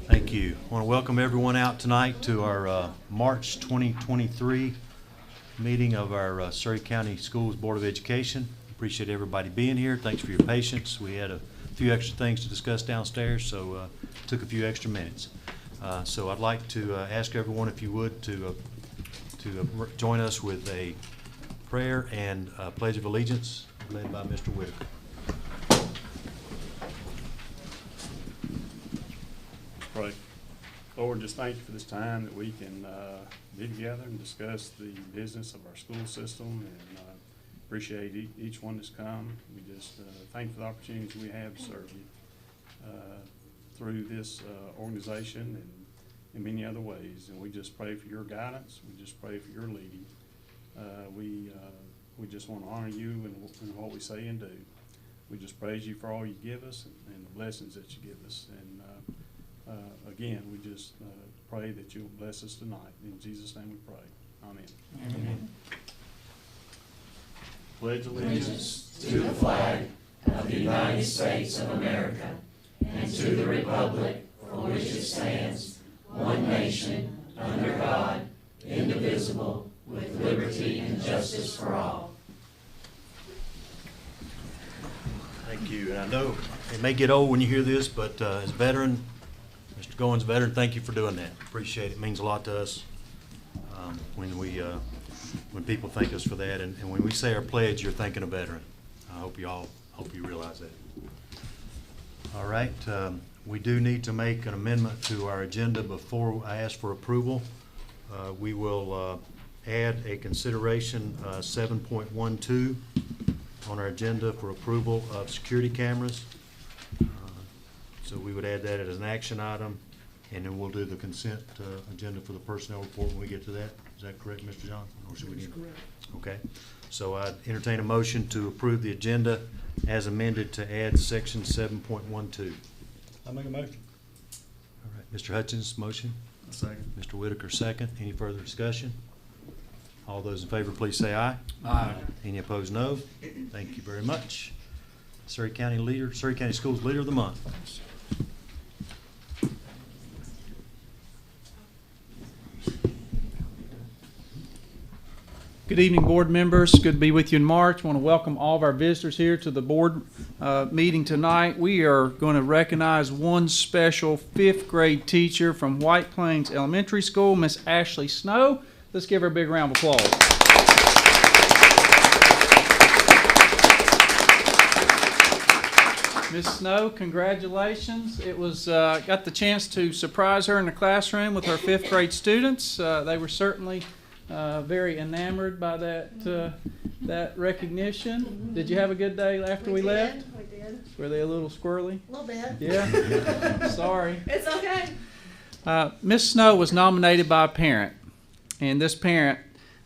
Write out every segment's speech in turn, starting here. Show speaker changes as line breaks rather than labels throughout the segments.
Thank you. I want to welcome everyone out tonight to our March 2023 meeting of our Surry County Schools Board of Education. Appreciate everybody being here. Thanks for your patience. We had a few extra things to discuss downstairs, so took a few extra minutes. So I'd like to ask everyone, if you would, to join us with a prayer and Pledge of Allegiance led by Mr. Whitaker.
Pray. Lord, just thank you for this time that we can be together and discuss the business of our school system, and appreciate each one that's come. We just thank you for the opportunities we have to serve you through this organization and in many other ways. And we just pray for your guidance. We just pray for your leading. We just want to honor you in what we say and do. We just praise you for all you give us and the blessings that you give us. And again, we just pray that you'll bless us tonight. In Jesus' name we pray. Amen.
Amen.
Pledge allegiance
To the flag of the United States of America and to the republic for which it stands, one nation, under God, indivisible, with liberty and justice for all.
Thank you. And I know it may get old when you hear this, but as a veteran, Mr. Goins, veteran, thank you for doing that. Appreciate it. It means a lot to us when people thank us for that. And when we say our pledge, you're thanking a veteran. I hope you realize that. All right. We do need to make an amendment to our agenda before I ask for approval. We will add a consideration 7.12 on our agenda for approval of security cameras. So we would add that as an action item, and then we'll do the consent agenda for the personnel report when we get to that. Is that correct, Mr. Johnson? Or should we need? Correct. Okay. So I'd entertain a motion to approve the agenda as amended to add section 7.12.
I make a motion.
All right. Mr. Hutchins, motion.
A second.
Mr. Whitaker, second. Any further discussion? All those in favor, please say aye.
Aye.
Any opposed, no. Thank you very much. Surry County Schools Leader of the Month.
Good evening, board members. Good to be with you in March. I want to welcome all of our visitors here to the board meeting tonight. We are going to recognize one special fifth grade teacher from White Plains Elementary School, Miss Ashley Snow. Let's give her a big round of applause. Miss Snow, congratulations. It was got the chance to surprise her in the classroom with her fifth grade students. They were certainly very enamored by that recognition. Did you have a good day after we left?
We did.
Were they a little squirrely?
A little bit.
Yeah? Sorry.
It's okay.
Miss Snow was nominated by a parent, and this parent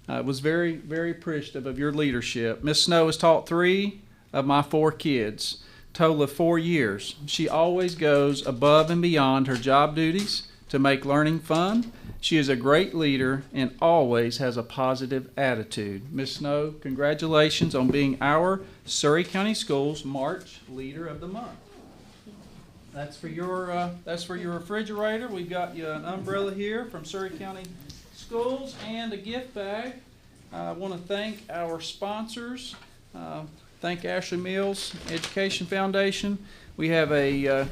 was very, very appreciative of your leadership. Miss Snow has taught 3 of my 4 kids, total of 4 years. She always goes above and beyond her job duties to make learning fun. She is a great leader and always has a positive attitude. Ms. Snow, congratulations on being our Surry County Schools March Leader of the Month. That's for your refrigerator. We've got you an umbrella here from Surry County Schools and a gift bag. I want to thank our sponsors. Thank Ashley Mills Education Foundation. We have a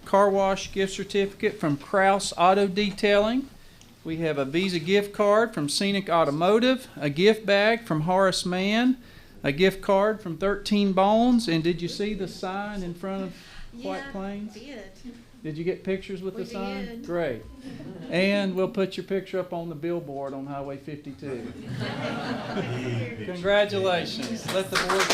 car wash gift certificate from Kraus Auto Detailing. We have a Visa gift card from Scenic Automotive, a gift bag from Horace Mann, a gift card from 13 Bones. And did you see the sign in front of White Plains?
Yeah,
Did you get pictures with the sign?
did.
Great. And we'll put your picture up on the billboard on Highway 52. Congratulations. Let the board.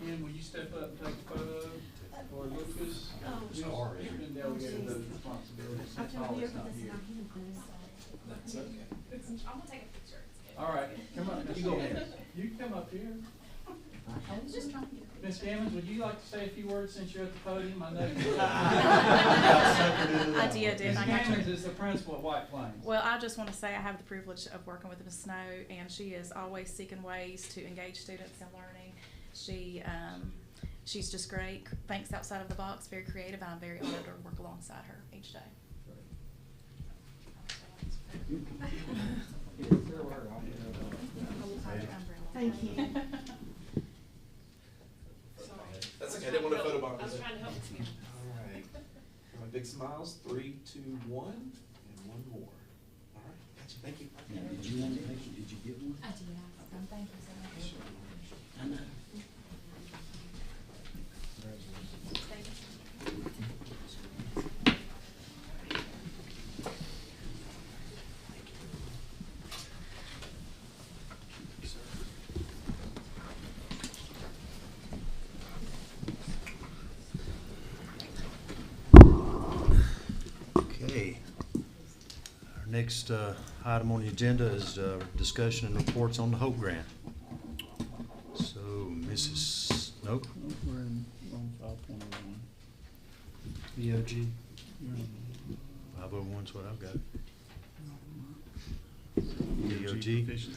Ken, will you step up and take a photo? Or Lucas?
Oh,
You've been delegated those responsibilities.
I'll come
Paul
here
is
for
not
this
here.
in my hand, please.
That's okay.
I'm gonna take a picture.
All right, come on, you go ahead. You come up here.
I was just trying to get a picture.
Ms. Gammons, would you like to say a few words since you're at the podium? I know.
I did.
Ms.
I got you.
Gammons is the principal at White Plains.
Well, I just want to say I have the privilege of working with Ms. Snow, and she is always seeking ways to engage students in learning. She's just great, thinks outside of the box, very creative, and I'm very honored to work alongside her each day.
Thank you.
That's okay, I didn't want to photobomb.
I was trying to help you.
All right. My big smiles, 3, 2, 1, and one more. All right, gotcha, thank you.
Did you want to take it? Did you get one?
I did. Thank you so much.
I know.
Okay. Our next item on the agenda is discussion and reports on the Hope Grant. So, Mrs. Nope.
We're in 5.01.
EOG. 501's what I've got. EOG.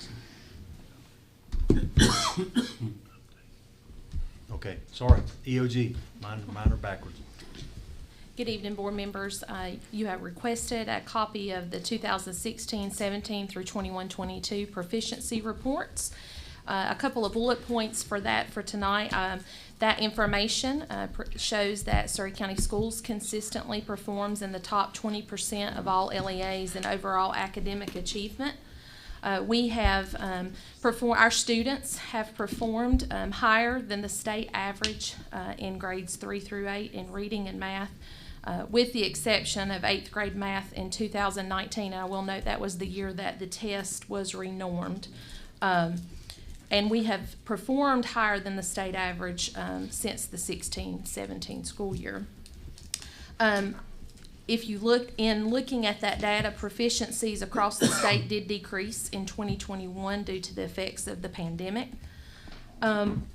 Okay, sorry. EOG. Mine are backwards.
Good evening, board members. You have requested a copy of the 2016-17 through 21-22 proficiency reports. A couple of bullet points for that for tonight. That information shows that Surry County Schools consistently performs in the top 20% of all LEAs in overall academic achievement. We have our students have performed higher than the state average in grades 3 through 8 in reading and math. With the exception of 8th grade math in 2019. And I will note that was the year that the test was renormed. And we have performed higher than the state average since the 16-17 school year. If you looking at that data, proficiencies across the state did decrease in 2021 due to the effects of the pandemic.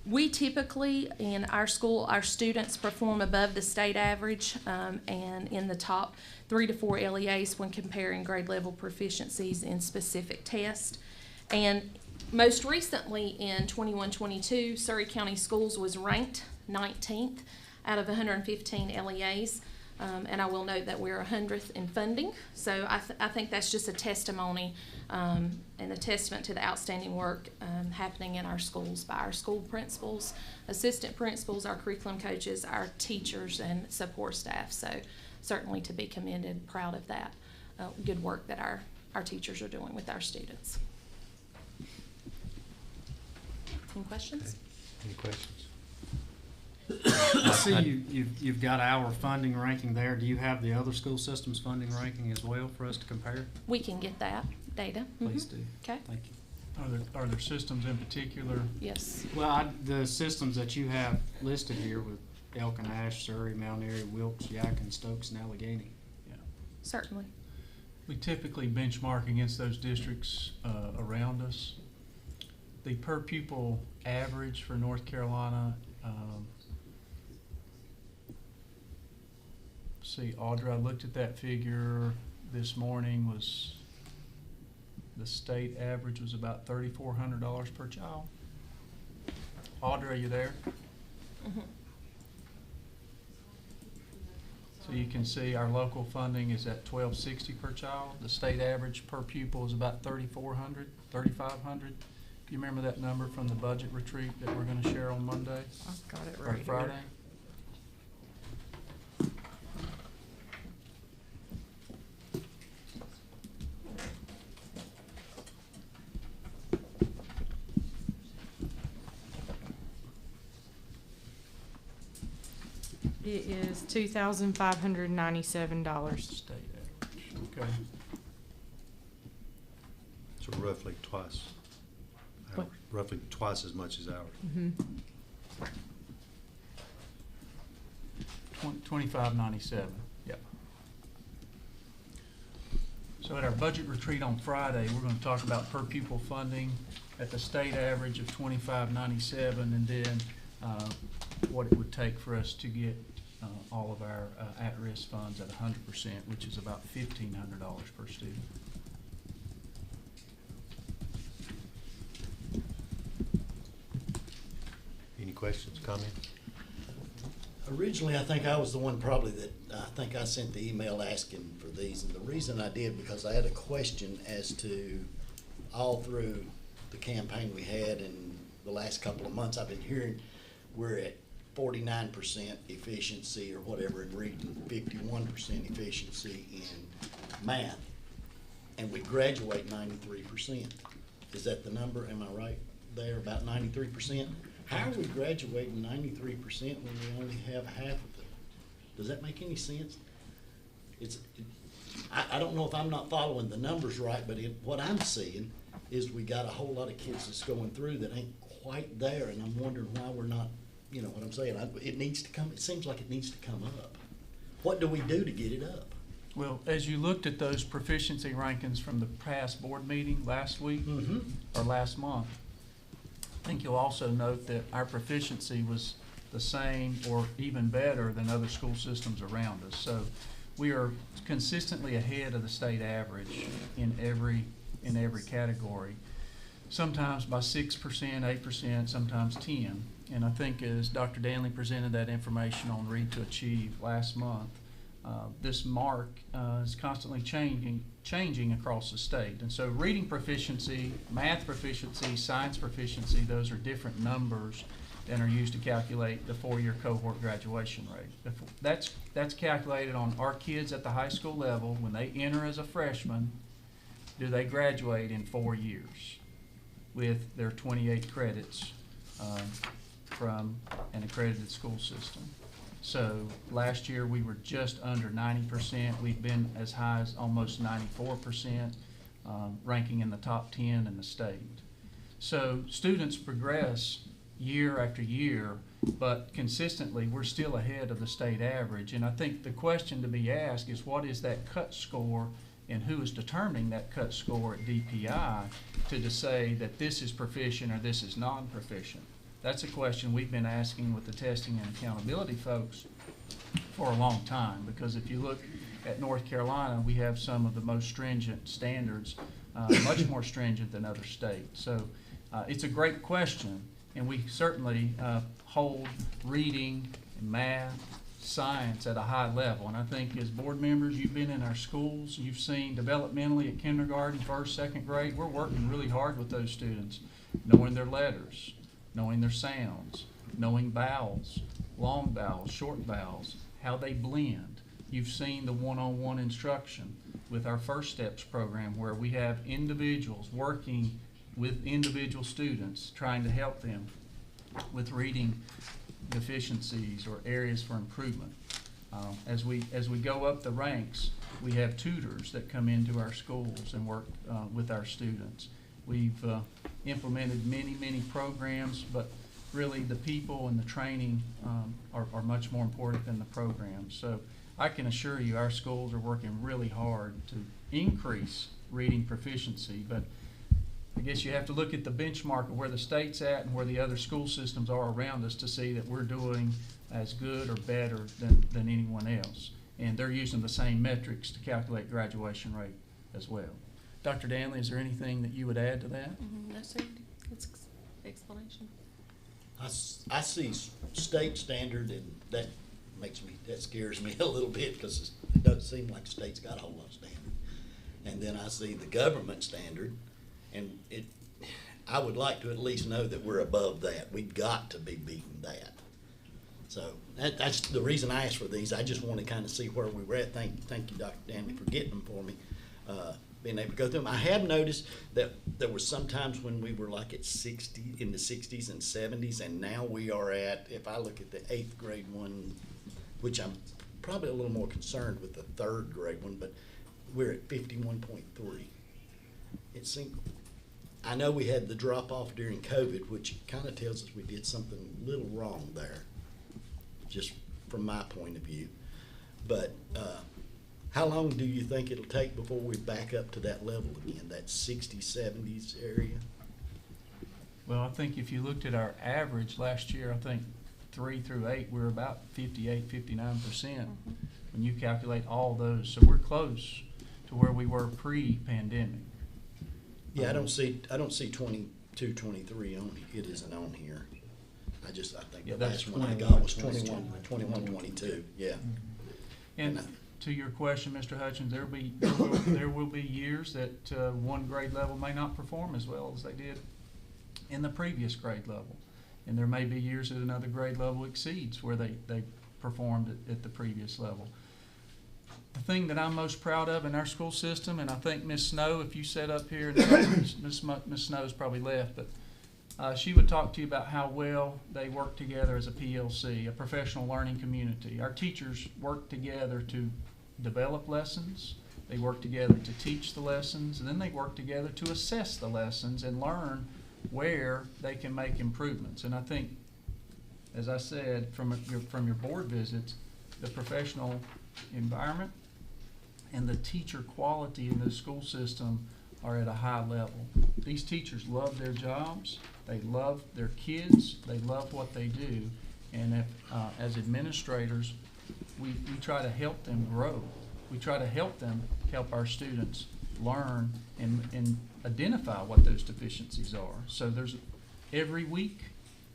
We typically, in our school, our students perform above the state average and in the top 3 to 4 LEAs when comparing grade level proficiencies in specific tests. And most recently in 21-22, Surry County Schools was ranked 19th out of 115 LEAs. And I will note that we're 100th in funding. So I think that's just a testimony and a testament to the outstanding work happening in our schools by our school principals, assistant principals, our curriculum coaches, our teachers, and support staff. So certainly to be commended, proud of that good work that our teachers are doing with our students. Any questions?
Okay. Any questions?
I see you've got our funding ranking there. Do you have the other school systems funding ranking as well for us to compare?
We can get that data.
Please do.
Okay.
Thank you.
Are there systems in particular?
Yes.
Well, the systems that you have listed here with Elkin, Ash, Surry, Mount Airy, Wilkes, Yadkin, Stokes, and Allegheny.
Yeah.
Certainly.
We typically benchmark against those districts around us. The per pupil average for North Carolina, see, Audra, I looked at that figure this morning, was the state average was about $3,400 per child. Audra, are you there?
Mm-hmm.
So you can see our local funding is at $1,260 per child. The state average per pupil is about $3,400, $3,500. Do you remember that number from the budget retreat that we're going to share on Monday?
I've got it
Or
right
Friday?
here.
It is $2,597.
State average, okay.
So roughly twice.
What?
Roughly twice as much as ours.
Mm-hmm.
2597, yeah. So at our budget retreat on Friday, we're going to talk about per pupil funding at the state average of 2597, and then what it would take for us to get all of our at-risk funds at 100%, which is about $1,500 per student.
Any questions, comments?
Originally, I think I was the one probably that, I think I sent the email asking for these, and the reason I did, because I had a question as to, all through the campaign we had in the last couple of months, I've been hearing we're at 49% efficiency or whatever in reading, 51% efficiency in math, and we graduate 93%. Is that the number? Am I right there, about 93%? How are we graduating 93% when we only have half of them? Does that make any sense? I don't know if I'm not following the numbers right, but what I'm seeing is we got a whole lot of kids that's going through that ain't quite there, and I'm wondering why we're not, you know what I'm saying? It needs to come, it seems like it needs to come up. What do we do to get it up?
Well, as you looked at those proficiency rankings from the past board meeting last week or last month, I think you'll also note that our proficiency was the same or even better than other school systems around us. So we are consistently ahead of the state average in every category. Sometimes by 6%, 8%, sometimes 10%. And I think as Dr. Danley presented that information on Read to Achieve last month, this mark is constantly changing across the state. And so reading proficiency, math proficiency, science proficiency, those are different numbers than are used to calculate the four-year cohort graduation rate. That's calculated on our kids at the high school level. When they enter as a freshman, do they graduate in 4 years with their 28 credits from an accredited school system? So last year we were just under 90%. We've been as high as almost 94%, ranking in the top 10 in the state. So students progress year after year, but consistently we're still ahead of the state average. And I think the question to be asked is, what is that cut score and who is determining that cut score at DPI to say that this is proficient or this is non-proficient? That's a question we've been asking with the testing and accountability folks for a long time, because if you look at North Carolina, we have some of the most stringent standards, much more stringent than other states. So it's a great question, and we certainly hold reading, math, science at a high level. And I think as board members, you've been in our schools, you've seen developmentally at kindergarten, first, second grade, we're working really hard with those students, knowing their letters, knowing their sounds, knowing vowels, long vowels, short vowels, how they blend. You've seen the one-on-one instruction with our First Steps program, where we have individuals working with individual students, trying to help them with reading deficiencies or areas for improvement. As we go up the ranks, we have tutors that come into our schools and work with our students. We've implemented many programs, but really the people and the training are much more important than the programs. So I can assure you our schools are working really hard to increase reading proficiency, but I guess you have to look at the benchmark of where the state's at and where the other school systems are around us to see that we're doing as good or better than anyone else. And they're using the same metrics to calculate graduation rate as well. Dr. Danley, is there anything that you would add to that?
No, sir. It's explanation.
I see state standard, and that scares me a little bit, because it doesn't seem like the state's got a whole lot of standard. And then I see the government standard, and I would like to at least know that we're above that. We've got to be beating that. So that's the reason I asked for these. I just want to kind of see where we were at. Thank you, Dr. Danley, for getting them for me. Being able to go through them. I have noticed that there were some times when we were like at 60, in the 60s and 70s, and now we are at, if I look at the 8th grade one, which I'm probably a little more concerned with the 3rd grade one, but we're at 51.3. It seemed, I know we had the drop off during COVID, which kind of tells us we did something a little wrong there, just from my point of view. But how long do you think it'll take before we back up to that level again, that 60s, 70s area?
Well, I think if you looked at our average last year, I think 3 through 8, we're about 58, 59% when you calculate all those. So we're close to where we were pre-pandemic.
Yeah, I don't see 22, 23 on, it isn't on here. I think
Yeah,
the
that's
last one I
21,
got was 21, 22, yeah.
And to your question, Mr. Hutchins, there will be years that one grade level may not perform as well as they did in the previous grade level. And there may be years that another grade level exceeds where they performed at the previous level. The thing that I'm most proud of in our school system, and I think Ms. Snow, if you sat up here, Ms. Snow's probably left, but she would talk to you about how well they work together as a PLC, a professional learning community. Our teachers work together to develop lessons, they work together to teach the lessons, and then they work together to assess the lessons and learn where they can make improvements. And I think, as I said, from your board visits, the professional environment and the teacher quality in the school system are at a high level. These teachers love their jobs, they love their kids, they love what they do, and if, as administrators, we try to help them grow. We try to help our students learn and identify what those deficiencies are. So every week,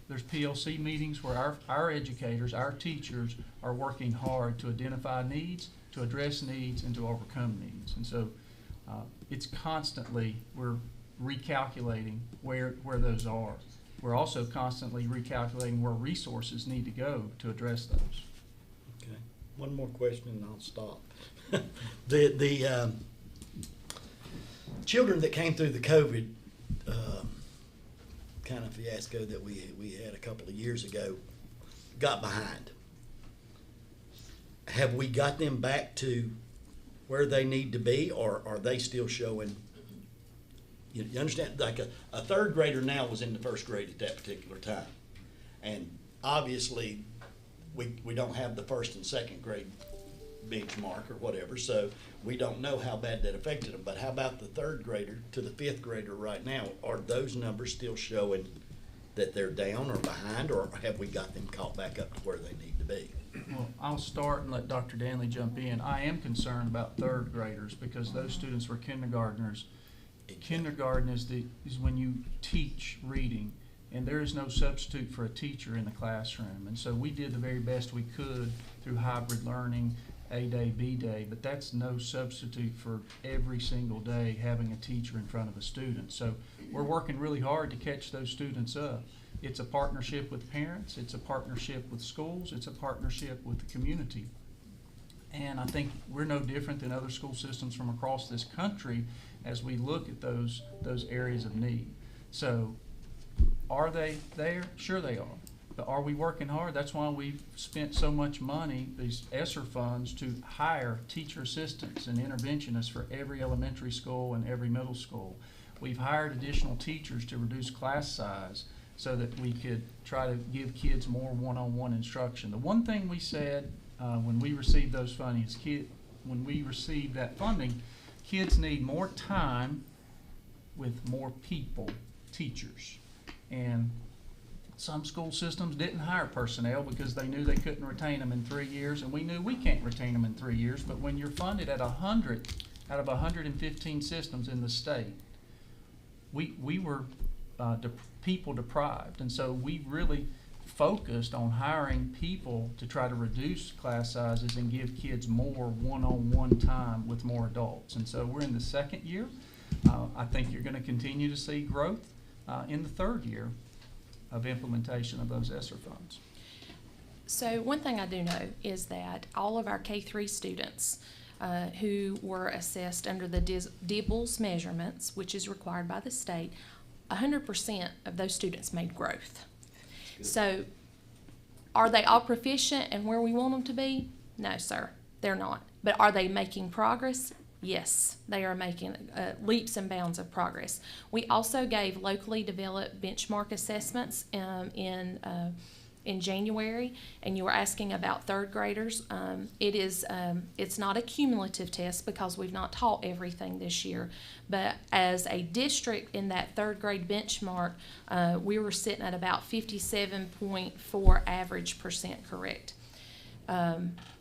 there's PLC meetings where our educators, our teachers are working hard to identify needs, to address needs, and to overcome needs. And so it's constantly, we're recalculating where those are. We're also constantly recalculating where resources need to go to address those.
Okay, one more question and I'll stop. The children that came through the COVID kind of fiasco that we had a couple of years ago got behind. Have we got them back to where they need to be, or are they still showing? You understand, like a third grader now was in the first grade at that particular time, and obviously we don't have the first and second grade benchmark or whatever, so we don't know how bad that affected them. But how about the third grader to the fifth grader right now? Are those numbers still showing that they're down or behind, or have we got them caught back up to where they need to be?
Well, I'll start and let Dr. Danley jump in. I am concerned about third graders because those students were kindergartners. Kindergarten is when you teach reading, and there is no substitute for a teacher in the classroom. And so we did the very best we could through hybrid learning, A day, B day, but that's no substitute for every single day having a teacher in front of a student. So we're working really hard to catch those students up. It's a partnership with parents, it's a partnership with schools, it's a partnership with the community. And I think we're no different than other school systems from across this country as we look at those areas of need. So are they there? Sure they are. But are we working hard? That's why we've spent so much money, these ESSER funds, to hire teacher assistants and interventionists for every elementary school and every middle school. We've hired additional teachers to reduce class size so that we could try to give kids more one-on-one instruction. The one thing we said when we received those fundings, when we received that funding, kids need more time with more people, teachers. And some school systems didn't hire personnel because they knew they couldn't retain them in 3 years, and we knew we can't retain them in 3 years. But when you're funded at 100 out of 115 systems in the state, we were people deprived, and so we really focused on hiring people to try to reduce class sizes and give kids more one-on-one time with more adults. And so we're in the second year. I think you're going to continue to see growth in the third year of implementation of those ESSER funds.
So one thing I do know is that all of our K-3 students who were assessed under the DIBELS measurements, which is required by the state, 100% of those students made growth. So are they all proficient and where we want them to be? No, sir, they're not. But are they making progress? Yes, they are making leaps and bounds of progress. We also gave locally developed benchmark assessments in in January, and you were asking about third graders. It's not a cumulative test because we've not taught everything this year, but as a district in that third grade benchmark, we were sitting at about 57.4 average percent correct.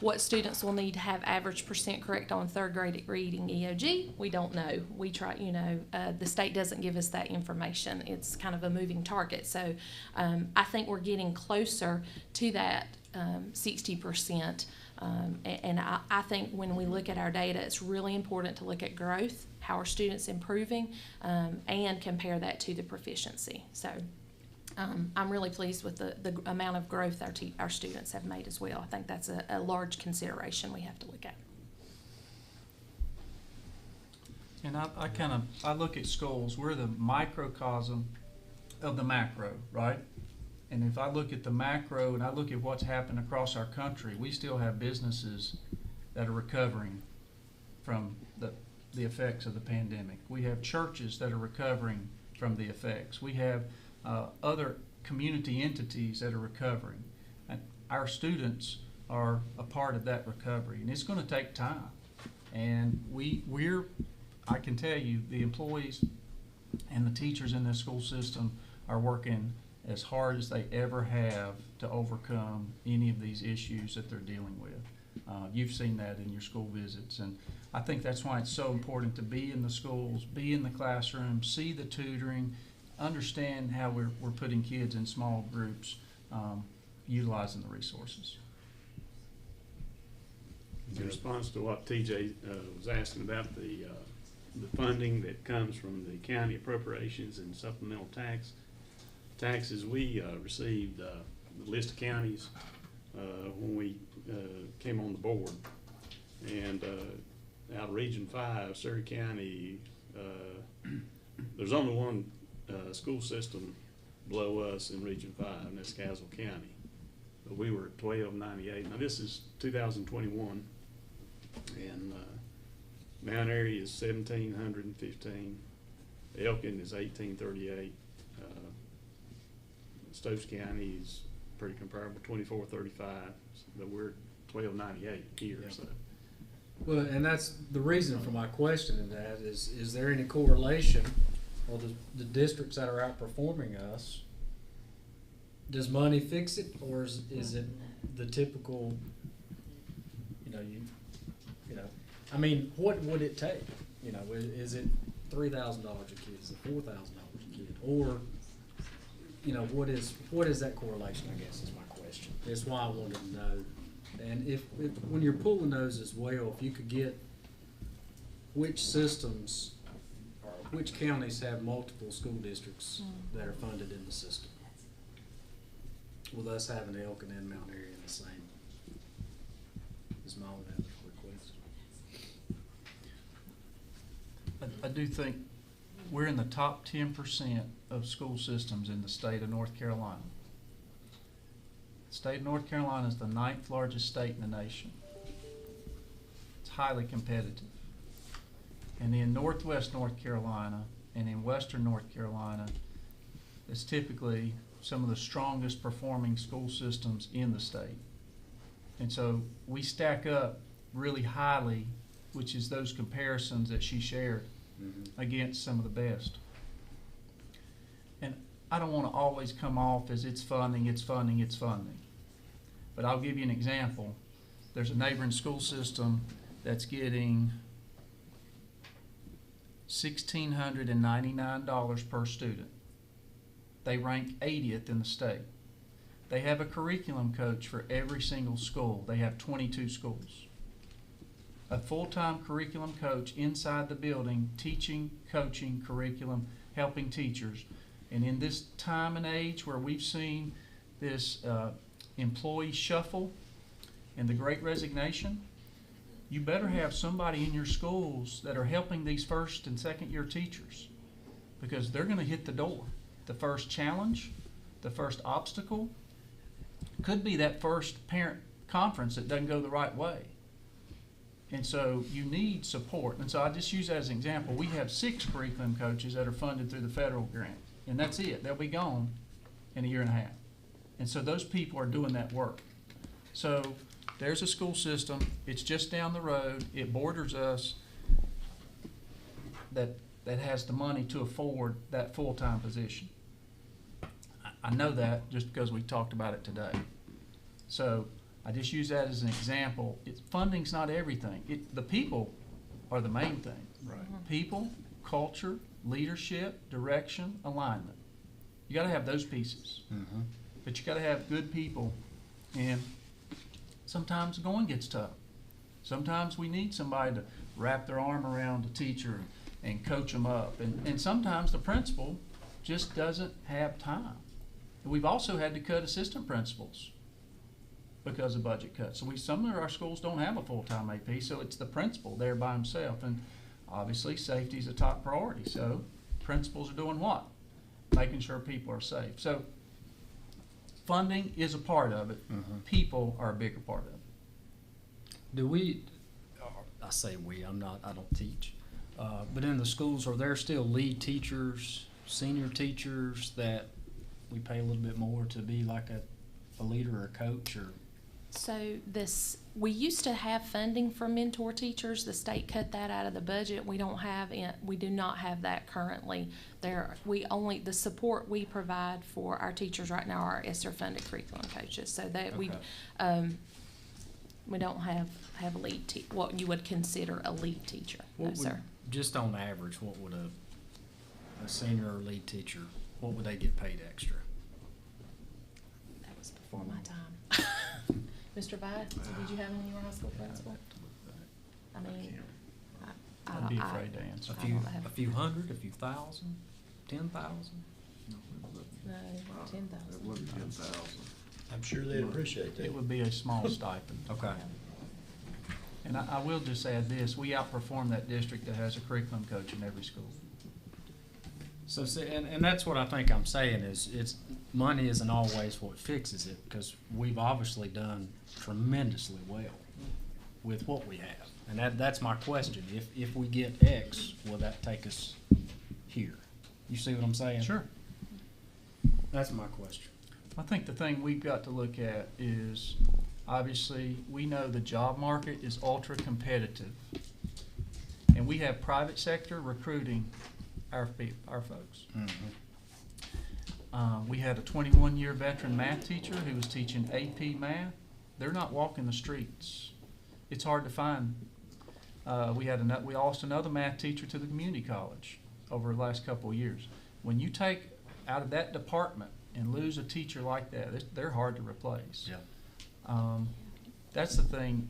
What students will need to have average percent correct on third grade reading EOG, we don't know. We try, the state doesn't give us that information. It's kind of a moving target. So I think we're getting closer to that 60%. And I think when we look at our data, it's really important to look at growth, how are students improving, and compare that to the proficiency. So I'm really pleased with the amount of growth our students have made as well. I think that's a large consideration we have to look at.
And I look at schools, we're the microcosm of the macro, right? And if I look at the macro and I look at what's happened across our country, we still have businesses that are recovering from the effects of the pandemic. We have churches that are recovering from the effects. We have other community entities that are recovering. And our students are a part of that recovery, and it's going to take time. And I can tell you, the employees and the teachers in this school system are working as hard as they ever have to overcome any of these issues that they're dealing with. You've seen that in your school visits, and I think that's why it's so important to be in the schools, be in the classroom, see the tutoring, understand how we're putting kids in small groups, utilizing the resources.
In response to what TJ was asking about the funding that comes from the county appropriations and supplemental taxes, we received the list of counties when we came on the board, and out of Region 5, Surry County, there's only one school system below us in Region 5, and that's Castle County. But we were at 1298. Now this is 2021, and Mount Airy is 1,715. Elkin is 1,838. Stokes County is pretty comparable, 2,435. But we're at 1,298 here.
Yeah.
So.
Well, and that's the reason for my question in that is there any correlation, or the districts that are outperforming us, does money fix it, or is it the typical, I mean, what would it take? Is it $3,000 a kid? Is it $4,000 a kid? Or, what is that correlation, I guess, is my question. That's why I wanted to know. And if when you're pulling those as well, if you could get which systems or which counties have multiple school districts that are funded in the system, with us having Elkin and Mount Airy in the same, is my only other request.
I do think we're in the top 10% of school systems in the state of North Carolina. The state of North Carolina is the 9th largest state in the nation. It's highly competitive. And in Northwest North Carolina and in Western North Carolina, it's typically some of the strongest performing school systems in the state. And so we stack up really highly, which is those comparisons that she shared against some of the best. And I don't want to always come off as it's funding, it's funding, it's funding. But I'll give you an example. There's a neighboring school system that's getting $1,699 per student. They rank 80th in the state. They have a curriculum coach for every single school. They have 22 schools. A full-time curriculum coach inside the building, teaching, coaching, curriculum, helping teachers. And in this time and age where we've seen this employee shuffle and the Great Resignation, you better have somebody in your schools that are helping these first and second year teachers, because they're going to hit the door. The first challenge, the first obstacle, could be that first parent conference that doesn't go the right way. And so you need support. And so I just use that as an example. We have 6 curriculum coaches that are funded through the federal grant, and that's it. They'll be gone in a year and a half. And so those people are doing that work. So there's a school system, it's just down the road, it borders us, that has the money to afford that full-time position. I know that just because we talked about it today. So I just use that as an example. Funding's not everything. The people are the main thing.
Right.
People, culture, leadership, direction, alignment. You gotta have those pieces. But you gotta have good people, and sometimes going gets tough. Sometimes we need somebody to wrap their arm around a teacher and coach them up. And sometimes the principal just doesn't have time. And we've also had to cut assistant principals because of budget cuts. So some of our schools don't have a full-time AP, so it's the principal there by himself. And obviously, safety is a top priority. So principals are doing what? Making sure people are safe. So funding is a part of it. People are a bigger part of it.
Do we, I say we, I don't teach, but in the schools, are there still lead teachers, senior teachers that we pay a little bit more to be like a leader or a coach, or?
So we used to have funding for mentor teachers. The state cut that out of the budget. We do not have that currently. The support we provide for our teachers right now are ESSER funded curriculum coaches. So that we don't have a lead what you would consider a lead teacher. No, sir.
Just on average, what would a senior or lead teacher, what would they get paid extra?
That was before my time. Mr. Vite, did you have any in your high school principal? I mean,
I'd be afraid to answer.
A few hundred, a few thousand, 10,000?
No, 10,000.
It would be 10,000.
I'm sure they'd appreciate that.
It would be a small stipend.
Okay.
And I will just add this, we outperform that district that has a curriculum coach in every school.
So, see, and that's what I think I'm saying is money isn't always what fixes it, because we've obviously done tremendously well with what we have. And that's my question. If we get X, will that take us here? You see what I'm saying?
Sure.
That's my question.
I think the thing we've got to look at is, obviously, we know the job market is ultra competitive. And we have private sector recruiting our folks. We had a 21-year veteran math teacher who was teaching AP math. They're not walking the streets. It's hard to find. We lost another math teacher to the community college over the last couple of years. When you take out of that department and lose a teacher like that, they're hard to replace.
Yeah.
That's the thing.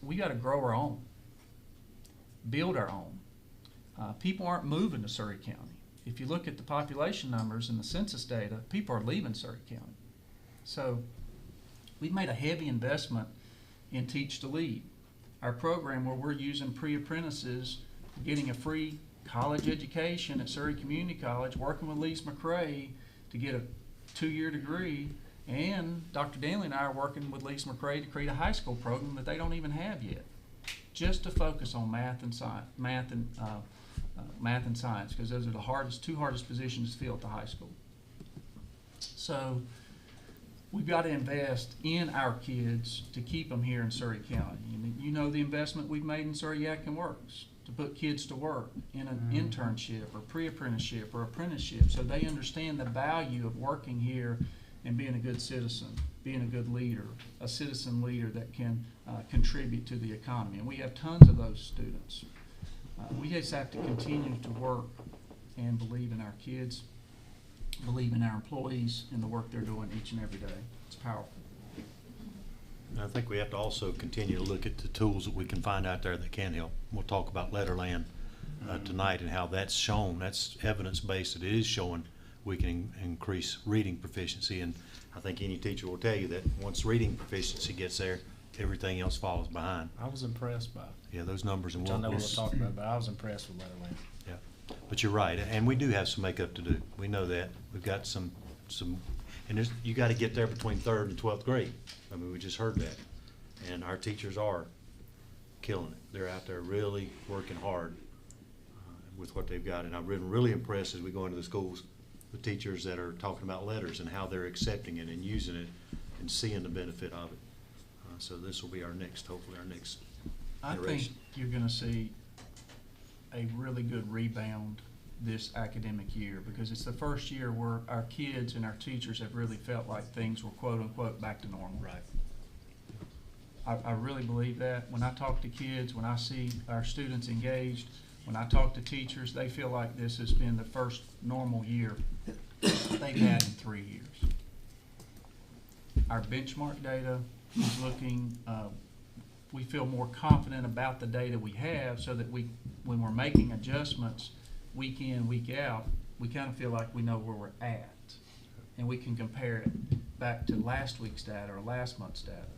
We got to grow our own, build our own. People aren't moving to Surry County. If you look at the population numbers and the census data, people are leaving Surry County. So we've made a heavy investment in Teach to Lead, our program where we're using pre-apprentices, getting a free college education at Surry Community College, working with Lise McRae to get a 2-year degree, and Dr. Danley and I are working with Lise McRae to create a high school program that they don't even have yet, just to focus on math and science, because those are the two hardest positions to fill at the high school. So we've got to invest in our kids to keep them here in Surry County. You know the investment we've made in Surry Yadkin Works to put kids to work in an internship or pre-apprenticeship or apprenticeship, so they understand the value of working here and being a good citizen, being a good leader, a citizen leader that can contribute to the economy. And we have tons of those students. We just have to continue to work and believe in our kids, believe in our employees and the work they're doing each and every day. It's powerful.
And I think we have to also continue to look at the tools that we can find out there that can help. We'll talk about Letterland tonight and how that's shown. That's evidence-based that it is showing we can increase reading proficiency. And I think any teacher will tell you that once reading proficiency gets there, everything else follows behind.
I was impressed by it.
Yeah, those numbers. And
I know we'll talk about, but I was impressed with Letterland.
Yeah, but you're right, and we do have some makeup to do. We know that. We've got some, and you got to get there between 3rd and 12th grade. I mean, we just heard that, and our teachers are killing it. They're out there really working hard with what they've got, and I've been really impressed as we go into the schools the teachers that are talking about letters and how they're accepting it and using it and seeing the benefit of it. So this will be hopefully our next
I think
iteration.
you're gonna see a really good rebound this academic year, because it's the first year where our kids and our teachers have really felt like things were quote-unquote back to normal.
Right.
I really believe that. When I talk to kids, when I see our students engaged, when I talk to teachers, they feel like this has been the first normal year they've had in 3 years. Our benchmark data is looking, we feel more confident about the data we have, so that when we're making adjustments week in, week out, we kind of feel like we know where we're at. And we can compare it back to last week's data or last month's data.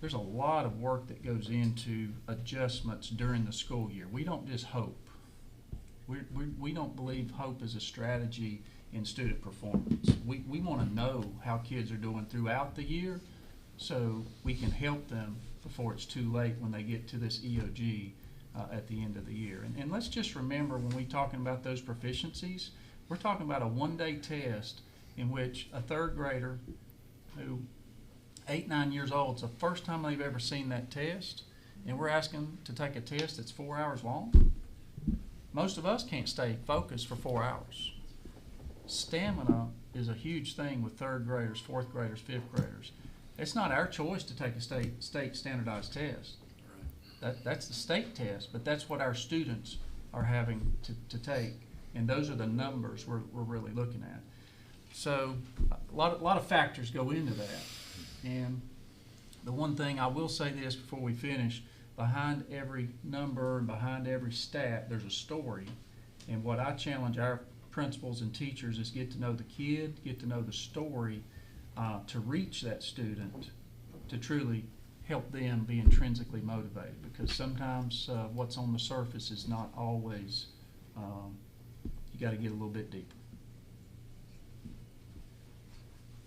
There's a lot of work that goes into adjustments during the school year. We don't just hope. We don't believe hope is a strategy in student performance. We want to know how kids are doing throughout the year, so we can help them before it's too late when they get to this EOG at the end of the year. And let's just remember, when we're talking about those proficiencies, we're talking about a one-day test in which a third grader who 8, 9 years old, it's the first time they've ever seen that test, and we're asking to take a test that's 4 hours long. Most of us can't stay focused for 4 hours. Stamina is a huge thing with third graders, fourth graders, fifth graders. It's not our choice to take a state standardized test. That's the state test, but that's what our students are having to take, and those are the numbers we're really looking at. So a lot of factors go into that. And the one thing I will say this before we finish, behind every number and behind every stat, there's a story. And what I challenge our principals and teachers is get to know the kid, get to know the story, to reach that student, to truly help them be intrinsically motivated. Because sometimes what's on the surface is not always, you got to get a little bit deeper.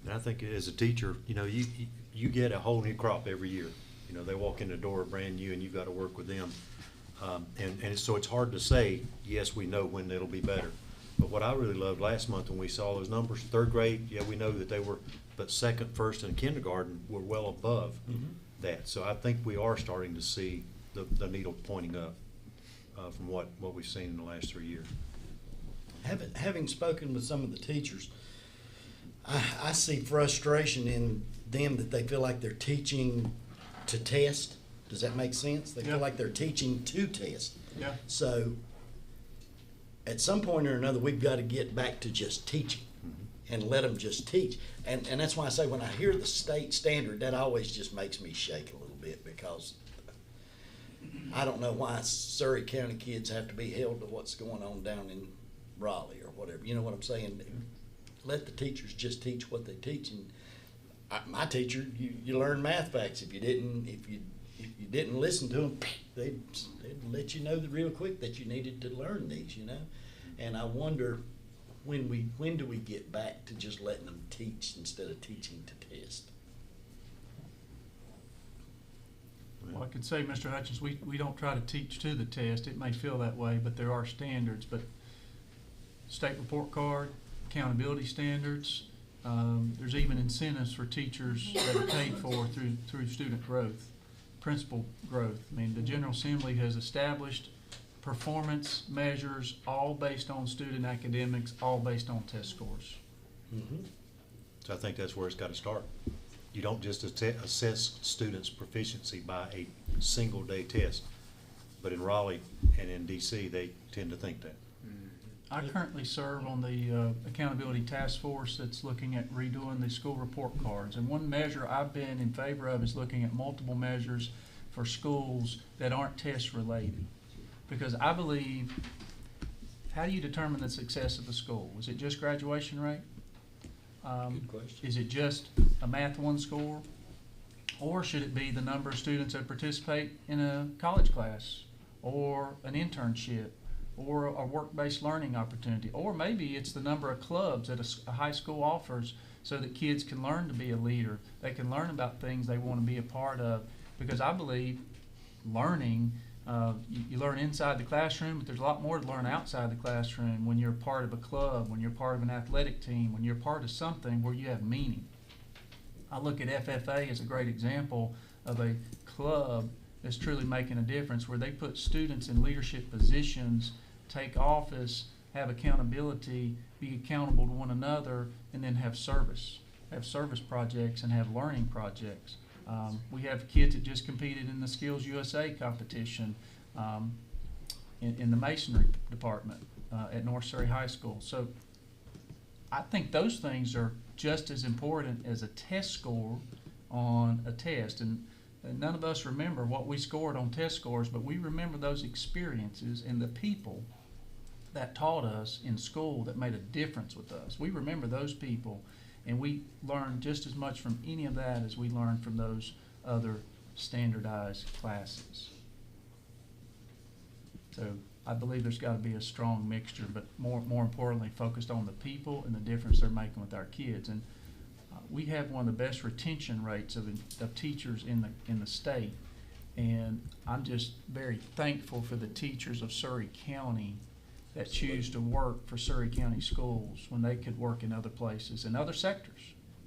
And I think as a teacher, you get a whole new crop every year. They walk in the door brand new, and you've got to work with them. So it's hard to say, yes, we know when it'll be better. But what I really loved last month when we saw those numbers, third grade, yeah, we know that they were, but second, first, and kindergarten were well above that. So I think we are starting to see the needle pointing up from what we've seen in the last 3 years.
Having spoken with some of the teachers, I see frustration in them that they feel like they're teaching to test. Does that make sense? They feel like they're teaching to test.
Yeah.
So at some point or another, we've got to get back to just teaching and let them just teach. And that's why I say when I hear the state standard, that always just makes me shake a little bit, because I don't know why Surry County kids have to be held to what's going on down in Raleigh or whatever. You know what I'm saying? Let the teachers just teach what they teach. And my teacher, you learn math facts. If you didn't listen to them, they'd let you know real quick that you needed to learn these. And I wonder when do we get back to just letting them teach instead of teaching to test?
Well, I could say, Mr. Hutchins, we don't try to teach to the test. It may feel that way, but there are standards. But state report card, accountability standards, there's even incentives for teachers that are paid for through student growth, principal growth. I mean, the General Assembly has established performance measures, all based on student academics, all based on test scores.
So I think that's where it's got to start. You don't just assess students' proficiency by a single day test, but in Raleigh and in DC, they tend to think that.
I currently serve on the accountability task force that's looking at redoing the school report cards. And one measure I've been in favor of is looking at multiple measures for schools that aren't test related. Because I believe, how do you determine the success of a school? Is it just graduation rate?
Good question.
Is it just a Math 1 score? Or should it be the number of students that participate in a college class, or an internship, or a work-based learning opportunity? Or maybe it's the number of clubs that a high school offers, so that kids can learn to be a leader. They can learn about things they want to be a part of. Because I believe learning You learn inside the classroom, but there's a lot more to learn outside the classroom when you're part of a club, when you're part of an athletic team, when you're part of something where you have meaning. I look at FFA as a great example of a club that's truly making a difference, where they put students in leadership positions, take office, have accountability, be accountable to one another, and then have service projects and have learning projects. We have kids that just competed in the Skills USA competition in the masonry department at North Surry High School. So I think those things are just as important as a test score on a test. And none of us remember what we scored on test scores, but we remember those experiences and the people that taught us in school that made a difference with us. We remember those people, and we learn just as much from any of that as we learn from those other standardized classes. So I believe there's got to be a strong mixture, but more importantly, focused on the people and the difference they're making with our kids. And we have one of the best retention rates of teachers in the state, and I'm just very thankful for the teachers of Surry County that choose to work for Surry County Schools when they could work in other places, in other sectors,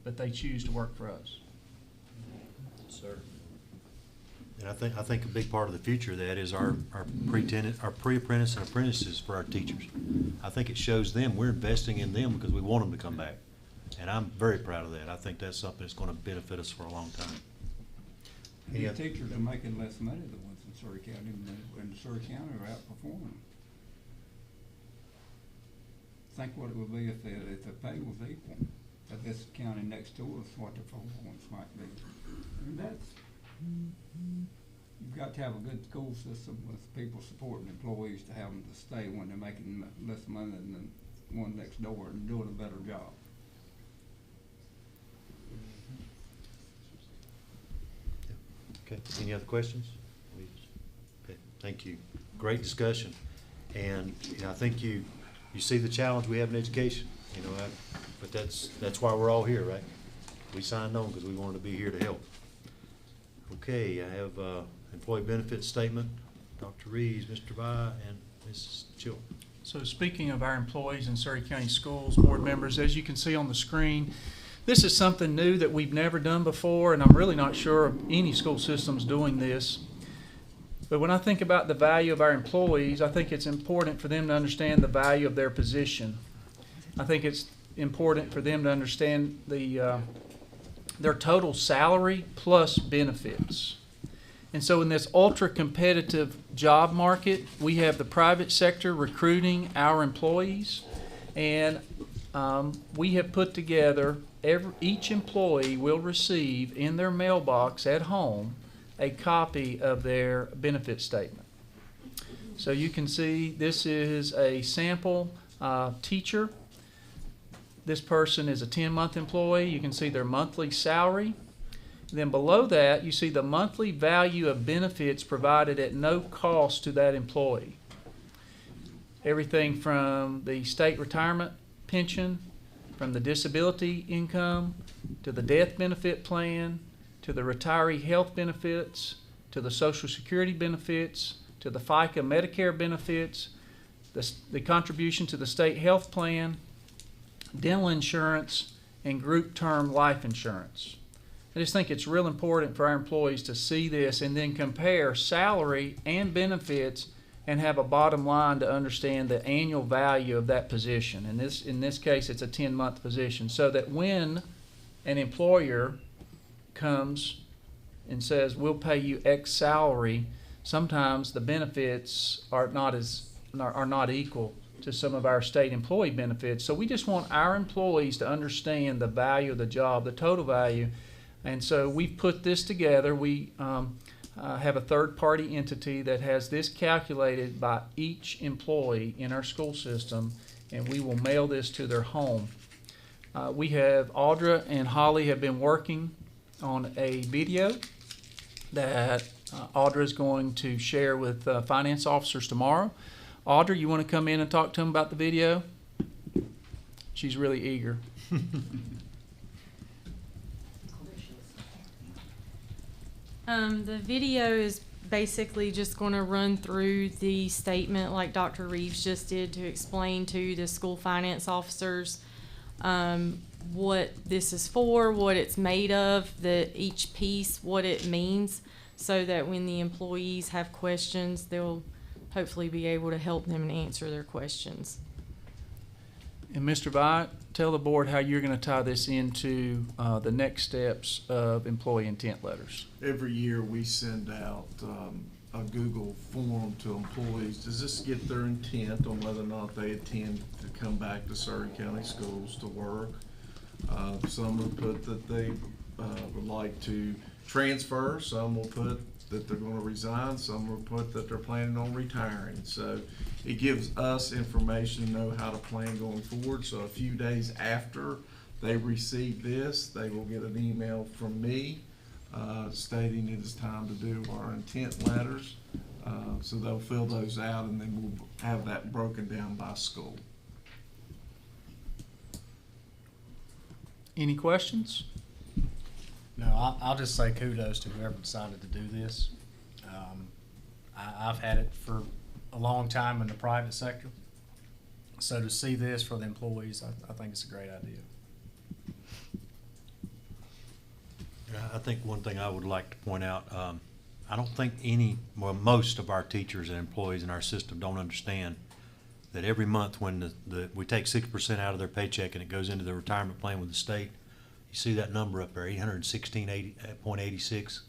but they choose to work for us.
Sir.
And I think a big part of the future of that is our pre-apprentice and apprentices for our teachers. I think it shows them we're investing in them because we want them to come back. And I'm very proud of that. I think that's something that's going to benefit us for a long time.
The teachers are making less money than the ones in Surry County, and Surry County are outperforming. Think what it would be if the pay was equal, that this county next to us, what the performance might be. And that's, you've got to have a good school system with people supporting employees to have them to stay when they're making less money than the one next door and doing a better job.
Okay, any other questions? Okay, thank you. Great discussion. And I think you see the challenge we have in education, but that's why we're all here, right? We signed on because we wanted to be here to help. Okay, I have employee benefits statement, Dr. Reeves, Mr. Vi, and Mrs. Chill.
So speaking of our employees in Surry County Schools, board members, as you can see on the screen, this is something new that we've never done before, and I'm really not sure of any school systems doing this. But when I think about the value of our employees, I think it's important for them to understand the value of their position. I think it's important for them to understand their total salary plus benefits. And so in this ultra-competitive job market, we have the private sector recruiting our employees, and we have put together, each employee will receive in their mailbox at home a copy of their benefit statement. So you can see this is a sample teacher. This person is a 10-month employee. You can see their monthly salary. And then below that, you see the monthly value of benefits provided at no cost to that employee. Everything from the state retirement pension, from the disability income, to the death benefit plan, to the retiree health benefits, to the Social Security benefits, to the FICA Medicare benefits, the contribution to the state health plan, dental insurance, and group term life insurance. I just think it's real important for our employees to see this and then compare salary and benefits and have a bottom line to understand the annual value of that position. And in this case, it's a 10-month position, so that when an employer comes and says, we'll pay you X salary, sometimes the benefits are not equal to some of our state employee benefits. So we just want our employees to understand the value of the job, the total value. And so we've put this together. We have a third-party entity that has this calculated by each employee in our school system, and we will mail this to their home. We have Audra and Holly have been working on a video that Audra is going to share with finance officers tomorrow. Audra, you want to come in and talk to them about the video? She's really eager.
The video is basically just going to run through the statement like Dr. Reeves just did to explain to the school finance officers what this is for, what it's made of, each piece, what it means, so that when the employees have questions, they'll hopefully be able to help them and answer their questions.
And Mr. Vite, tell the board how you're gonna tie this into the next steps of employee intent letters.
Every year we send out a Google form to employees. Does this get their intent on whether or not they intend to come back to Surry County Schools to work? Some will put that they would like to transfer, some will put that they're gonna resign, some will put that they're planning on retiring. So it gives us information to know how to plan going forward. So a few days after they receive this, they will get an email from me stating it is time to do our intent letters. So they'll fill those out, and then we'll have that broken down by school.
Any questions?
No, I'll just say kudos to whoever decided to do this. I've had it for a long time in the private sector. So to see this for the employees, I think it's a great idea.
I think one thing I would like to point out, I don't think most of our teachers and employees in our system don't understand that every month when we take 6% out of their paycheck and it goes into the retirement plan with the state, you see that number up there, 816.86.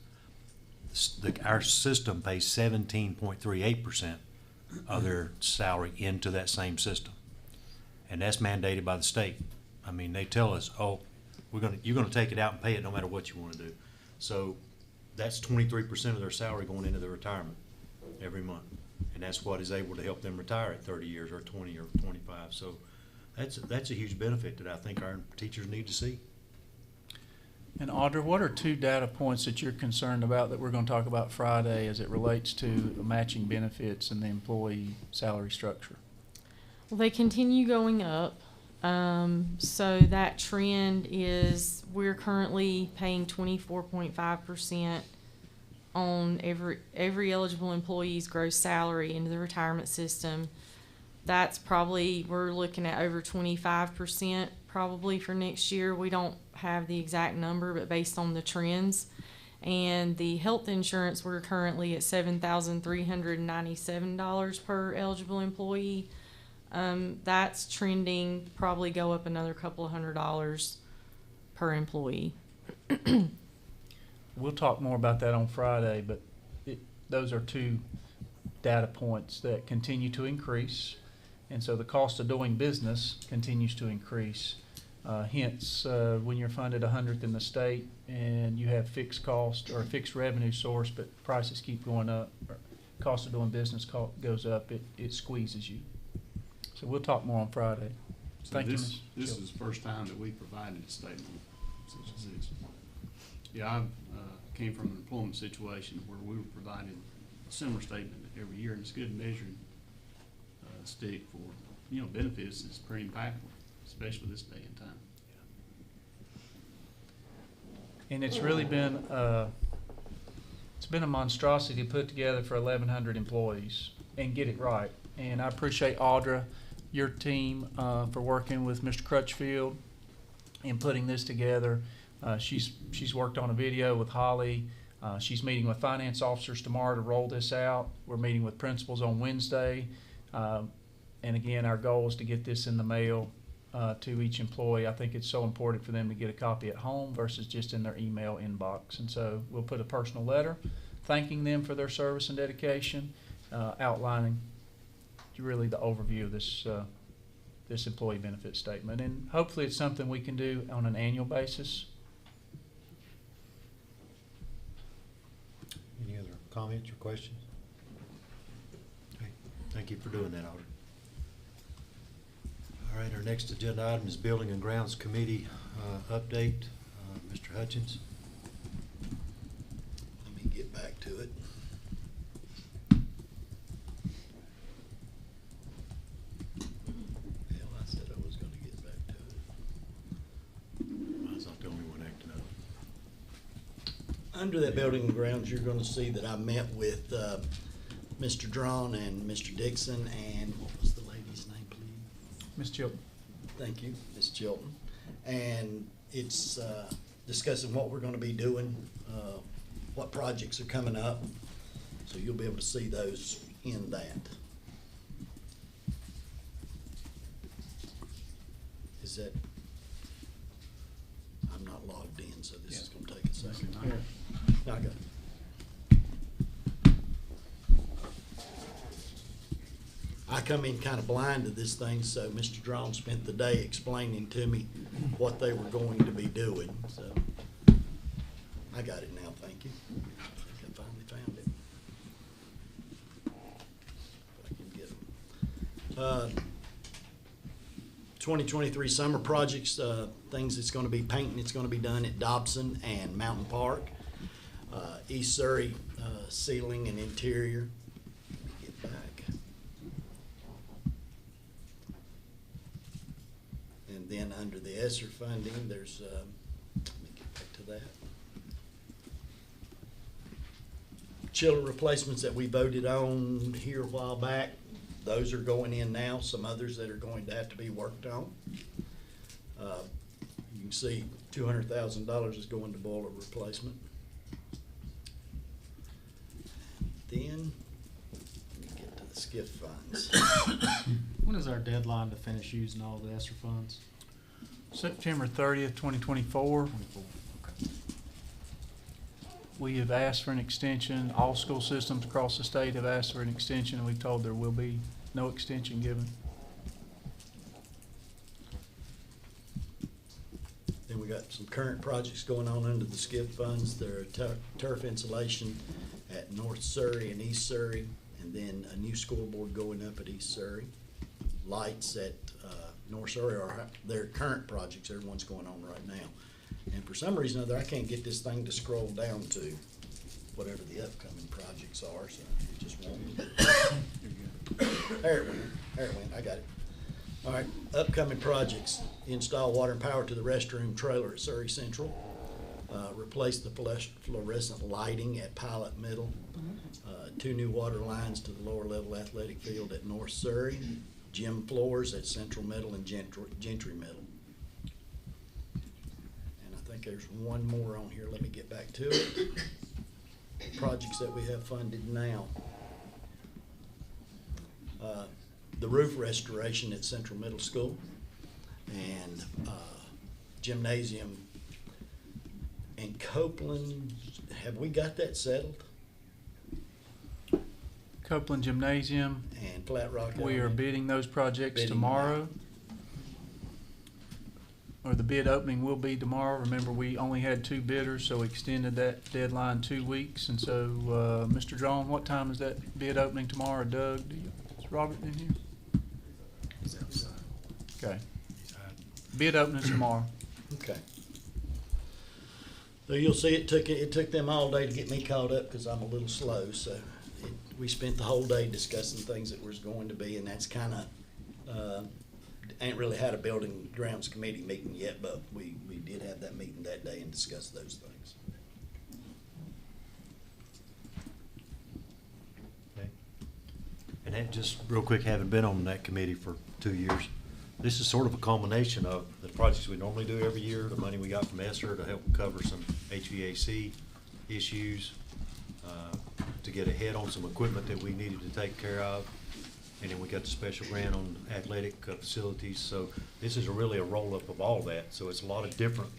Our system pays 17.38% of their salary into that same system, and that's mandated by the state. I mean, they tell us, oh, you're gonna take it out and pay it no matter what you want to do. So that's 23% of their salary going into the retirement every month, and that's what is able to help them retire at 30 years or 20 or 25. So that's a huge benefit that I think our teachers need to see.
And Audra, what are two data points that you're concerned about that we're gonna talk about Friday as it relates to the matching benefits and the employee salary structure?
Well, they continue going up. So that trend is we're currently paying 24.5% on every eligible employee's gross salary into the retirement system. That's probably, we're looking at over 25% probably for next year. We don't have the exact number, but based on the trends. And the health insurance, we're currently at $7,397 per eligible employee. That's trending, probably go up another couple of $100 per employee.
We'll talk more about that on Friday, but those are two data points that continue to increase. And so the cost of doing business continues to increase. Hence, when you're funded 100th in the state and you have fixed cost or a fixed revenue source, but prices keep going up, or cost of doing business goes up, it squeezes you. So we'll talk more on Friday.
So
Thank you,
this
Ms.
is the first time that we provided a statement such as this. Yeah, I came from an employment situation where we were providing a similar statement every year, and it's good measuring stick for, benefits is pretty impactful, especially this day and time.
And it's really been a monstrosity to put together for 1,100 employees and get it right. And I appreciate Audra, your team, for working with Mr. Crutchfield in putting this together. She's worked on a video with Holly. She's meeting with finance officers tomorrow to roll this out. We're meeting with principals on Wednesday. And again, our goal is to get this in the mail to each employee. I think it's so important for them to get a copy at home versus just in their email inbox. And so we'll put a personal letter thanking them for their service and dedication, outlining really the overview of this employee benefit statement. And hopefully it's something we can do on an annual basis.
Any other comments or questions? Okay, thank you for doing that, Audrey. All right, our next agenda item is Building and Grounds Committee update. Mr. Hutchins.
Let me get back to it. Hell, I said I was gonna get back to it.
I was not the only one acting
Under that building and grounds, you're gonna see that I met with, Mr. Drawn and Mr. Dixon, and what was the lady's name, please?
Ms. Chilton.
Thank you, Ms. Chilton. And it's discussing what we're gonna be doing, what projects are coming up. So you'll be able to see those in that. Is that, I'm not logged in, so this is gonna take a second. I got it. I come in kind of blind to this thing, so Mr. Drawn spent the day explaining to me what they were going to be doing, so. I got it now, thank you. I think I finally found it. If I can get them. 2023 summer projects, things that's gonna be painting, it's gonna be done at Dobson and Mountain Park. East Surry, ceiling and interior. Get back. And then under the ESSER funding, there's, let me get back to that. Chiller replacements that we voted on here a while back, those are going in now, some others that are going to have to be worked on. You can see $200,000 is going to boiler replacement. Then, let me get to the SCIF funds.
When is our deadline to finish using all the ESSER funds?
September 30th, 2024.
Okay.
We have asked for an extension. All school systems across the state have asked for an extension, and we've told there will be no extension given.
Then we got some current projects going on under the SCIF funds. There are turf insulation at North Surry and East Surry, and then a new scoreboard going up at East Surry. Lights at North Surry are their current projects. Everyone's going on right now. And for some reason or other, I can't get this thing to scroll down to whatever the upcoming projects are, so it just won't. There it went, there it went, I got it. All right, upcoming projects: install water and power to the restroom trailer at Surry Central, replace the fluorescent lighting at Pilot Middle, 2 new water lines to the lower level athletic field at North Surry, gym floors at Central Middle and Gentry Middle. And I think there's one more on here, let me get back to it. Projects that we have funded now. The roof restoration at Central Middle School, and gymnasium in Copeland. Have we got that settled?
Copeland Gymnasium,
And Flat Rock?
we are
Elementary?
bidding those projects
Bidding
tomorrow. Or the bid opening will be tomorrow. Remember, we only had 2 bidders, so we extended that deadline 2 weeks. And so, Mr. Drawn, what time is that bid opening tomorrow? Doug, is Robert in here?
He's outside.
Okay. Bid opening tomorrow.
Okay. So you'll see it took them all day to get me caught up because I'm a little slow, so we spent the whole day discussing things that was going to be, and that's kind of, ain't really had a building grounds committee meeting yet, but we did have that meeting that day and discussed those things.
Okay. And that, just real quick, having been on that committee for 2 years, this is sort of a culmination of the projects we normally do every year, the money we got from ESSER to help cover some HVAC issues, to get ahead on some equipment that we needed to take care of. And then we got the special grant on athletic facilities. So this is really a roll-up of all that. So it's a lot of different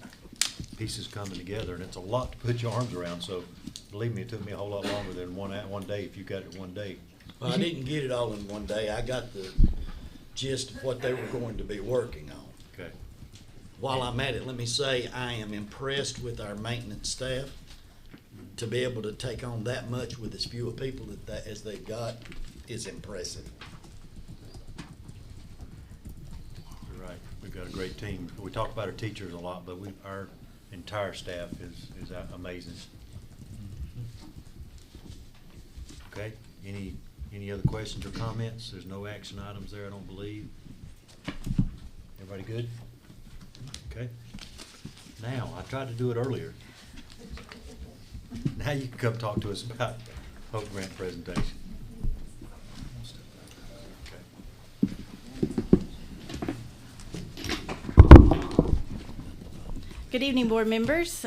pieces coming together, and it's a lot to put your arms around. So believe me, it took me a whole lot longer than one day if you got it one day.
Well, I didn't get it all in one day. I got the gist of what they were going to be working on.
Okay.
While I'm at it, let me say I am impressed with our maintenance staff. To be able to take on that much with as few people as they've got is impressive.
You're right. We've got a great team. We talk about our teachers a lot, but our entire staff is amazing. Okay. Any other questions or comments? There's no action items there, I don't believe. Everybody good? Okay. Now, I tried to do it earlier. Now you can come talk to us about Hope Grant presentation.
Good evening, board members.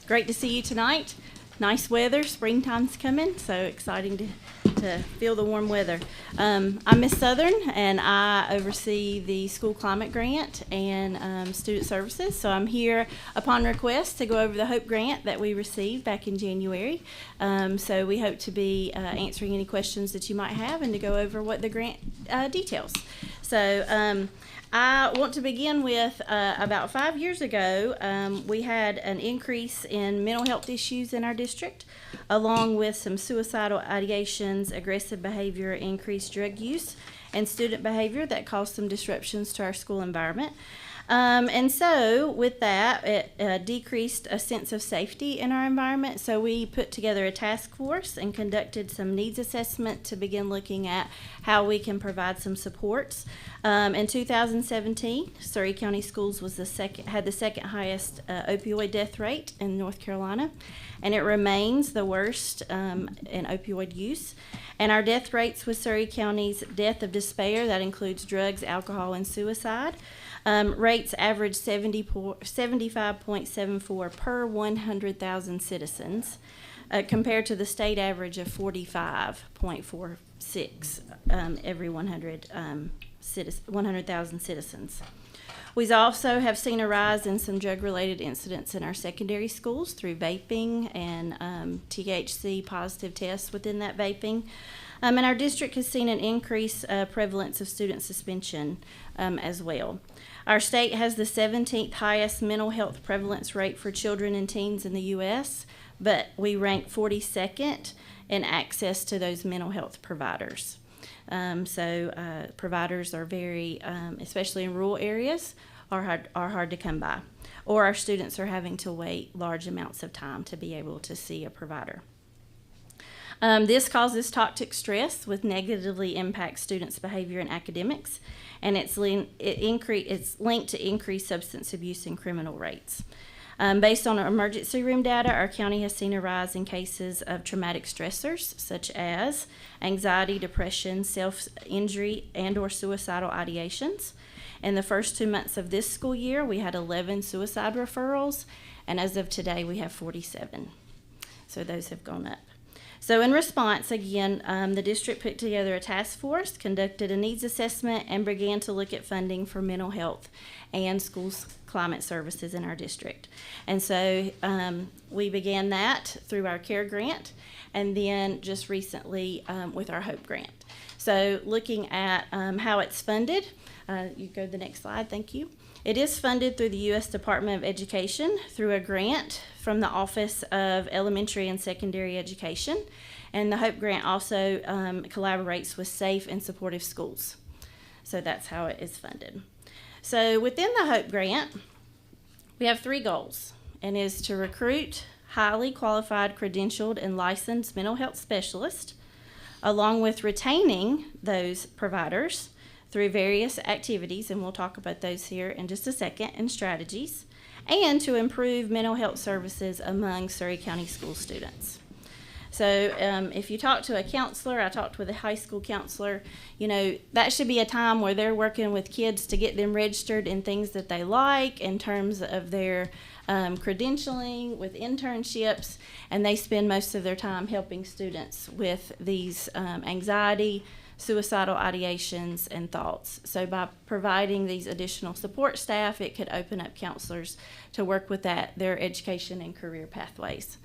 Great to see you tonight. Nice weather, springtime's coming, so exciting to feel the warm weather. I'm Miss Southern, and I oversee the school climate grant and student services. So I'm here upon request to go over the Hope Grant that we received back in January. So we hope to be answering any questions that you might have and to go over what the grant details. So I want to begin with about 5 years ago, we had an increase in mental health issues in our district, along with some suicidal ideations, aggressive behavior, increased drug use, and student behavior that caused some disruptions to our school environment. And so with that, it decreased a sense of safety in our environment. So we put together a task force and conducted some needs assessment to begin looking at how we can provide some supports. In 2017, Surry County Schools was had the second highest opioid death rate in North Carolina, and it remains the worst in opioid use. And our death rates with Surry County's death of despair, that includes drugs, alcohol, and suicide, rates average 75.74 per 100,000 citizens, compared to the state average of 45.46 every 100,000 citizens. We also have seen a rise in some drug-related incidents in our secondary schools through vaping and THC positive tests within that vaping. And our district has seen an increased prevalence of student suspension as well. Our state has the 17th highest mental health prevalence rate for children and teens in the U.S., but we rank 42nd in access to those mental health providers. Providers are very, especially in rural areas, are hard to come by, or our students are having to wait large amounts of time to be able to see a provider. This causes toxic stress, which negatively impacts students' behavior and academics, and it's linked to increased substance abuse and criminal rates. Based on our emergency room data, our county has seen a rise in cases of traumatic stressors such as anxiety, depression, self-injury, and/or suicidal ideations. In the first 2 months of this school year, we had 11 suicide referrals, and as of today, we have 47. So those have gone up. So in response, again, the district put together a task force, conducted a needs assessment, and began to look at funding for mental health and schools climate services in our district. And so we began that through our CARE grant, and then just recently with our HOPE grant. So looking at how it's funded, you go to the next slide, thank you. It is funded through the U.S. Department of Education through a grant from the Office of Elementary and Secondary Education. And the HOPE grant also collaborates with Safe and Supportive Schools. So that's how it is funded. So within the HOPE grant, we have 3 goals, and is to recruit highly qualified, credentialed, and licensed mental health specialists, along with retaining those providers through various activities, and we'll talk about those here in just a second, and strategies, and to improve mental health services among Surry County school students. So if you talk to a counselor, I talked with a high school counselor, that should be a time where they're working with kids to get them registered in things that they like in terms of their credentialing, with internships, and they spend most of their time helping students with these anxiety, suicidal ideations, and thoughts. So by providing these additional support staff, it could open up counselors to work with their education and career pathways.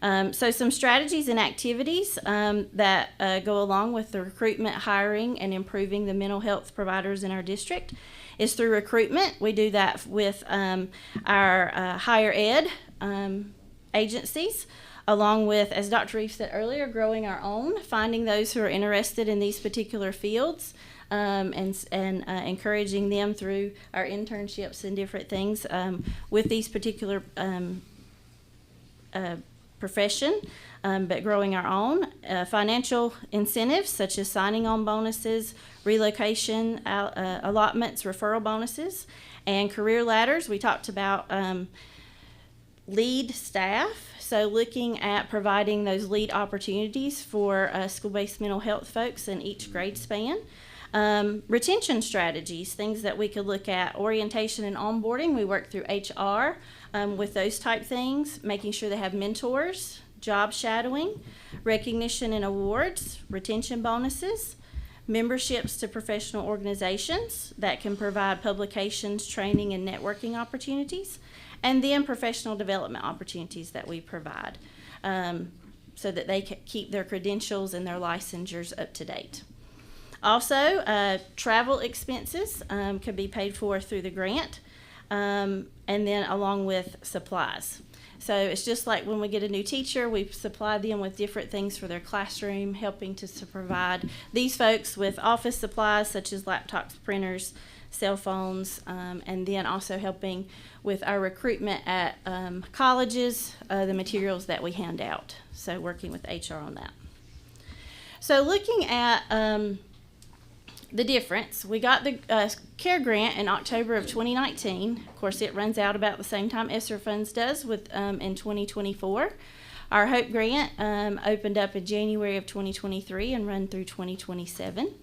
So some strategies and activities that go along with the recruitment, hiring, and improving the mental health providers in our district is through recruitment. We do that with our higher ed agencies, along with, as Dr. Reef said earlier, growing our own, finding those who are interested in these particular fields, and encouraging them through our internships and different things with these particular profession, but growing our own. Financial incentives such as signing on bonuses, relocation allotments, referral bonuses, and career ladders. We talked about lead staff, so looking at providing those lead opportunities for school-based mental health folks in each grade span. Retention strategies, things that we could look at, orientation and onboarding. We work through HR with those type things, making sure they have mentors, job shadowing, recognition and awards, retention bonuses, memberships to professional organizations that can provide publications, training, and networking opportunities, and then professional development opportunities that we provide so that they can keep their credentials and their licensures up to date. Also, travel expenses can be paid for through the grant, and then along with supplies. So it's just like when we get a new teacher, we supply them with different things for their classroom, helping to provide these folks with office supplies such as laptops, printers, cell phones, and then also helping with our recruitment at colleges, the materials that we hand out. So working with HR on that. So looking at the difference, we got the CARE grant in October of 2019. Of course, it runs out about the same time ESSER funds does with in 2024. Our HOPE grant opened up in January of 2023 and run through 2027.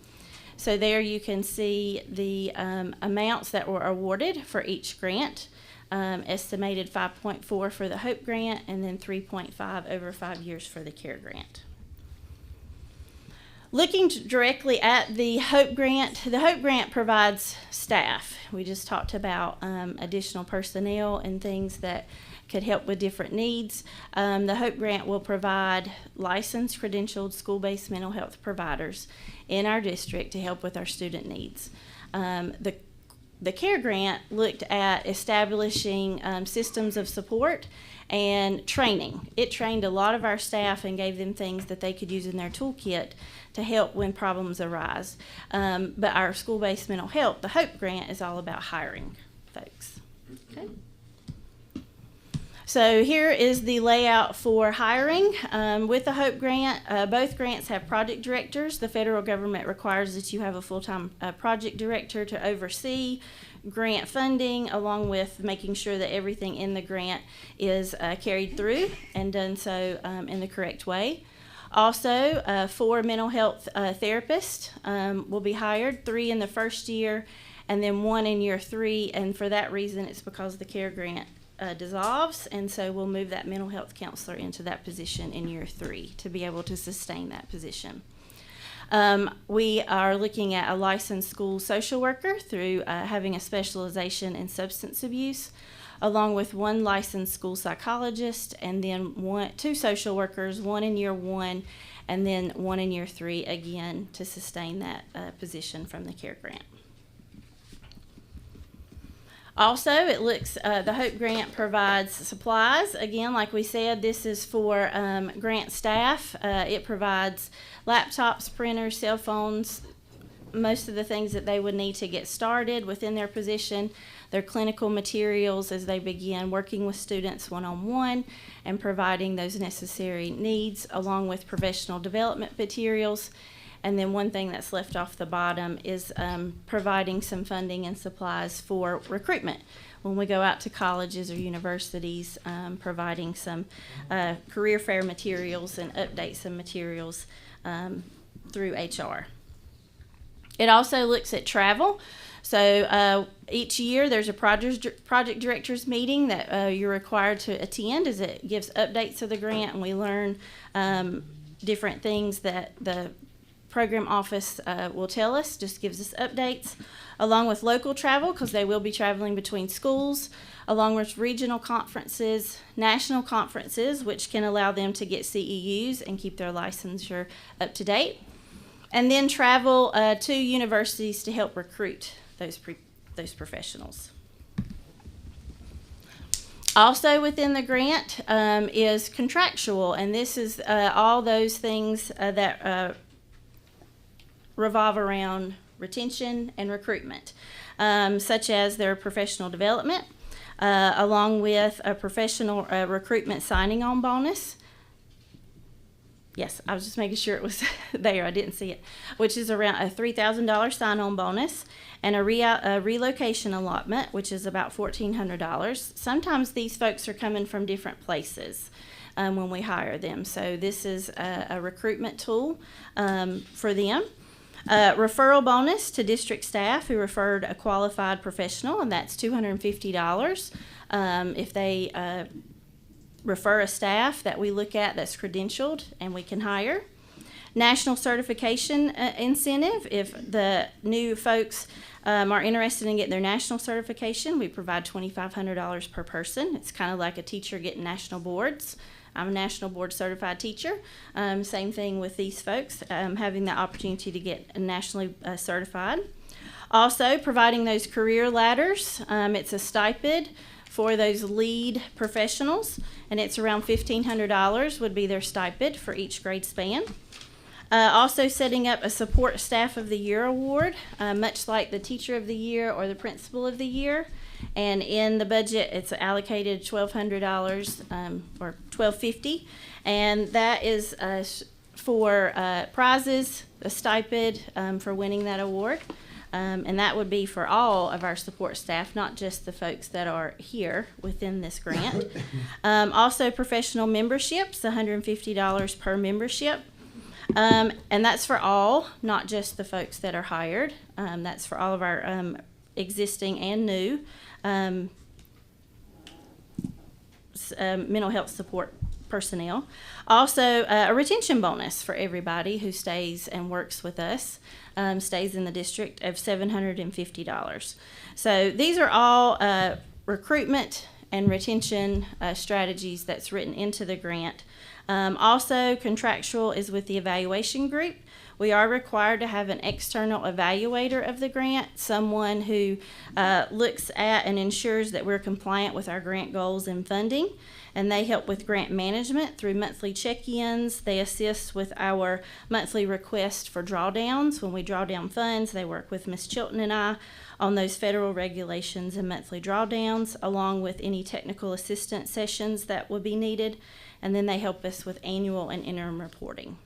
So there you can see the amounts that were awarded for each grant. Estimated 5.4 for the HOPE grant and then 3.5 over 5 years for the CARE grant. Looking directly at the HOPE grant provides staff. We just talked about additional personnel and things that could help with different needs. The HOPE grant will provide licensed, credentialed, school-based mental health providers in our district to help with our student needs. The CARE grant looked at establishing systems of support and training. It trained a lot of our staff and gave them things that they could use in their toolkit to help when problems arise. But our school-based mental health, the HOPE grant, is all about hiring folks. Okay. So here is the layout for hiring. With the HOPE grant, both grants have project directors. The federal government requires that you have a full-time project director to oversee grant funding, along with making sure that everything in the grant is carried through and done so in the correct way. Also, 4 mental health therapists will be hired, 3 in the first year and then 1 in year 3. And for that reason, it's because the CARE grant dissolves, and so we'll move that mental health counselor into that position in year 3 to be able to sustain that position. We are looking at a licensed school social worker through having a specialization in substance abuse, along with 1 licensed school psychologist, and then 2 social workers, 1 in year 1 and then 1 in year 3 again to sustain that position from the CARE grant. Also, it looks, the HOPE grant provides supplies. Again, like we said, this is for grant staff. It provides laptops, printers, cell phones, most of the things that they would need to get started within their position, their clinical materials as they begin working with students one-on-one and providing those necessary needs, along with professional development materials. And then one thing that's left off the bottom is providing some funding and supplies for recruitment. When we go out to colleges or universities, providing some career fair materials and update some materials through HR. It also looks at travel. So each year there's a project directors meeting that you're required to attend, as it gives updates of the grant, and we learn different things that the program office will tell us, just gives us updates, along with local travel, because they will be traveling between schools, along with regional conferences, national conferences, which can allow them to get CEUs and keep their licensure up to date, and then travel to universities to help recruit those professionals. Also within the grant is contractual, and this is all those things that revolve around retention and recruitment, such as their professional development, along with a professional recruitment signing on bonus, Yes, I was just making sure it was there. I didn't see it. Which is around a $3,000 sign-on bonus and a relocation allotment, which is about $1,400. Sometimes these folks are coming from different places when we hire them. So this is a recruitment tool for them. Referral bonus to district staff who referred a qualified professional, and that's $250 if they refer a staff that we look at that's credentialed and we can hire. National certification incentive. If the new folks are interested in getting their national certification, we provide $2,500 per person. It's kind of like a teacher getting national boards. I'm a national board certified teacher. Same thing with these folks, having the opportunity to get nationally certified. Also, providing those career ladders. It's a stipend for those lead professionals, and it's around $1,500 would be their stipend for each grade span. Also setting up a Support Staff of the Year award, much like the Teacher of the Year or the Principal of the Year. And in the budget, it's allocated $1,200 or $1,250, and that is for prizes, a stipend for winning that award. And that would be for all of our support staff, not just the folks that are here within this grant. Also, professional memberships, $150 per membership. And that's for all, not just the folks that are hired. That's for all of our existing and new mental health support personnel. Also, a retention bonus for everybody who stays and works with us, stays in the district, of $750. So these are all recruitment and retention strategies that's written into the grant. Also, contractual is with the evaluation group. We are required to have an external evaluator of the grant, someone who looks at and ensures that we're compliant with our grant goals and funding. And they help with grant management through monthly check-ins. They assist with our monthly request for drawdowns. When we draw down funds, they work with Ms. Chilton and I on those federal regulations and monthly drawdowns, along with any technical assistance sessions that would be needed. And then they help us with annual and interim reporting.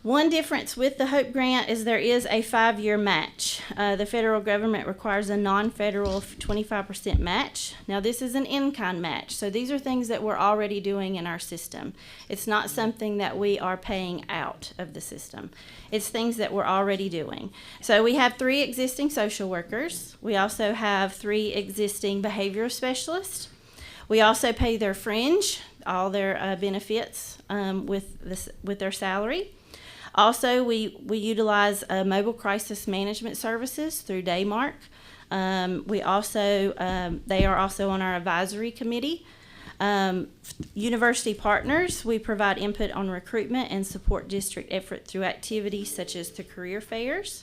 One difference with the HOPE grant is there is a 5-year match. The federal government requires a non-federal 25% match. Now this is an in-kind match, so these are things that we're already doing in our system. It's not something that we are paying out of the system. It's things that we're already doing. So we have 3 existing social workers. We also have 3 existing behavioral specialists. We also pay their fringe, all their benefits with their salary. Also, we utilize mobile crisis management services through Daymark. They are also on our advisory committee. University partners, we provide input on recruitment and support district effort through activities such as the career fairs.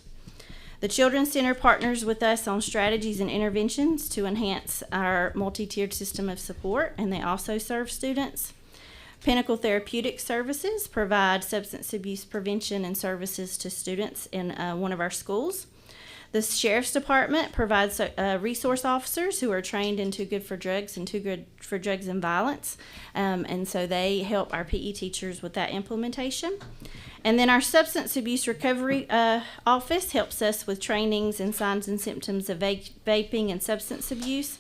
The Children's Center partners with us on strategies and interventions to enhance our multi-tiered system of support, and they also serve students. Pinnacle Therapeutic Services provide substance abuse prevention and services to students in one of our schools. The Sheriff's Department provides resource officers who are trained in Too Good for Drugs and Too Good for Drugs and Violence, and so they help our PE teachers with that implementation. And then our Substance Abuse Recovery Office helps us with trainings and signs and symptoms of vaping and substance abuse.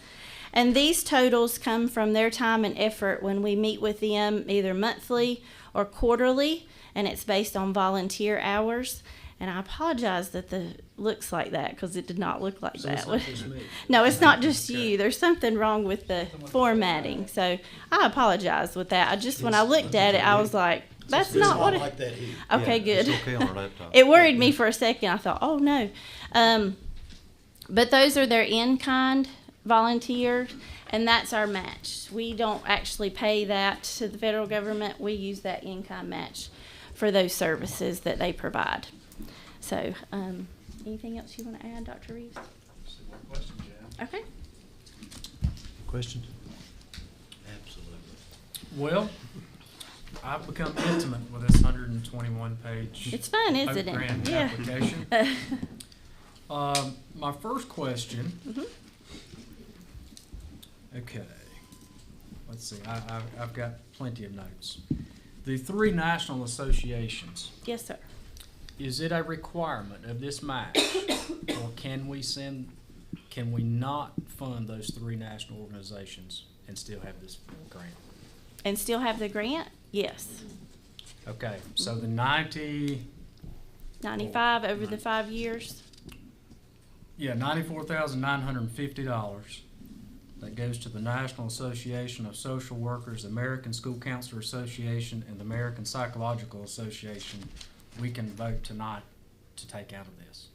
And these totals come from their time and effort when we meet with them either monthly or quarterly, and it's based on volunteer hours. And I apologize that looks like that, because it did not look like that.
It's not just me.
No, it's not just you. There's something wrong with the formatting. So I apologize with that. When I looked at it, I was like, that's not what it...
like that here.
Okay,
Yeah,
good.
it's okay on our laptop.
It worried me for a second. I thought, oh no. But those are their in-kind volunteers, and that's our match. We don't actually pay that to the federal government. We use that in-kind match for those services that they provide. So, anything else you want to add, Dr. Reeves?
Question, Jan?
Okay.
Questions?
Absolutely.
Well, I've become intimate with this 121-page
It's fun, isn't it?
grant
Yeah.
application. My first question.
Mhm.
Okay. Let's see. I've got plenty of notes. The three national associations,
Yes, sir.
is it a requirement of this match, or can we not fund those three national organizations and still have this grant?
And still have the grant? Yes.
Okay, so the 95
over the 5 years.
$94,950 that goes to the National Association of Social Workers, American School Counselor Association, and the American Psychological Association, we can vote tonight to take out of this.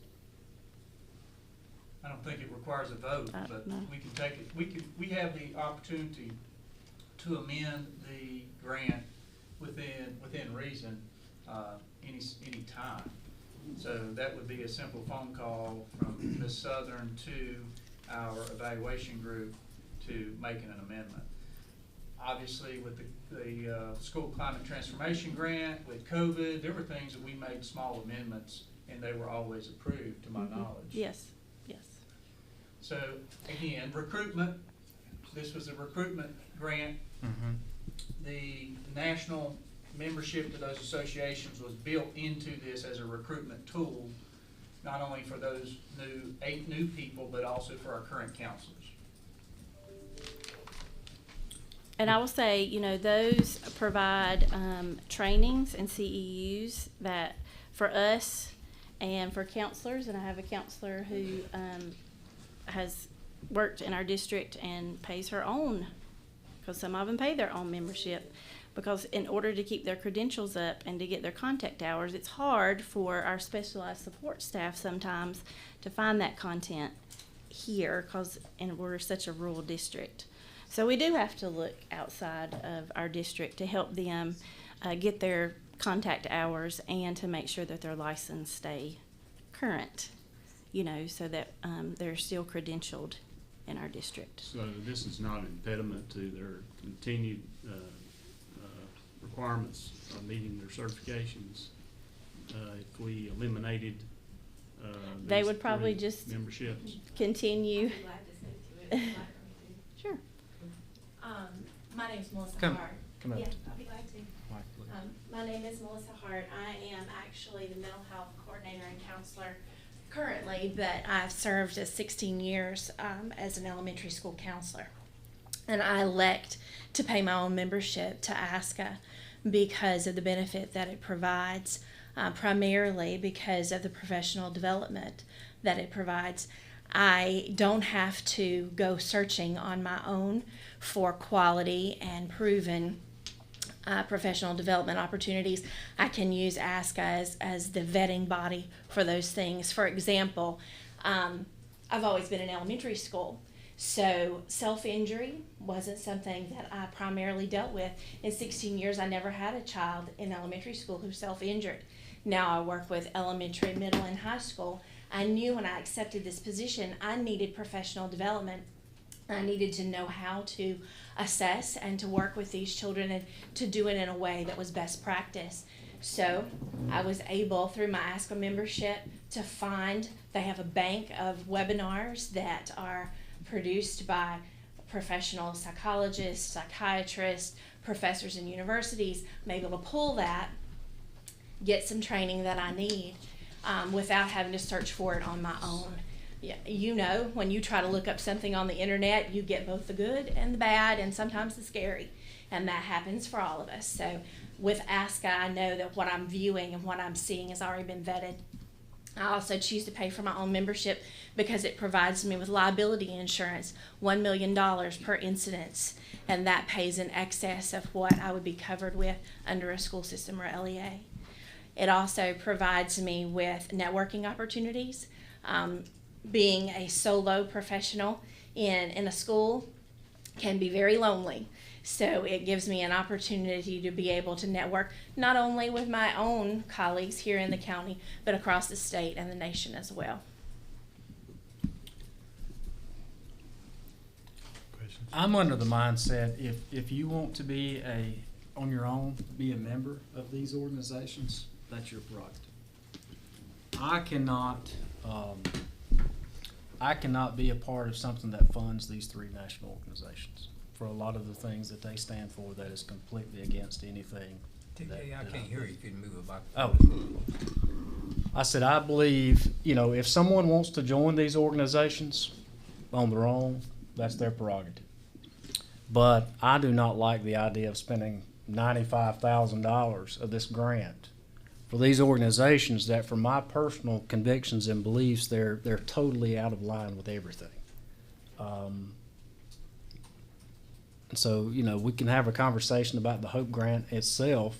I don't think it requires a vote, but
no.
we can take it, we have the opportunity to amend the grant within reason, any time. So that would be a simple phone call from Ms. Southern to our evaluation group to making an amendment. Obviously, with the school climate transformation grant, with COVID, there were things that we made small amendments, and they were always approved, to my knowledge.
Yes, yes.
So again, recruitment, this was a recruitment grant. The national membership to those associations was built into this as a recruitment tool, not only for those 8 new people, but also for our current counselors.
And I will say, you know, those provide trainings and CEUs that for us and for counselors, and I have a counselor who has worked in our district and pays her own, because some of them pay their own membership, because in order to keep their credentials up and to get their contact hours, it's hard for our specialized support staff sometimes to find that content here, and we're such a rural district. So we do have to look outside of our district to help them get their contact hours and to make sure that their license stay current, you know, so that they're still credentialed in our district.
So this is not an impediment to their continued requirements of meeting their certifications. If we eliminated
they
these
would probably
three
just
memberships.
continue.
I'd be glad to speak to it.
Sure.
My name's Melissa
Come
Hart.
up.
Yeah, I'll be glad to.
Mike, please.
My name is Melissa Hart. I am actually the mental health coordinator and counselor currently, but I've served as 16 years as an elementary school counselor. And I elect to pay my own membership to ASCA because of the benefit that it provides, primarily because of the professional development that it provides. I don't have to go searching on my own for quality and professional development opportunities. I can use ASCA as the vetting body for those things. For example, I've always been in elementary school, so self-injury wasn't something that I primarily dealt with. In 16 years, I never had a child in elementary school who self-injured. Now I work with elementary, middle, and high school. I knew when I accepted this position, I needed professional development. I needed to know how to assess and to work with these children and to do it in a way that was best practice. So I was able, through my ASCA membership, to find, they have a bank of webinars that are produced by professional psychologists, psychiatrists, professors in universities. I'm able to pull that, get some training that I need without having to search for it on my own. Yeah, you know, when you try to look up something on the internet, you get both the good and the bad and sometimes the scary, and that happens for all of us. So with ASCA, I know that what I'm viewing and what I'm seeing has already been vetted. I also choose to pay for my own membership because it provides me with liability insurance, $1 million per incident, and that pays in excess of what I would be covered with under a school system or LEA. It also provides me with networking opportunities. Being a solo professional in a school can be very lonely. So it gives me an opportunity to be able to network not only with my own colleagues here in the county, but across the state and the nation as well.
Questions?
I'm under the mindset if you want to be on your own, be a member of these organizations, that's your prerogative. I cannot be a part of something that funds these three national organizations for a lot of the things that they stand for that is completely against anything
TJ, I can't hear you if you move it back.
Oh, I said, I believe, if someone wants to join these organizations on their own, that's their prerogative. But I do not like the idea of spending $95,000 of this grant for these organizations that, for my personal convictions and beliefs, they're totally out of line with everything. So, we can have a conversation about the Hope Grant itself,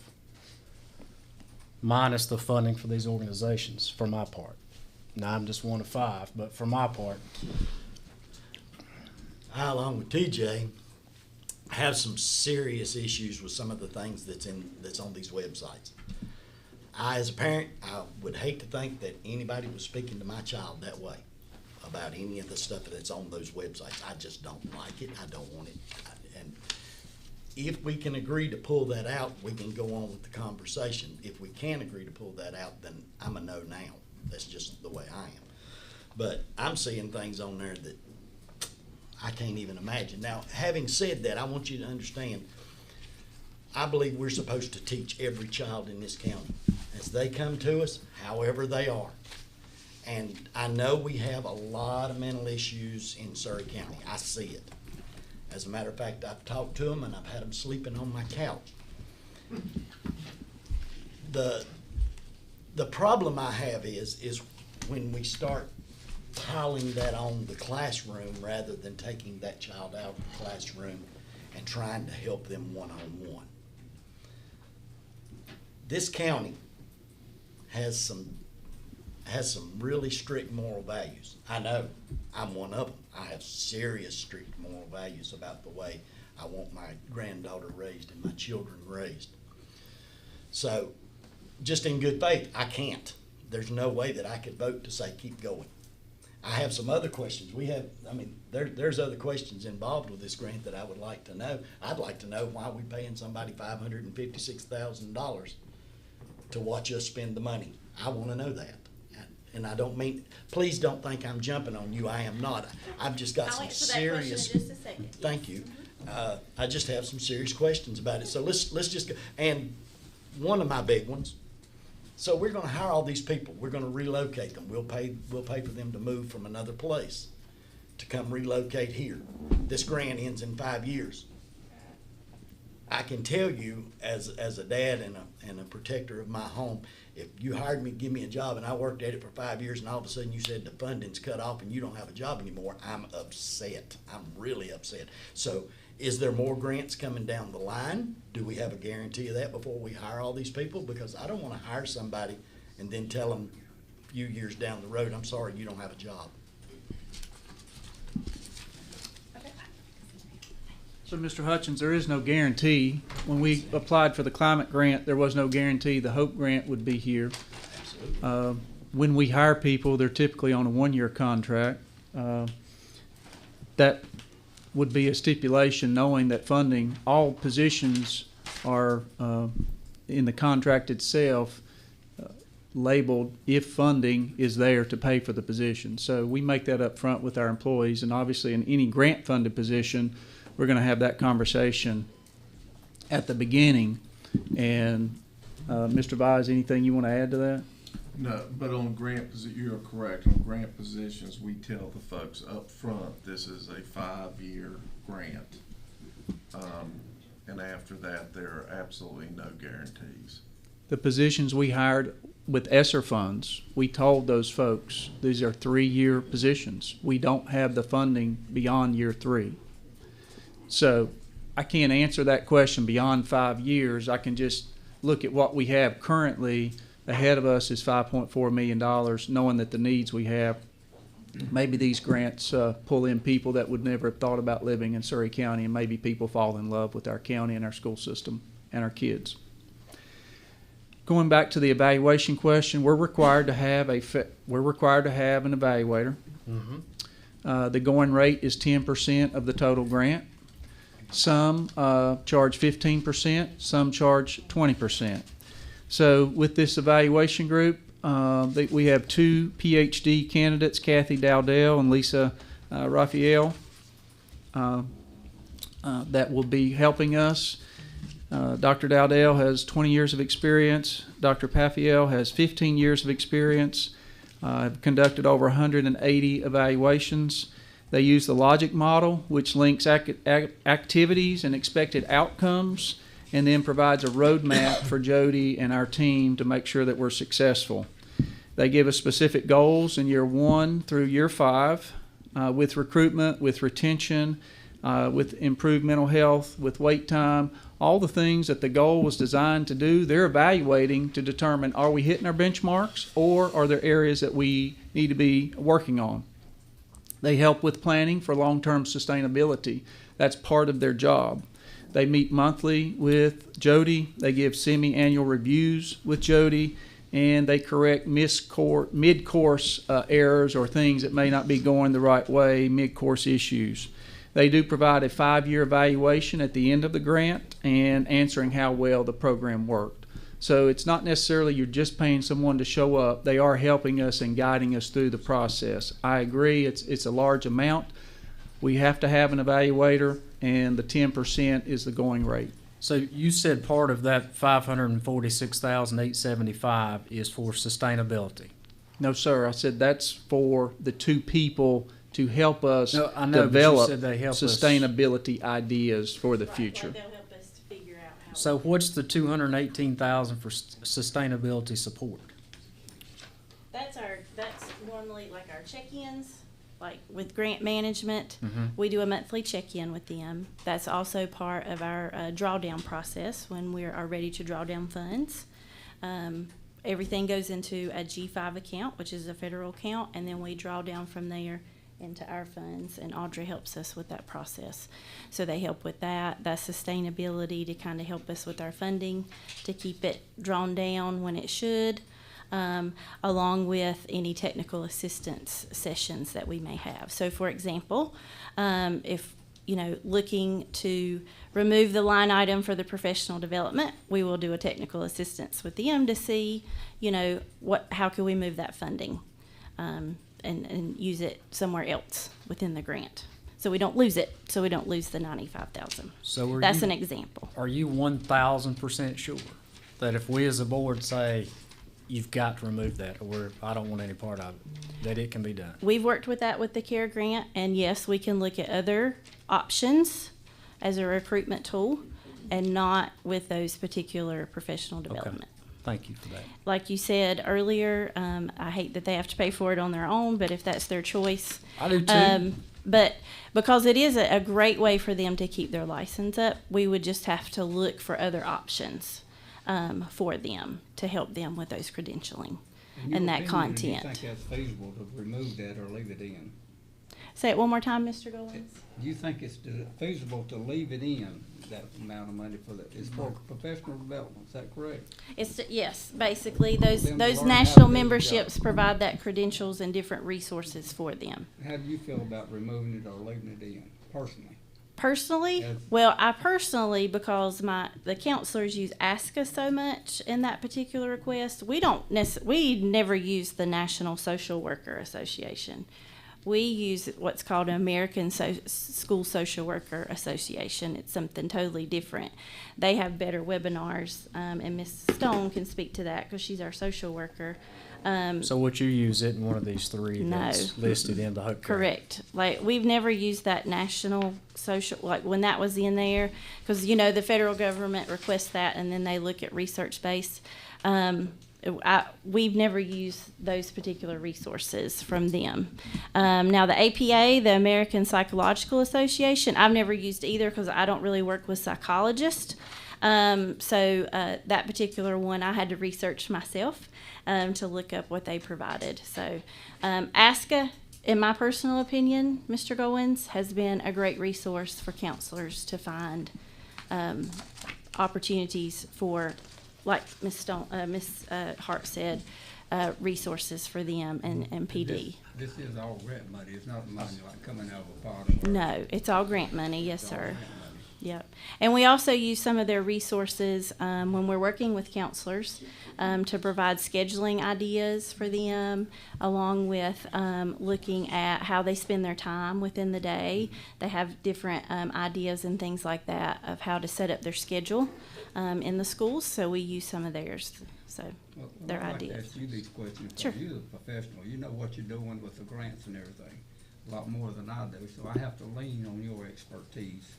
minus the funding for these organizations, for my part. Now, I'm just one of five, but for my part.
I, along with TJ, have some serious issues with some of the things that's on these websites. I, as a parent, I would hate to think that anybody was speaking to my child that way about any of the stuff that's on those websites. I just don't like it. I don't want it. And if we can agree to pull that out, we can go on with the conversation. If we can't agree to pull that out, then I'm a no now. That's just the way I am. But I'm seeing things on there that I can't even imagine. Now, having said that, I want you to understand, I believe we're supposed to teach every child in this county as they come to us, however they are. And I know we have a lot of mental issues in Surry County. I see it. As a matter of fact, I've talked to them and I've had them sleeping on my couch. The problem I have is when we start piling that on the classroom rather than taking that child out of the classroom and trying to help them one-on-one. This county has some really strict moral values. I know, I'm one of them. I have serious strict moral values about the way I want my granddaughter raised and my children raised. So, just in good faith, I can't. There's no way that I could vote to say keep going. I have some other questions. There's other questions involved with this grant that I would like to know. I'd like to know why we're paying somebody $556,000 to watch us spend the money. I want to know that. And I don't mean, please don't think I'm jumping on you. I am not. I've just got some serious.
In just a second.
Thank you. I just have some serious questions about it. So let's just go. And one of my big ones. So we're going to hire all these people. We're going to relocate them. We'll pay for them to move from another place to come relocate here. This grant ends in 5 years. I can tell you, as a dad and a protector of my home, if you hired me, give me a job, and I worked at it for 5 years, and all of a sudden you said the funding's cut off and you don't have a job anymore, I'm upset. I'm really upset. So, is there more grants coming down the line? Do we have a guarantee of that before we hire all these people? Because I don't want to hire somebody and then tell them a few years down the road, I'm sorry, you don't have a job.
So, Mr. Hutchins, there is no guarantee. When we applied for the climate grant, there was no guarantee the Hope grant would be here. When we hire people, they're typically on a one-year contract. That would be a stipulation, knowing that funding, all positions are in the contract itself labeled if funding is there to pay for the position. So we make that up front with our employees, and obviously in any grant-funded position, we're going to have that conversation at the beginning. And Mr. Vise, anything you want to add to that?
No, but on grant you're correct. On grant positions, we tell the folks up front this is a 5-year grant, and after that there are absolutely no guarantees.
The positions we hired with ESSER funds, we told those folks these are 3-year positions. We don't have the funding beyond year 3. So I can't answer that question beyond 5 years. I can just look at what we have currently. Ahead of us is $5.4 million, knowing that the needs we have. Maybe these grants pull in people that would never have thought about living in Surry County, and maybe people fall in love with our county and our school system and our kids. Going back to the evaluation question, we're required to have an evaluator.
Mm-hmm.
The going rate is 10% of the total grant. Some charge 15%, some charge 20%. So with this evaluation group, we have 2 PhD candidates, Kathy Dowdell and Lisa Raphael, that will be helping us. Dr. Dowdell has 20 years of experience. Dr. Pafiel has 15 years of experience. Have conducted over 180 evaluations. They use the logic model, which links activities and expected outcomes, and then provides a roadmap for Jody and our team to make sure that we're successful. They give us specific goals in year 1 through year 5 with recruitment, with retention, with improved mental health, with wait time, all the things that the goal was designed to do. They're evaluating to determine, are we hitting our benchmarks, or are there areas that we need to be working on? They help with planning for long-term sustainability. That's part of their job. They meet monthly with Jody. They give semi-annual reviews with Jody, and they correct mid-course errors or things that may not be going the right way, mid-course issues. They do provide a 5-year evaluation at the end of the grant and answering how well the program worked. So it's not necessarily you're just paying someone to show up. They are helping us and guiding us through the process. I agree, it's a large amount. We have to have an evaluator, and the 10% is the going rate.
So you said part of that $546,875 is for sustainability.
No, sir. I said that's for the 2 people to help us
No, I know, but you
develop
said they help us.
sustainability ideas for the
Right,
future.
like they'll help us to figure out how.
So what's the $218,000 for sustainability support?
That's normally like our check-ins, like with grant management.
Mhm.
We do a monthly check-in with them. That's also part of our drawdown process when we are ready to draw down funds. Everything goes into a G5 account, which is a federal account, and then we draw down from there into our funds, and Audrey helps us with that process. So they help with that. That's sustainability to kind of help us with our funding, to keep it drawn down when it should, along with any technical assistance sessions that we may have. So for example, if looking to remove the line item for the professional development, we will do a technical assistance with them to see, how can we move that funding and use it somewhere else within the grant. So we don't lose it, so we don't lose the $95,000.
So
that's an example.
Are you 1,000% sure that if we as a board say, you've got to remove that, or I don't want any part of it, that it can be done?
We've worked with that with the CARE grant, and yes, we can look at other options as a recruitment tool and not with those particular professional development.
Okay. Thank you for that.
Like you said earlier, I hate that they have to pay for it on their own, but if that's their choice.
I do too.
But because it is a great way for them to keep their license up, we would just have to look for other options for them to help them with those credentialing and that content.
Do you think that's feasible to remove that or leave it in?
Say it one more time, Mr. Goins.
Do you think it's feasible to leave it in, that amount of money for that? It's for professional development, is that correct?
Yes, basically those
Them to learn how to
national
do the
memberships
job.
provide that credentials and different resources for them.
How do you feel about removing it or leaving it in, personally?
Personally,
Yes.
well, I personally, because the counselors use ASCA so much in that particular request, we never use the National Social Worker Association. We use what's called an American School Social Worker Association. It's something totally different. They have better webinars, and Ms. Stone can speak to that because she's our social worker.
So what you use isn't one of these 3
No.
that's listed in the HUD grant?
Correct. Like, we've never used that national social, like when that was in there, because, the federal government requests that and then they look at research base. We've never used those particular resources from them. Now, the APA, the American Psychological Association, I've never used either because I don't really work with psychologists. So that particular one I had to research myself to look up what they provided. So ASCA, in my personal opinion, Mr. Goins, has been a great resource for counselors to find opportunities for, like Ms. Hart said, resources for them and PD.
This is all grant money, it's not money like coming out of a pot?
No, it's all grant money, yes,
It's all
sir.
grant money.
Yep. And we also use some of their resources when we're working with counselors to provide scheduling ideas for them, along with looking at how they spend their time within the day. They have different ideas and things like that of how to set up their schedule in the schools. So we use some of theirs. So their
I'd like to
ideas.
ask you these questions.
Sure.
You're a professional. You know what you're doing with the grants and everything a lot more than I do. So I have to lean on your expertise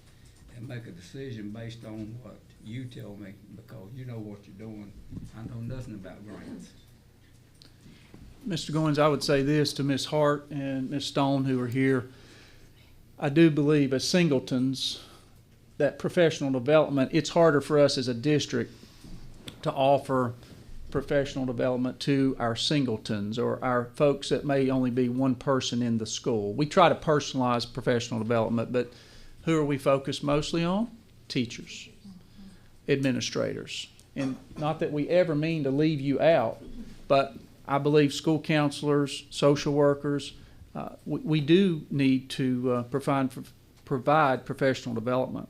and make a decision based on what you tell me, because you know what you're doing. I know nothing about grants.
Mr. Goins, I would say this to Ms. Hart and Ms. Stone, who are here. I do believe as singletons, that professional development, it's harder for us as a district to offer professional development to our singletons or our folks that may only be one person in the school. We try to personalize professional development, but who are we focused mostly on? Teachers, administrators. And not that we ever mean to leave you out, but I believe school counselors, social workers, we do need to provide professional development.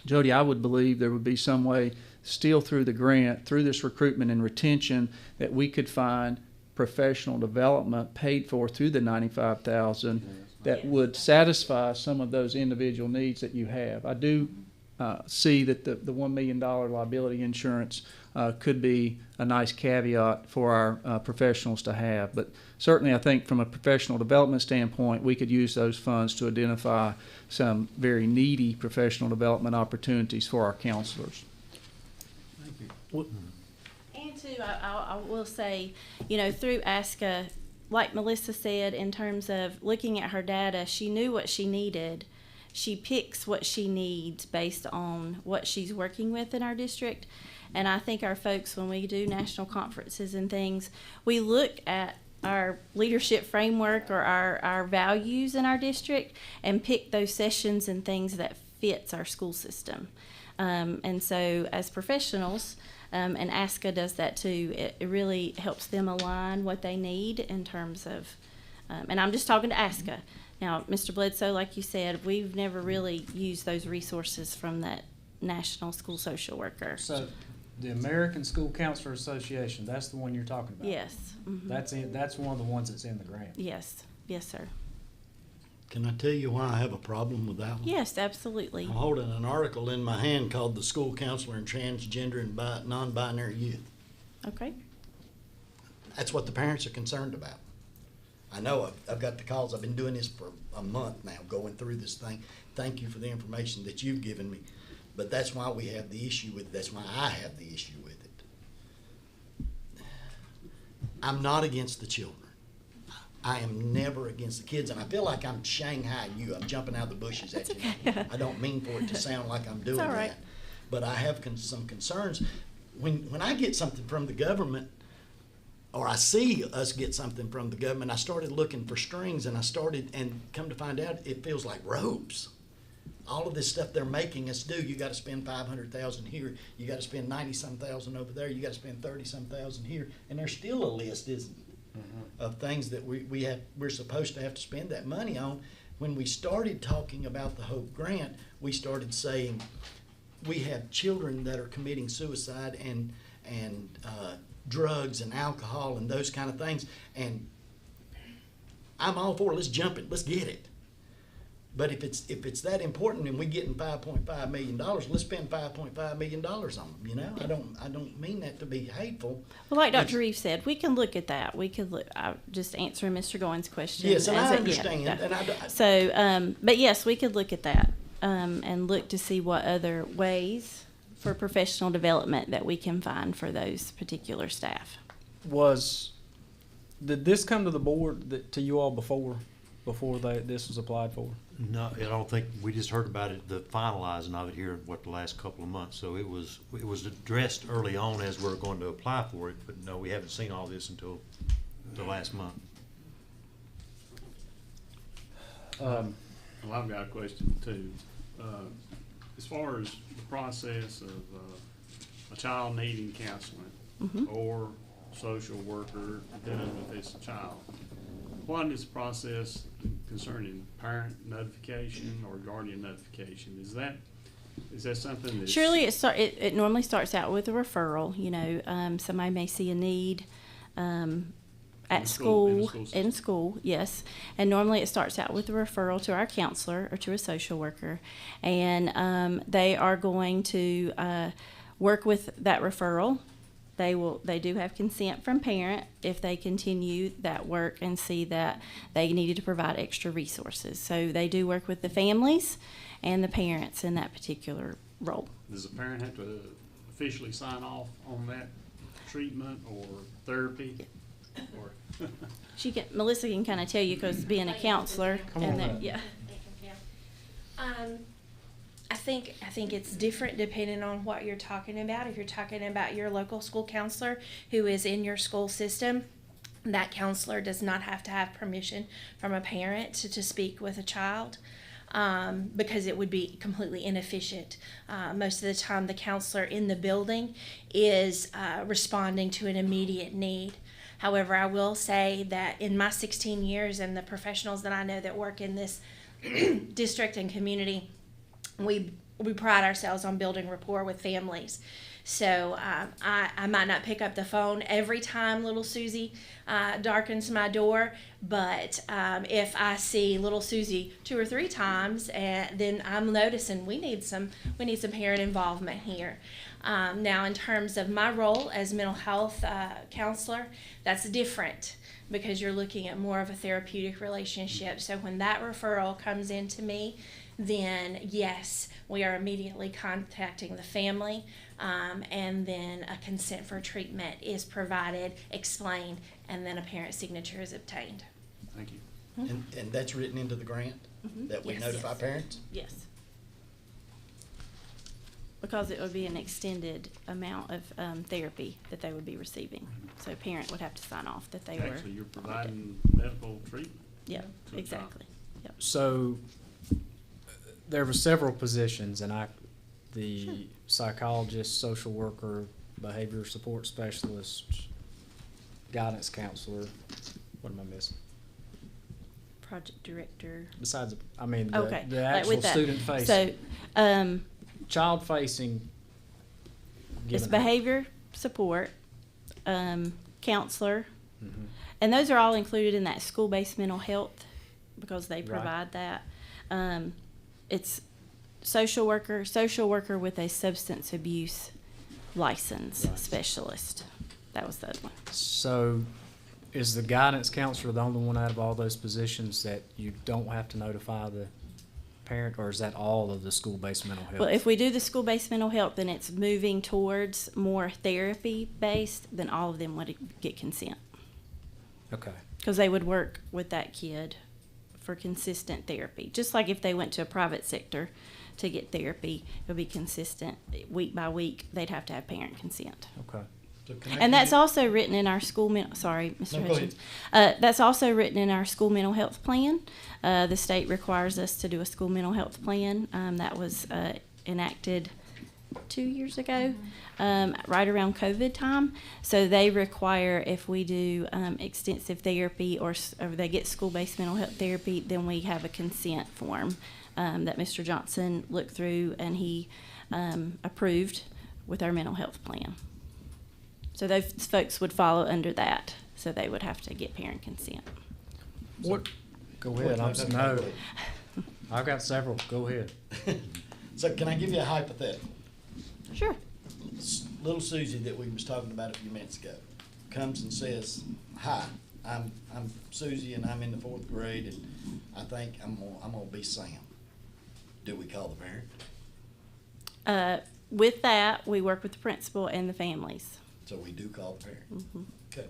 Jody, I would believe there would be some way, still through the grant, through this recruitment and retention, that we could find professional development paid for through the $95,000 that would satisfy some of those individual needs that you have. I do see that the $1 million liability insurance could be a nice caveat for our professionals to have. But certainly I think from a professional development standpoint, we could use those funds to identify some very needy professional development opportunities for our counselors.
Thank you.
And too, I will say, you know, through ASCA, like Melissa said, in terms of looking at her data, she knew what she needed. She picks what she needs based on what she's working with in our district. And I think our folks, when we do national conferences and things, we look at our leadership framework or our values in our district and pick those sessions and things that fits our school system. And so as professionals, and ASCA does that too, it really helps them align what they need in terms of, and I'm just talking to ASCA. Now, Mr. Bledsoe, like you said, we've never really used those resources from that National School Social Worker.
So the American School Counselor Association, that's the one you're talking about?
Yes. Mm-hmm.
That's one of the ones that's in the grant?
Yes. Yes, sir.
Can I tell you why I have a problem with that one?
Yes, absolutely.
I'm holding an article in my hand called The School Counselor and Transgender and Non-Binary Youth.
Okay.
That's what the parents are concerned about. I know I've got the calls. I've been doing this for a month now, going through this thing. Thank you for the information that you've given me. But that's why we have the issue with it. That's why I have the issue with it. I'm not against the children. I am never against the kids, and I feel like I'm Shanghaiing you. I'm jumping out of the bushes at you.
Okay.
I don't mean for it to sound like I'm doing
all right.
that. But I have some concerns. When I get something from the government, or I see us get something from the government, I started looking for strings, and come to find out, it feels like ropes. All of this stuff they're making us do, you got to spend $500,000 here, you got to spend 90-some thousand over there, you got to spend 30-some thousand here, and there's still a list, isn't it, of things that we're supposed to have to spend that money on. When we started talking about the Hope Grant, we started saying we have children that are committing suicide and drugs and alcohol and those kind of things, and I'm all for it. Let's jump it. Let's get it. But if it's that important and we're getting $5.5 million, let's spend $5.5 million on them. You know, I don't mean that to be hateful.
Well, like Dr. Reeves said, we can look at that. We could look. Just answering Mr. Goins' question.
Yes, and I
it-
understand.
yeah.
And
So, but yes, we could look at that and look to see what other ways for professional development that we can find for those particular staff.
Did this come to the board, to you all before this was applied for?
No, I don't think, we just heard about it, the finalizing of it here, the last couple of months. So it was addressed early on as we were going to apply for it, but no, we haven't seen all this until the last month.
Well, I've got a question too. As far as the process of a child needing counseling or social worker dealing with this child, what is the process concerning parent notification or guardian notification? Is that Is that something that's?
Surely it normally starts out with a referral. You know, somebody may see a need at school, in school, yes. And normally it starts out with a referral to our counselor or to a social worker, and they are going to work with that referral. They do have consent from parent if they continue that work and see that they needed to provide extra resources. So they do work with the families and the parents in that particular role.
Does the parent have to officially sign off on that treatment or therapy? Or
Melissa can kind of tell you because being a counselor, and that, yeah.
I think it's different depending on what you're talking about. If you're talking about your local school counselor who is in your school system, that counselor does not have to have permission from a parent to speak with a child. Because it would be completely inefficient. Most of the time, the counselor in the building is responding to an immediate need. However, I will say that in my 16 years and the professionals that I know that work in this district and community, we pride ourselves on building rapport with families. So I might not pick up the phone every time little Susie darkens my door, but if I see little Susie 2 or 3 times, then I'm noticing we need some parent involvement here. Now, in terms of my role as mental health counselor, that's different because you're looking at more of a therapeutic relationship. So when that referral comes into me, then yes, we are immediately contacting the family, and then a consent for treatment is provided, explained, and then a parent signature is obtained.
Thank you.
And that's written into the grant, that we
Yes.
notify
Yes.
parents?
Yes. Because it would be an extended amount of therapy that they would be receiving. So a parent would have to sign off that they were.
Actually, you're providing medical treatment.
Yeah,
to the
exactly. Yep.
So there were several positions, and the psychologist, social worker, behavior support specialist, guidance counselor. What am I missing?
Project director.
Besides, I mean,
Okay,
the
like
actual
with that.
student facing.
So,
child facing.
it's behavior support, counselor,
Mhm.
and those are all included in that school-based mental health because they
Right.
provide that. It's social worker with a substance abuse license
Right.
specialist. That was the other one.
So, is the guidance counselor the only one out of all those positions that you don't have to notify the parent, or is that all of the school-based mental health?
Well, if we do the school-based mental health, then it's moving towards more therapy-based, then all of them would get consent.
Okay.
Because they would work with that kid for consistent therapy. Just like if they went to a private sector to get therapy, it would be consistent week by week. They'd have to have parent consent.
Okay.
So can I
And
give
that's
you-
also written in our school, sorry, Mr.
No, go
Hutchins. That's also written in our school mental health plan. The state requires us to do a school mental health plan. That was enacted 2 years ago, right around COVID time. So they require if we do extensive therapy or they get school-based mental health therapy, then we have a consent form that Mr. Johnson looked through and he approved with our mental health plan. So those folks would follow under that, so they would have to get parent consent.
What? Go ahead. No, I've got several. Go ahead.
So can I give you a hypothetical?
Sure.
Little Susie that we was talking about a few minutes ago comes and says, "Hi, I'm Susie and I'm in the 4th grade and I think I'm gonna be Sam." Do we call the parent?
With that, we work with the principal and the families.
So we do call the parent.
Mhm.
Okay.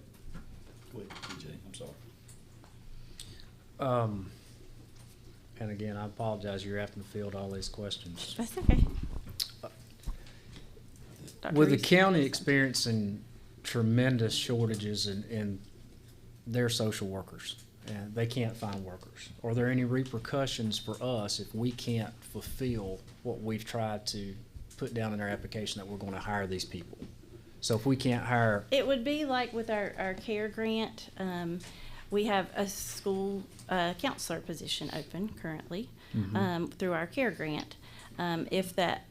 Go ahead, DJ. I'm sorry.
And again, I apologize. You're having to field all these questions.
That's okay. Dr.
With the
Reese?
county experiencing tremendous shortages in their social workers, and they can't find workers, are there any repercussions for us if we can't fulfill what we've tried to put down in our application that we're going to hire these people? So if we can't hire,
It would be like with our care grant. We have a school counselor position open currently
Mhm.
through our care grant. If that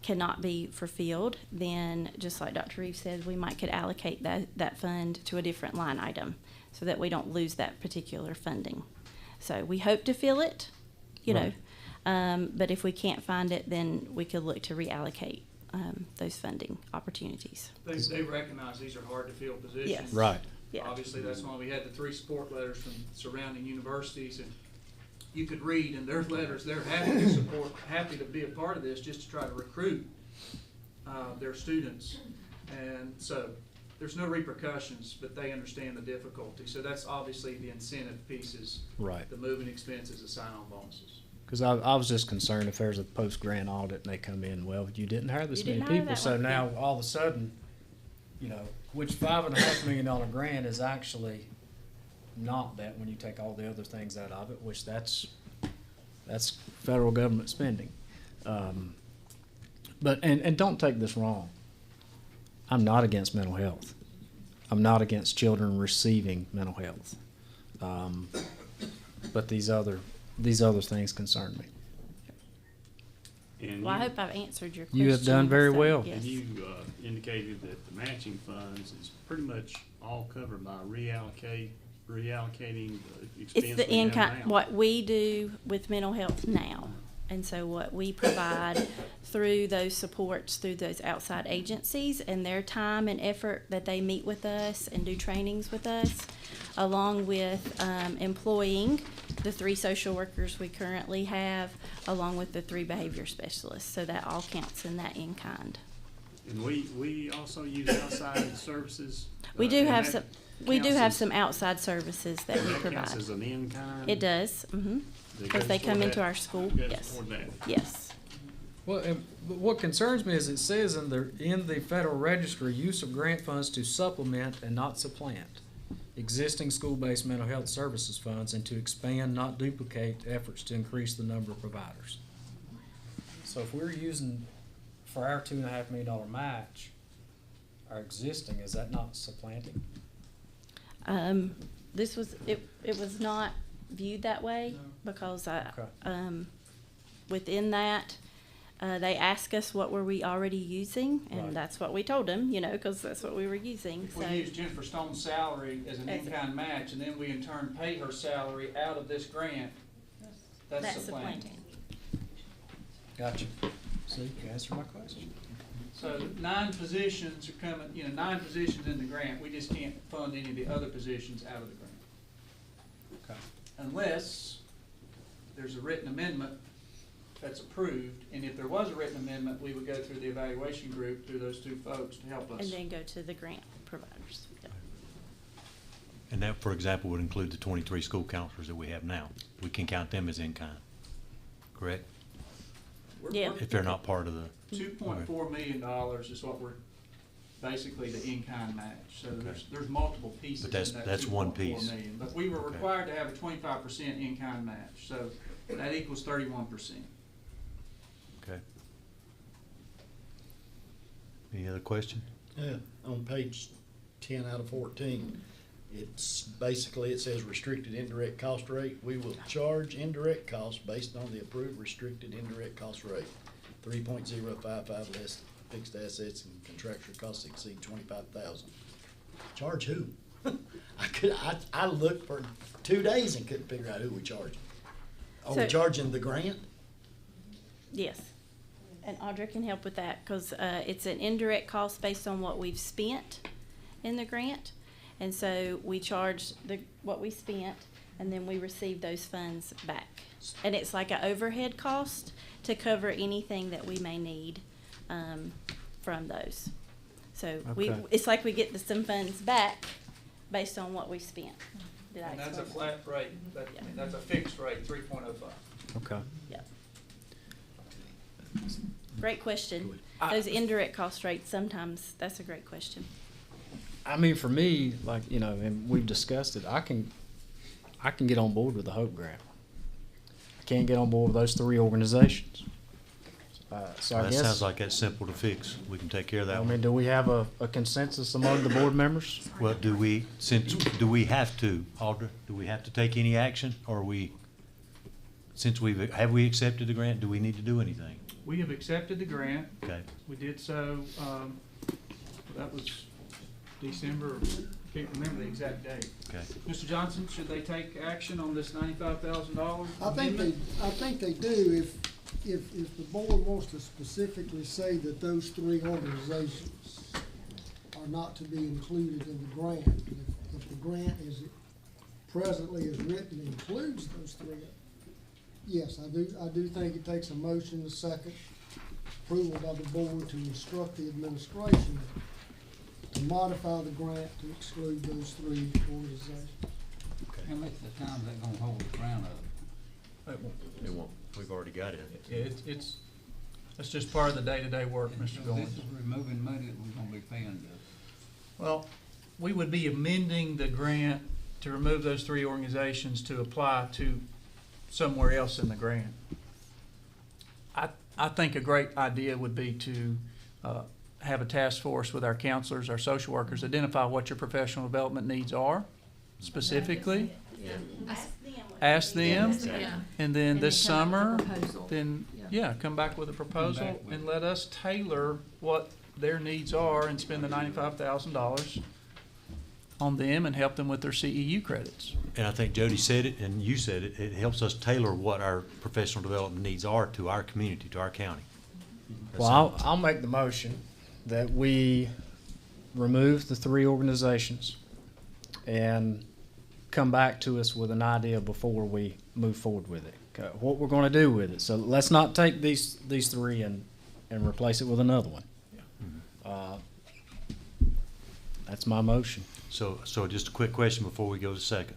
cannot be fulfilled, then just like Dr. Reeves said, we might could allocate that fund to a different line item so that we don't lose that particular funding. So we hope to fill it, you know, but if we can't find it, then we could look to reallocate those funding opportunities.
They recognize these are hard to fill positions.
Yes.
Right.
Yeah.
Obviously, that's why we had the 3 support letters from surrounding universities, and you could read in their letters, they're happy to support, happy to be a part of this, just to try to recruit their students. And so there's no repercussions, but they understand the difficulty. So that's obviously the incentive pieces.
Right.
The moving expenses, the sign-on bonuses.
Because I was just concerned if there's a post-grant audit and they come in, well, you didn't hire this
You
many
didn't hire
people,
that
so
one.
now all of a sudden, you know, which $5.5 million grant is actually not that when you take all the other things out of it, which that's federal government spending. But don't take this wrong. I'm not against mental health. I'm not against children receiving mental health. But these other things concern me.
And
Well, I
you-
hope I've answered your question.
You have done very
so,
well.
yes.
And you indicated that the matching funds is pretty much all covered by reallocating the expense
It's the
we have
in-kind,
now.
what we do with mental health now. And so what we provide through those supports, through those outside agencies and their time and effort that they meet with us and do trainings with us, along with employing the 3 social workers we currently have, along with the 3 behavior specialists. So that all counts in that in-kind.
And we also use outside services.
We do
and
have
that
some, we do
counts
have
as-
some outside services that we
that
provide.
counts as an in-kind?
It does, because they come into our school,
Goes
yes,
toward that.
yes.
Well, and what concerns me is it says in the Federal Register, use of grant funds to supplement and not supplant existing school-based mental health services funds and to expand, not duplicate, efforts to increase the number of providers. So if we're using, for our $2.5 million match, our existing, is that not supplanting?
This was, it was not viewed that way because within that, they asked us what were we already using, and
Right.
that's what we told them, you know, because that's what we were using.
If
So
we use Jennifer Stone's salary as an
As a-
in-kind match, and then we in turn pay her salary out of this grant, that's
that's
supplanting.
supplanting.
Gotcha. See, you answered my question.
So 9 positions are coming, 9 positions in the grant, we just can't fund any of the other positions out of the grant.
Okay.
Unless there's a written amendment that's approved, and if there was a written amendment, we would go through the evaluation group, through those 2 folks to help us.
And then go to the grant providers. Yep.
And that, for example, would include the 23 school counselors that we have now. We can count them as in-kind, correct?
Yeah.
If they're not part of the,
$2.4 million is what we're, basically the in-kind match. So there's multiple pieces in
But
that
that's one
2.4
piece.
million. But we were
Okay.
required to have a 25% in-kind match, so that equals 31%.
okay. Any other question?
Yeah, on page 10 out of 14, it's basically, it says restricted indirect cost rate. We will charge indirect costs based on the approved restricted indirect cost rate. 3.055 less fixed assets and contractual costs exceed 25,000. Charge who? I looked for 2 days and couldn't figure out who we charged. Are we
So-
charging the grant?
Yes. And Audra can help with that because it's an indirect cost based on what we've spent in the grant. And so we charge what we spent and then we receive those funds back. And it's like an overhead cost to cover anything that we may need from those. So
Okay.
it's like we get some funds back based on what we spent. Did I
And that's a
explain that?
flat rate, that's a fixed rate, 3.05.
Okay.
Yeah. Great question.
I-
Those indirect cost rates, sometimes, that's a great question.
I mean, for me, like, and we've discussed it, I can get on board with the Hope Grant. I can't get on board with those 3 organizations. So I
That
guess,
sounds like that's simple to fix. We can take care of that
I
one.
mean, do we have a consensus among the board members?
Well, do we have to, Audra, do we have to take any action, or have we accepted the grant, do we need to do anything?
we have accepted the grant.
Okay.
We did so, that was December, can't remember the exact date.
Okay.
Mr. Johnson, should they take action on this $95,000?
I think they do if the board wants to specifically say that those three organizations are not to be included in the grant. If the grant is presently is written includes those three, yes, I do think it takes a motion, a second, approval by the board to instruct the administration to modify the grant to exclude those three organizations.
How much of the time they gonna hold the grant up?
It won't. We've already got it.
That's just part of the day-to-day work, Mr.
So
Goins.
this is removing money that we're gonna be paying to.
Well, we would be amending the grant to remove those three organizations to apply to somewhere else in the grant. I think a great idea would be to have a task force with our counselors, our social workers, identify what your professional development needs are specifically. Ask them,
Yeah.
and then this
come up
summer,
with a proposal.
then,
Yeah.
come back with a proposal
back with
and let us tailor what their needs are and spend the $95,000 on them and help them with their CEU credits.
And I think Jody said it, and you said it, it helps us tailor what our professional development needs are to our community, to our county.
Well, I'll make the motion that we remove the three organizations and come back to us with an idea before we move forward with it. Okay, what we're gonna do with it. So let's not take these three and replace it with another one. That's my motion.
So just a quick question before we go to second.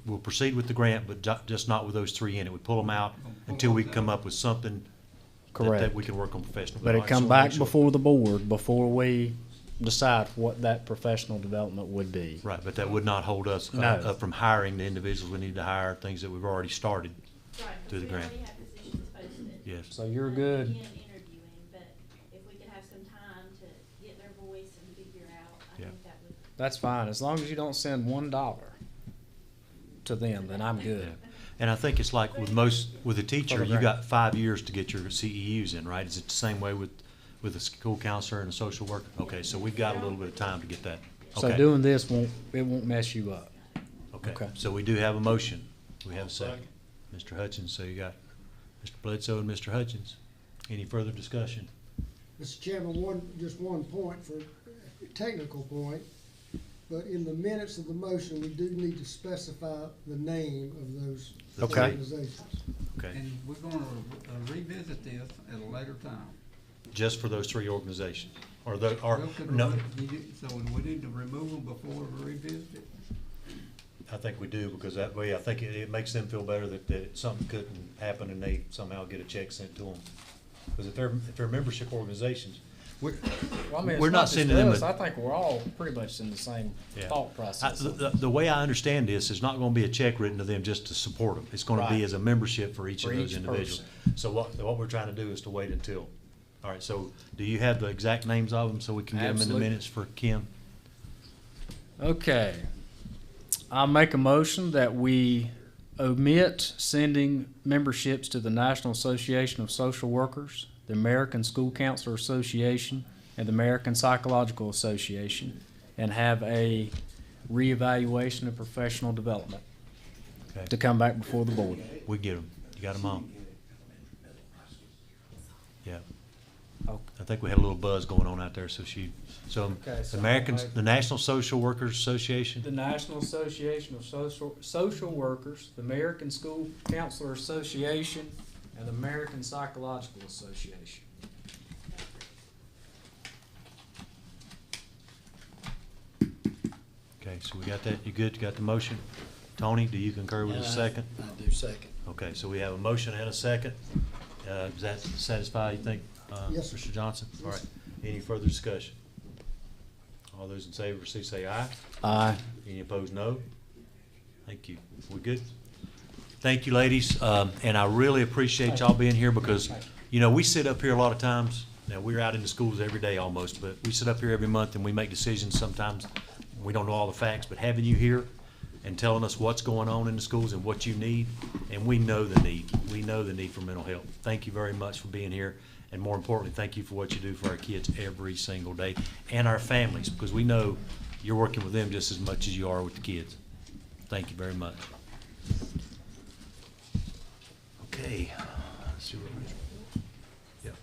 We'll proceed with the grant, but just not with those three in it. We pull them out until we come up with something that
Correct.
we can work on professional.
But it
All right,
come
so
back
make sure-
before the board, before we decide what that professional development would be.
Right, but that would not hold us
No.
up from hiring the individuals we need to hire, things that we've already started
Right,
through the
we
grant.
already have positions posted.
Yes.
So you're good.
Again, interviewing, but if we could have some time to get their voice and figure out, I
Yeah.
think that would.
That's fine. As long as you don't send $1 to them, then I'm good.
Yeah. And I think it's like with a teacher,
For the
you got
grant.
5 years to get your CEUs in, right? Is it the same way with a school counselor and a social worker? Okay, so we've got a little bit of time to get that.
So
Okay.
doing this won't mess you up.
Okay,
Okay.
so we do have a motion. We have a second. Mr. Hutchins, so you got Mr. Bledsoe and Mr. Hutchins. Any further discussion?
Mr. Chairman, just one point for technical point, but in the minutes of the motion, we do need to specify the name of those
Okay.
organizations.
Okay,
And we're gonna revisit this at a later time.
just for those three organizations? Or
Well, could we-
no,
So we need to remove them before we revisit it?
I think we do, because that way, I think it makes them feel better that something couldn't happen and they somehow get a check sent to them. Because if they're membership organizations,
Well, I mean,
we're
it's
not
just
sending them
us.
a-
I think we're all pretty much in the same
Yeah.
thought process.
The way I understand this, is not gonna be a check written to them just to support them. It's gonna be
Right.
as a membership for each
For
of those
each
individuals. So what we're trying to do is to wait until, all right, so do you have the exact names of them so we can get them in the
Absolutely.
minutes for Kim?
Okay. I'll make a motion that we omit sending memberships to the National Association of Social Workers, the American School Counselor Association, and the American Psychological Association, and have a reevaluation of professional development
Okay,
to come back before the board.
we get them. You got them all? Yeah.
Okay.
I think we had a little buzz going on out there, so
Okay, so
the National Social Workers Association?
The National Association of Social Workers, the American School Counselor Association, and the American Psychological Association.
Okay, so we got that, you good, you got the motion? Tony, do you concur with the second?
I do second.
Okay, so we have a motion and a second. Does that satisfy, you think,
Yes, sir.
Mr. Johnson? All right, any further discussion? All those in favor, say aye.
Aye.
Any opposed, no? Thank you. We good? Thank you, ladies, and I really appreciate y'all being here because, you know, we sit up here a lot of times. Now, we're out in the schools every day almost, but we sit up here every month and we make decisions sometimes. We don't know all the facts, but having you here and telling us what's going on in the schools and what you need. And we know the need. We know the need for mental health. Thank you very much for being here. And more importantly, thank you for what you do for our kids every single day and our families, because we know you're working with them just as much as you are with the kids. Thank you very much. Okay. Let's see what we Yep.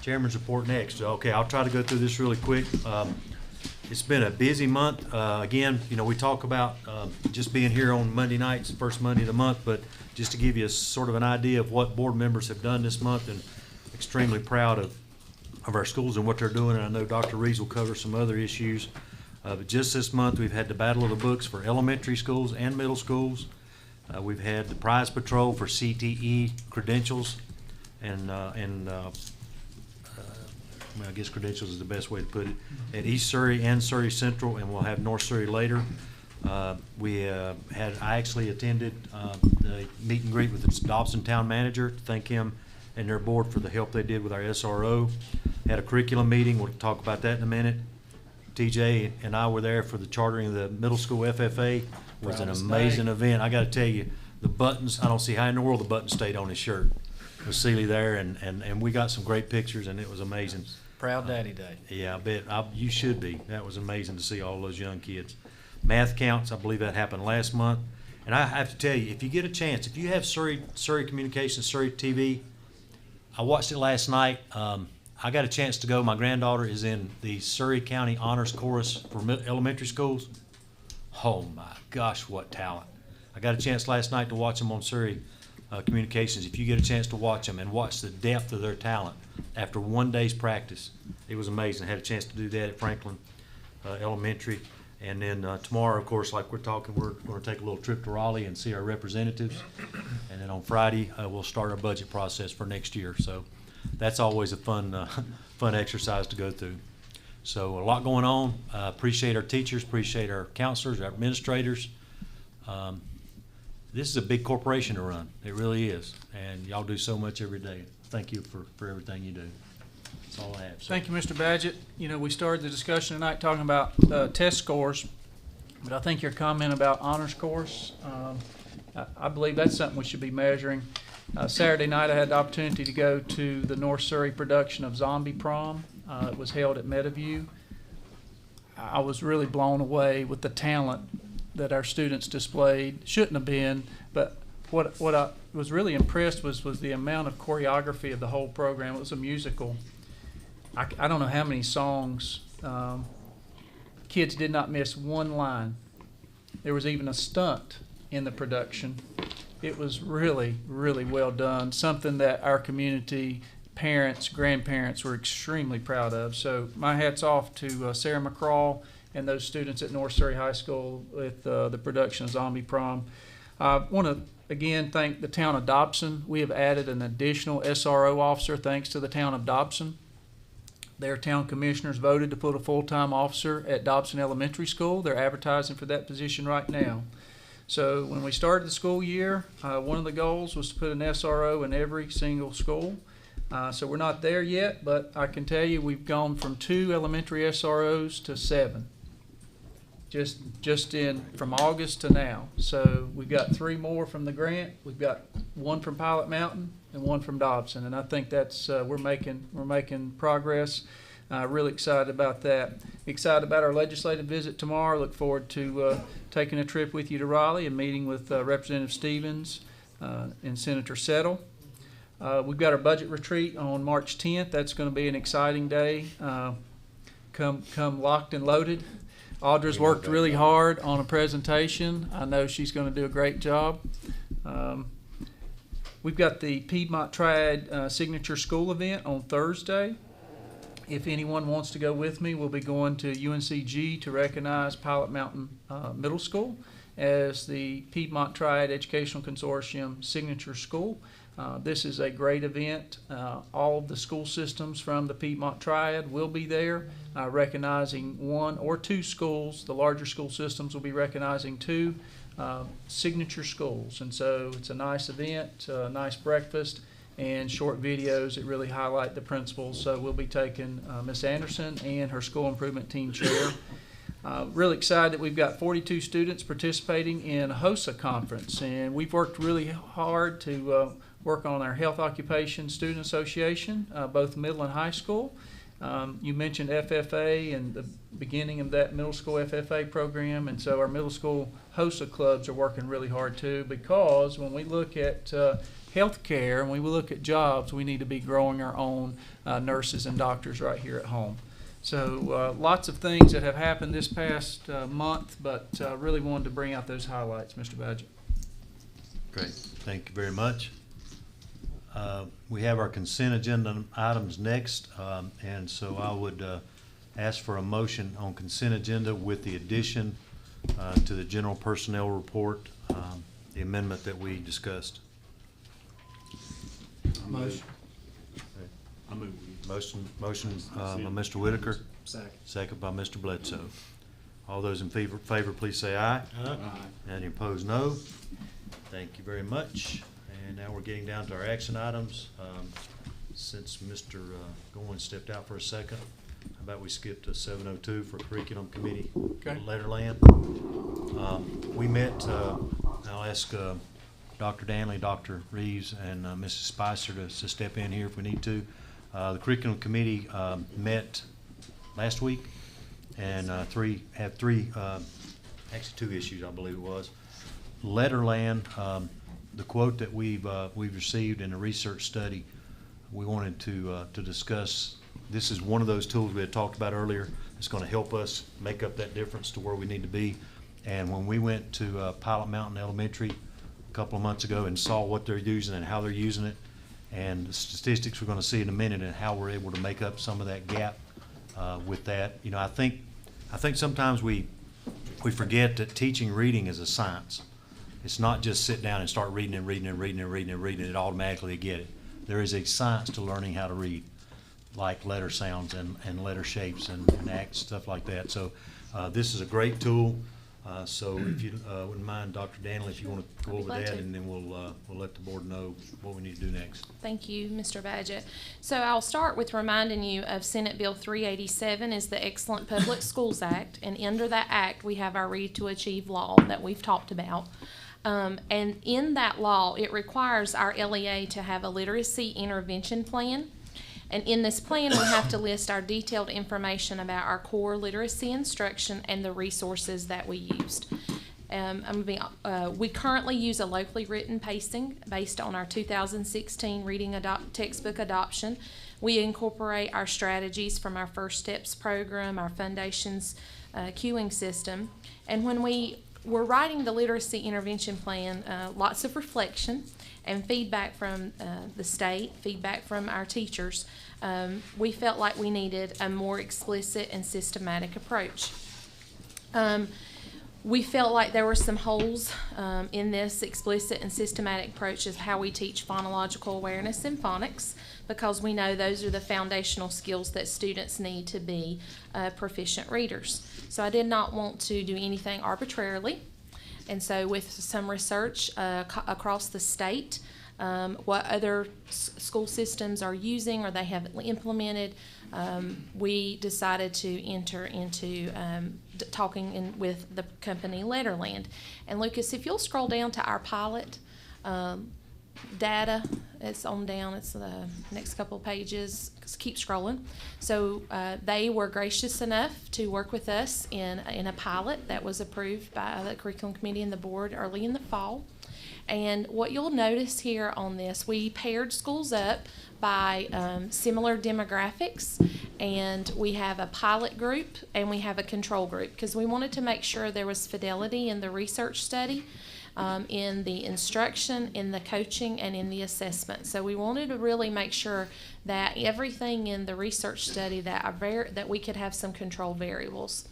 Chairman's report next. Okay, I'll try to go through this really quick. It's been a busy month. Again, you know, we talk about just being here on Monday nights, first Monday of the month, but just to give you a sort of an idea of what board members have done this month, and extremely proud of our schools and what they're doing. And I know Dr. Reeves will cover some other issues. But just this month, we've had the Battle of the Books for elementary schools and middle schools. We've had the Prize Patrol for CTE credentials, and well, I guess credentials is the best way to put it, at East Surry and Surry Central, and we'll have North Surry later. I actually attended the meet and greet with the Dobson Town Manager to thank him and their board for the help they did with our SRO. Had a curriculum meeting. We'll talk about that in a minute. TJ and I were there for the chartering of the middle school FFA. It was an amazing event. I got to tell you, the buttons, I don't see how in the world the buttons stayed on his shirt. With Seeley there, and we got some great pictures, and it was amazing.
Proud Daddy Day.
Yeah, I bet. You should be. That was amazing to see all those young kids. Math counts, I believe that happened last month. And I have to tell you, if you get a chance, if you have Surry Communications, Surry TV, I watched it last night. I got a chance to go. My granddaughter is in the Surry County Honors Chorus for elementary schools. Oh my gosh, what talent. I got a chance last night to watch them on Surry Communications. If you get a chance to watch them and watch the depth of their talent after one day's practice, it was amazing. I had a chance to do that at Franklin Elementary. And then tomorrow, of course, like we're talking, we're going to take a little trip to Raleigh and see our representatives. And then on Friday, we'll start our budget process for next year. So that's always a fun exercise to go through. So a lot going on. Appreciate our teachers, appreciate our counselors, our administrators. This is a big corporation to run. It really is. And y'all do so much every day. Thank you for everything you do. That's all I have. So.
Thank you, Mr. Badgett. You know, we started the discussion tonight talking about test scores, but I think your comment about honors course, I believe that's something we should be measuring. Saturday night, I had the opportunity to go to the North Surry production of Zombie Prom. It was held at Meadowview. I was really blown away with the talent that our students displayed. Shouldn't have been, but what I was really impressed was the amount of choreography of the whole program. It was a musical. I don't know how many songs. Kids did not miss one line. There was even a stunt in the production. It was really, really well done. Something that our community, parents, grandparents were extremely proud of. So my hat's off to Sarah McCraw and those students at North Surry High School with the production of Zombie Prom. I want to again thank the town of Dobson. We have added an additional SRO officer thanks to the town of Dobson. Their town commissioners voted to put a full-time officer at Dobson Elementary School. They're advertising for that position right now. So when we started the school year, one of the goals was to put an SRO in every single school. So we're not there yet, but I can tell you we've gone from 2 elementary SROs to 7. Just from August to now. So we've got 3 more from the grant. We've got 1 from Pilot Mountain and 1 from Dobson, and I think that's we're making progress. Really excited about that. Excited about our legislative visit tomorrow. Look forward to taking a trip with you to Raleigh and meeting with Representative Stevens and Senator Settle. We've got our budget retreat on March 10th. That's going to be an exciting day. Come locked and loaded. Audra's worked really hard on a presentation. I know she's going to do a great job. We've got the Piedmont Triad Signature School event on Thursday. If anyone wants to go with me, we'll be going to UNCG to recognize Pilot Mountain Middle School as the Piedmont Triad Educational Consortium Signature School. This is a great event. All of the school systems from the Piedmont Triad will be there, recognizing 1 or 2 schools. The larger school systems will be recognizing 2 signature schools. And so it's a nice event, a nice breakfast, and short videos that really highlight the principles. So we'll be taking Miss Anderson and her school improvement team chair. Really excited that we've got 42 students participating in HOSA conference, and we've worked really hard to work on our Health Occupation Student Association, both middle and high school. You mentioned FFA and the beginning of that middle school FFA program, and so our middle school HOSA clubs are working really hard too, because when we look at healthcare and when we look at jobs, we need to be growing our own nurses and doctors right here at home. So lots of things that have happened this past month, but really wanted to bring out those highlights, Mr. Badgett.
Great, thank you very much. We have our consent agenda items next, and so I would ask for a motion on consent agenda with the addition to the general personnel report, the amendment that we discussed.
Motion.
I move.
Motion by Mr. Whitaker,
Second.
second by Mr. Bledsoe. All those in favor please say aye.
Aye.
Any opposed, no. Thank you very much. And now we're getting down to our action items. Since Mr. Goins stepped out for a second, how about we skip to 7:02 for Curriculum Committee,
Okay.
Letterland. We met, I'll ask Dr. Danley, Dr. Reeves, and Mrs. Spicer to step in here if we need to. The Curriculum Committee met last week and had three, actually 2 issues, I believe it was. Letterland, the quote that we've received in a research study, we wanted to discuss. This is one of those tools we had talked about earlier. It's going to help us make up that difference to where we need to be. And when we went to Pilot Mountain Elementary a couple of months ago and saw what they're using and how they're using it, and the statistics we're going to see in a minute, and how we're able to make up some of that gap with that. You know, I think sometimes we forget that teaching reading is a science. It's not just sit down and start reading and reading and reading and reading and reading and automatically get it. There is a science to learning how to read, like letter sounds and letter shapes and acts, stuff like that. So this is a great tool. So if you wouldn't mind, Dr. Danley, if you want to go over that, and then we'll let the board know what we need to do next.
Thank you, Mr. Badgett. So I'll start with reminding you of Senate Bill 387 is the Excellent Public Schools Act, and under that act we have our Read to Achieve law that we've talked about. And in that law, it requires our LEA to have a literacy intervention plan. And in this plan, we have to list our detailed information about our core literacy instruction and the resources that we used. We currently use a locally written pacing based on our 2016 reading textbook adoption. We incorporate our strategies from our First Steps program, our Foundations queuing system. And when we were writing the literacy intervention plan, lots of reflection and feedback from the state, feedback from our teachers, we felt like we needed a more explicit and systematic approach. We felt like there were some holes in this explicit and systematic approach of how we teach phonological awareness and phonics, because we know those are the foundational skills that students need to be proficient readers. So I did not want to do anything arbitrarily. And so with some research across the state, what other school systems are using or they have implemented, we decided to enter into talking with the company Letterland. And Lucas, if you'll scroll down to our pilot data, it's on down, it's the next couple of pages, just keep scrolling. So they were gracious enough to work with us in a pilot that was approved by the curriculum committee and the board early in the fall. And what you'll notice here on this, we paired schools up by similar demographics, and we have a pilot group and we have a control group, because we wanted to make sure there was fidelity in the research study, in the instruction, in the coaching, and in the assessment. So we wanted to really make sure that everything in the research study that we could have some control variables.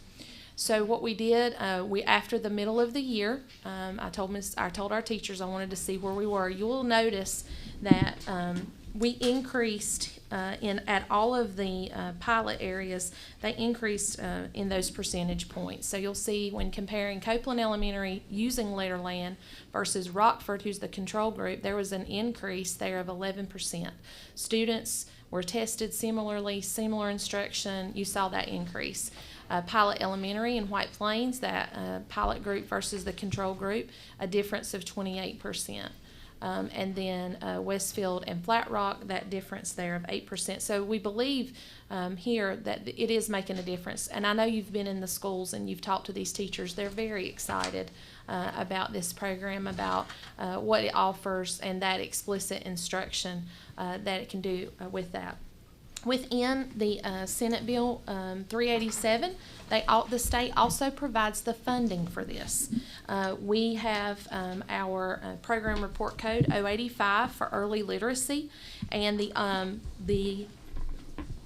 So what we did, after the middle of the year, I told our teachers I wanted to see where we were. You will notice that we increased at all of the pilot areas. They increased in those percentage points. So you'll see when comparing Copeland Elementary using Letterland versus Rockford, who's the control group, there was an increase there of 11%. Students were tested similarly, similar instruction. You saw that increase. Pilot Elementary in White Plains, that pilot group versus the control group, a difference of 28%. And then Westfield and Flat Rock, that difference there of 8%. So we believe here that it is making a difference. And I know you've been in the schools and you've talked to these teachers. They're very excited about this program, about what it offers, and that explicit instruction that it can do with that. Within the Senate Bill 387, the state also provides the funding for this. We have our program report code 085 for early literacy, and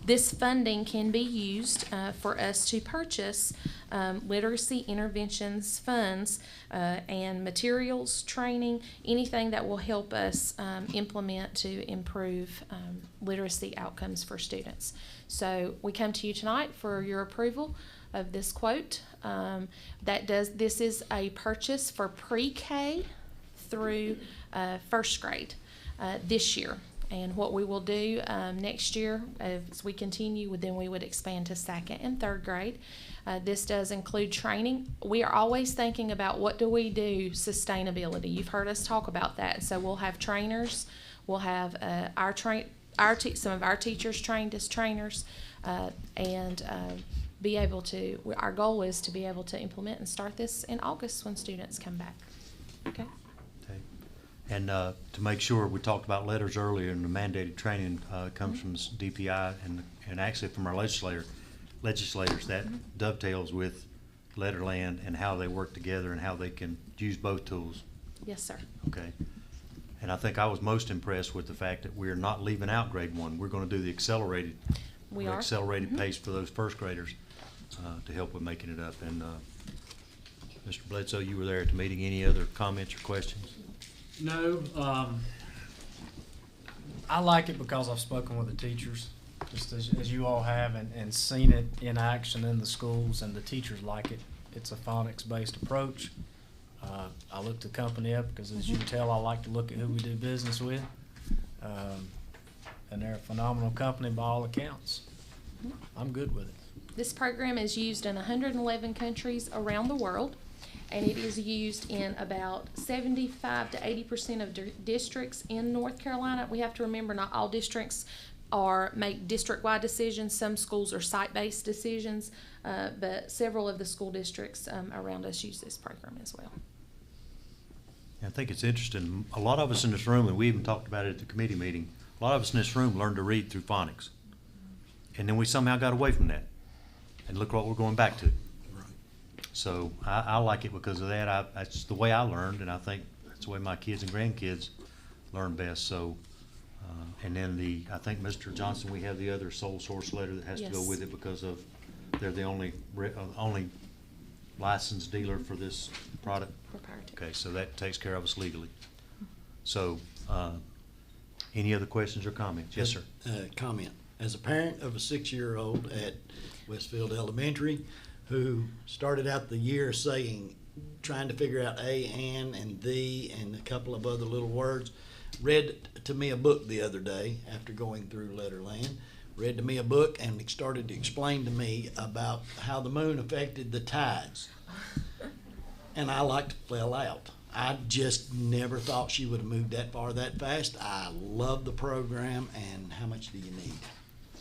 this funding can be used for us to purchase literacy interventions funds and materials, training, anything that will help us implement to improve literacy outcomes for students. So we come to you tonight for your approval of this quote. This is a purchase for pre-K through first grade this year. And what we will do next year, as we continue, then we would expand to second and third grade. This does include training. We are always thinking about what do we do sustainability. You've heard us talk about that. So we'll have trainers. We'll have some of our teachers trained as trainers, and be able to. Our goal is to be able to implement and start this in August when students come back. Okay.
And to make sure, we talked about letters earlier, and the mandated training comes from DPI and actually from our legislators. That dovetails with Letterland and how they work together and how they can use both tools.
Yes, sir.
Okay. And I think I was most impressed with the fact that we're not leaving out grade 1. We're going to do the accelerated pace for those first graders to help with making it up. And Mr. Bledsoe, you were there at the meeting. Any other comments or questions?
No, I like it because I've spoken with the teachers, just as you all have, and seen it in action in the schools, and the teachers like it. It's a phonics-based approach. I looked the company up because, as you can tell, I like to look at who we do business with. And they're a phenomenal company by all accounts. I'm good with it.
This program is used in 111 countries around the world, and it is used in about 75 to 80% of districts in North Carolina. We have to remember not all districts make district-wide decisions. Some schools are site-based decisions, but several of the school districts around us use this program as well.
I think it's interesting. A lot of us in this room, and we even talked about it at the committee meeting, a lot of us in this room learned to read through phonics. And then we somehow got away from that. And look what we're going back to. So I like it because of that. That's the way I learned, and I think that's the way my kids and grandkids learn best. So, and then I think Mr. Johnson, we have the other sole source letter that has to go with it because of they're the only licensed dealer for this product. Okay, so that takes care of us legally. So, any other questions or comments? Yes, sir.
Comment. As a parent of a 6-year-old at Westfield Elementary, who started out the year trying to figure out a, and the, and a couple of other little words, read to me a book the other day after going through Letterland, read to me a book and started to explain to me about how the moon affected the tides. And I like to fell out. I just never thought she would have moved that far that fast. I love the program, and how much do you need?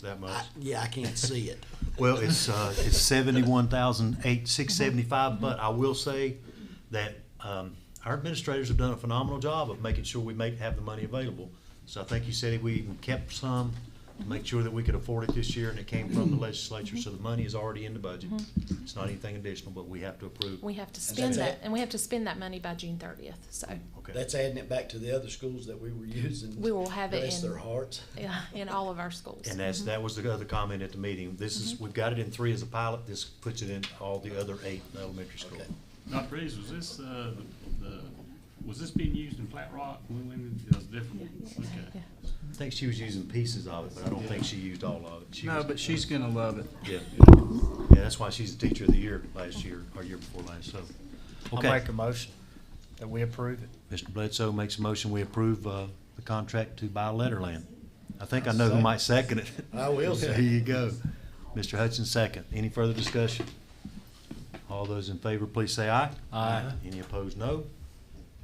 That much?
I can't see it.
Well, it's 71,675, but I will say that our administrators have done a phenomenal job of making sure we have the money available. So I think you said we even kept some to make sure that we could afford it this year, and it came from the legislature, so the money is already in the budget. It's not anything additional, but we have to approve.
We have to spend that, and we have to spend that money by June 30th. So
okay.
That's adding it back to the other schools that we were using.
We will have it
in their hearts.
Yeah, in all of our schools.
And that was the other comment at the meeting. This is we've got it in 3 as a pilot. This puts it in all the other 8 elementary schools.
Okay.
Dr. Reeves, was this being used in Flat Rock? It was different. Okay.
Yeah.
I think she was using pieces of it, but I don't think she used all of it.
But she's gonna love it.
Yeah, that's why she's the teacher of the year last year, or year before last, so. Okay.
I'll make a motion that we approve it.
Mr. Bledsoe makes a motion, we approve the contract to buy Letterland. I think I know who might second it.
I will
There
second.
you go. Mr. Hudson, second. Any further discussion? All those in favor, please say aye.
Aye.
Any opposed, no.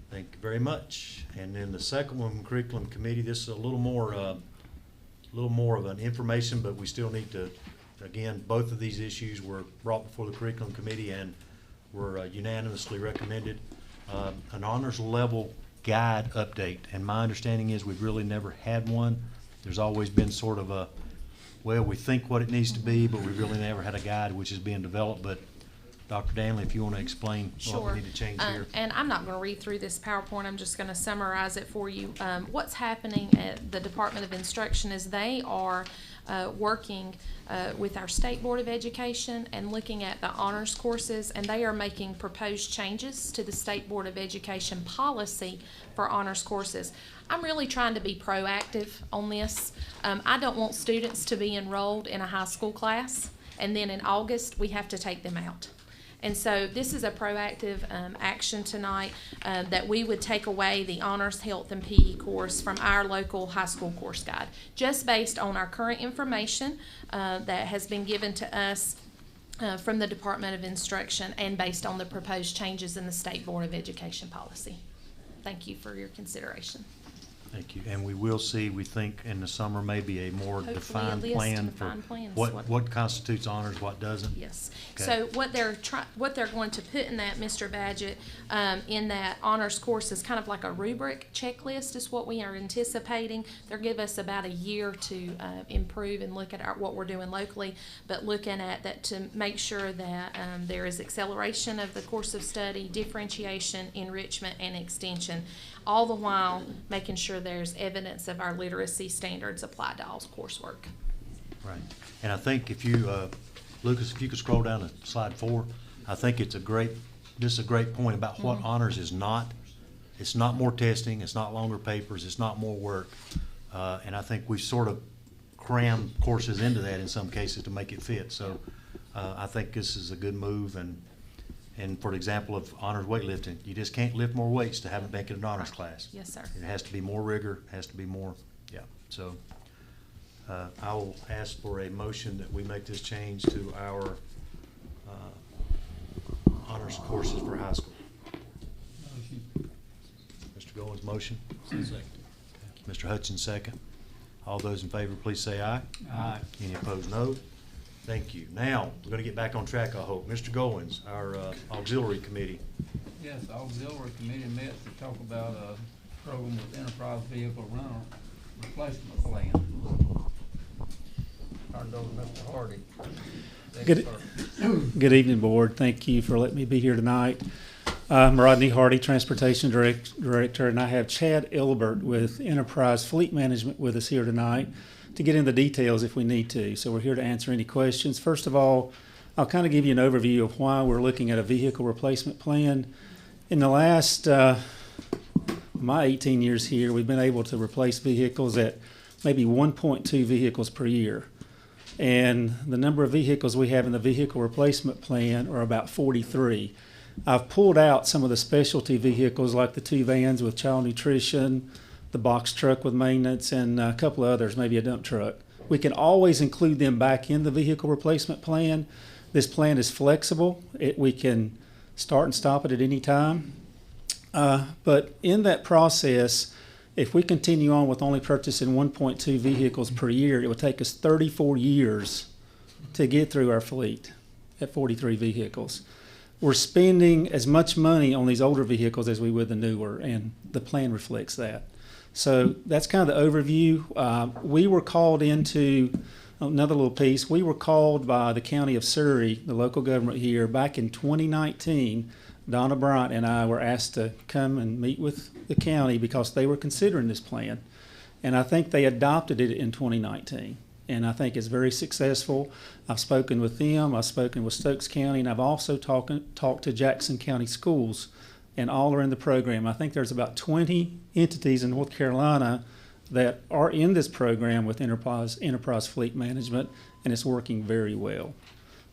Thank you very much. And then the second one, curriculum committee, this is a little more of an information, but we still need to, again, both of these issues were brought before the curriculum committee and were unanimously recommended. An honors level guide update, and my understanding is we've really never had one. There's always been sort of a, well, we think what it needs to be, but we really never had a guide which is being developed. But Dr. Danley, if you want to explain what we need to change here.
And I'm not going to read through this PowerPoint. I'm just going to summarize it for you. What's happening at the Department of Instruction is they are working with our State Board of Education and looking at the honors courses, and they are making proposed changes to the State Board of Education policy for honors courses. I'm really trying to be proactive on this. I don't want students to be enrolled in a high school class, and then in August, we have to take them out. And so this is a proactive action tonight that we would take away the Honors Health and PE course from our local high school course guide, just based on our current information that has been given to us from the Department of Instruction and based on the proposed changes in the State Board of Education policy. Thank you for your consideration.
Thank you. And we will see, we think, in the summer, maybe a more
Hopefully
defined
a list,
plan for
defined plans,
what constitutes honors, what doesn't.
Yes.
Okay.
So what they're going to put in that, Mr. Badgett, in that honors course is kind of like a rubric checklist is what we are anticipating. They'll give us about a year to improve and look at what we're doing locally, but looking at that to make sure that there is acceleration of the course of study, differentiation, enrichment, and extension, all the while making sure there's evidence of our literacy standards applied to all coursework.
Right. And I think if you, Lucas, if you could scroll down to slide 4, I think this is a great point about what honors is not. It's not more testing, it's not longer papers, it's not more work. And I think we've sort of crammed courses into that in some cases to make it fit. So I think this is a good move. And for example of honors weightlifting, you just can't lift more weights to have it make it an honors class.
Yes, sir.
It has to be more rigor, has to be more, yeah. So I will ask for a motion that we make this change to our honors courses for high school. Mr. Goins, motion?
Second.
Mr. Hudson, second. All those in favor, please say aye.
Aye.
Any opposed, no. Thank you. Now, we're going to get back on track, I hope. Mr. Goins, our auxiliary committee.
Yes, the auxiliary committee met to talk about a program with enterprise vehicle rental replacement plan. Turned over to Mr. Hardy.
Good evening, Board. Thank you for letting me be here tonight. I'm Rodney Hardy, Transportation Director, and I have Chad Ilbert with Enterprise Fleet Management with us here tonight to get into the details if we need to. So we're here to answer any questions. First of all, I'll kind of give you an overview of why we're looking at a vehicle replacement plan. In the last, my 18 years here, we've been able to replace vehicles at maybe 1.2 vehicles per year. And the number of vehicles we have in the vehicle replacement plan are about 43. I've pulled out some of the specialty vehicles like the 2 vans with child nutrition, the box truck with maintenance, and a couple of others, maybe a dump truck. We can always include them back in the vehicle replacement plan. This plan is flexible. We can start and stop it at any time. But in that process, if we continue on with only purchasing 1.2 vehicles per year, it would take us 34 years to get through our fleet at 43 vehicles. We're spending as much money on these older vehicles as we would the newer, and the plan reflects that. So that's kind of the overview. We were called into another little piece. We were called by the county of Surry, the local government here, back in 2019. Donna Bryant and I were asked to come and meet with the county because they were considering this plan. And I think they adopted it in 2019. And I think it's very successful. I've spoken with them, I've spoken with Stokes County, and I've also talked to Jackson County Schools, and all are in the program. I think there's about 20 entities in North Carolina that are in this program with Enterprise Fleet Management, and it's working very well.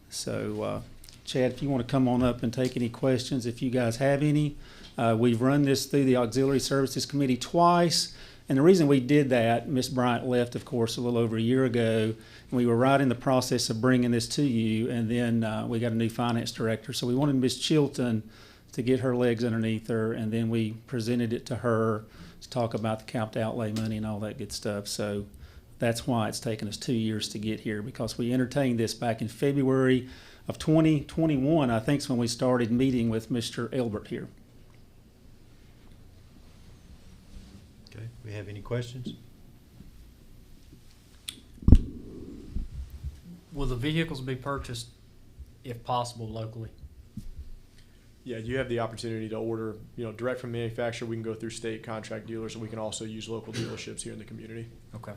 So, Chad, if you want to come on up and take any questions, if you guys have any. We've run this through the Auxiliary Services Committee twice, And the reason we did that, Miss Bryant left, of course, a little over a year ago, and we were right in the process of bringing this to you, and then we got a new finance director. So we wanted Miss Chilton to get her legs underneath her, and then we presented it to her to talk about the capped outlay money and all that good stuff. So that's why it's taken us 2 years to get here, because we entertained this back in February of 2021, I think is when we started meeting with Mr. Elbert here.
Okay, we have any questions?
Will the vehicles be purchased, if possible, locally?
Yeah, you have the opportunity to order, direct from manufacturer. We can go through state contract dealers, and we can also use local dealerships here in the community.
Okay.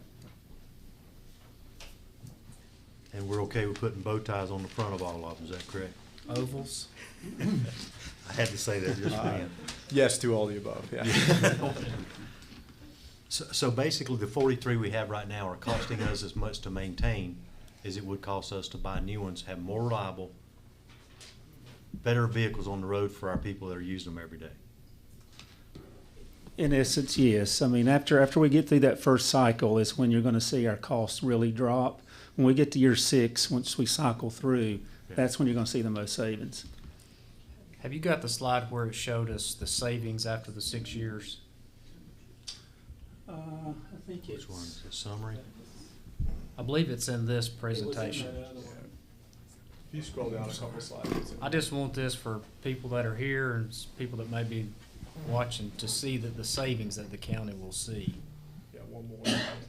And we're okay with putting bow ties on the front of all of them, is that correct?
Ovals?
I had to say that just for him.
Yes to all the above, yeah.
So basically, the 43 we have right now are costing us as much to maintain as it would cost us to buy new ones, have more reliable, better vehicles on the road for our people that are using them every day.
In essence, yes. I mean, after we get through that first cycle is when you're going to see our costs really drop. When we get to year 6, once we cycle through, that's when you're going to see the most savings.
Have you got the slide where it showed us the savings after the 6 years?
I think
Which one is the summary?
I believe it's in this presentation.
If you scroll down a couple slides.
I just want this for people that are here and people that may be watching to see that the savings that the county will see.
Yeah, one more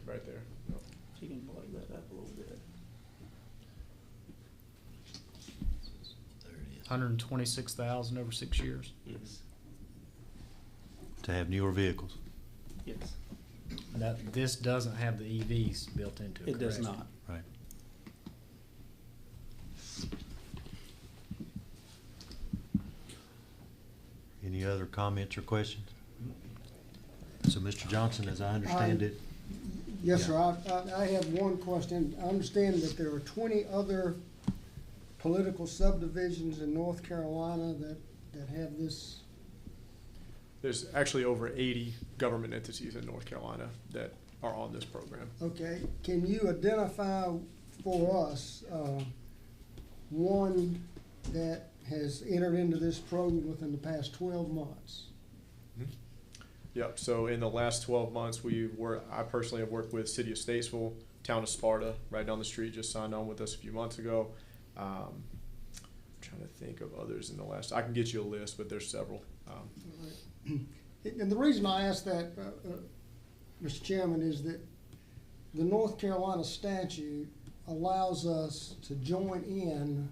right there. Yep.
You can blow that up a little bit.
There it is.
126,000 over 6 years.
Yes.
To have newer vehicles.
Yes.
That this doesn't have the EVs built into it.
It does
correct?
not.
Right. Any other comments or questions? So, Mr. Johnson, as I understand it,
Yes, sir. I have one question. I understand that there are 20 other political subdivisions in North Carolina that have this.
There's actually over 80 government entities in North Carolina that are on this program.
Okay, can you identify for us one that has entered into this program within the past 12 months?
Yep, so in the last 12 months, I personally have worked with City of Statesville, Town of Sparta, right down the street, just signed on with us a few months ago. I'm trying to think of others in the last, I can get you a list, but there's several.
And the reason I ask that, Mr. Chairman, is that the North Carolina statute allows us to join in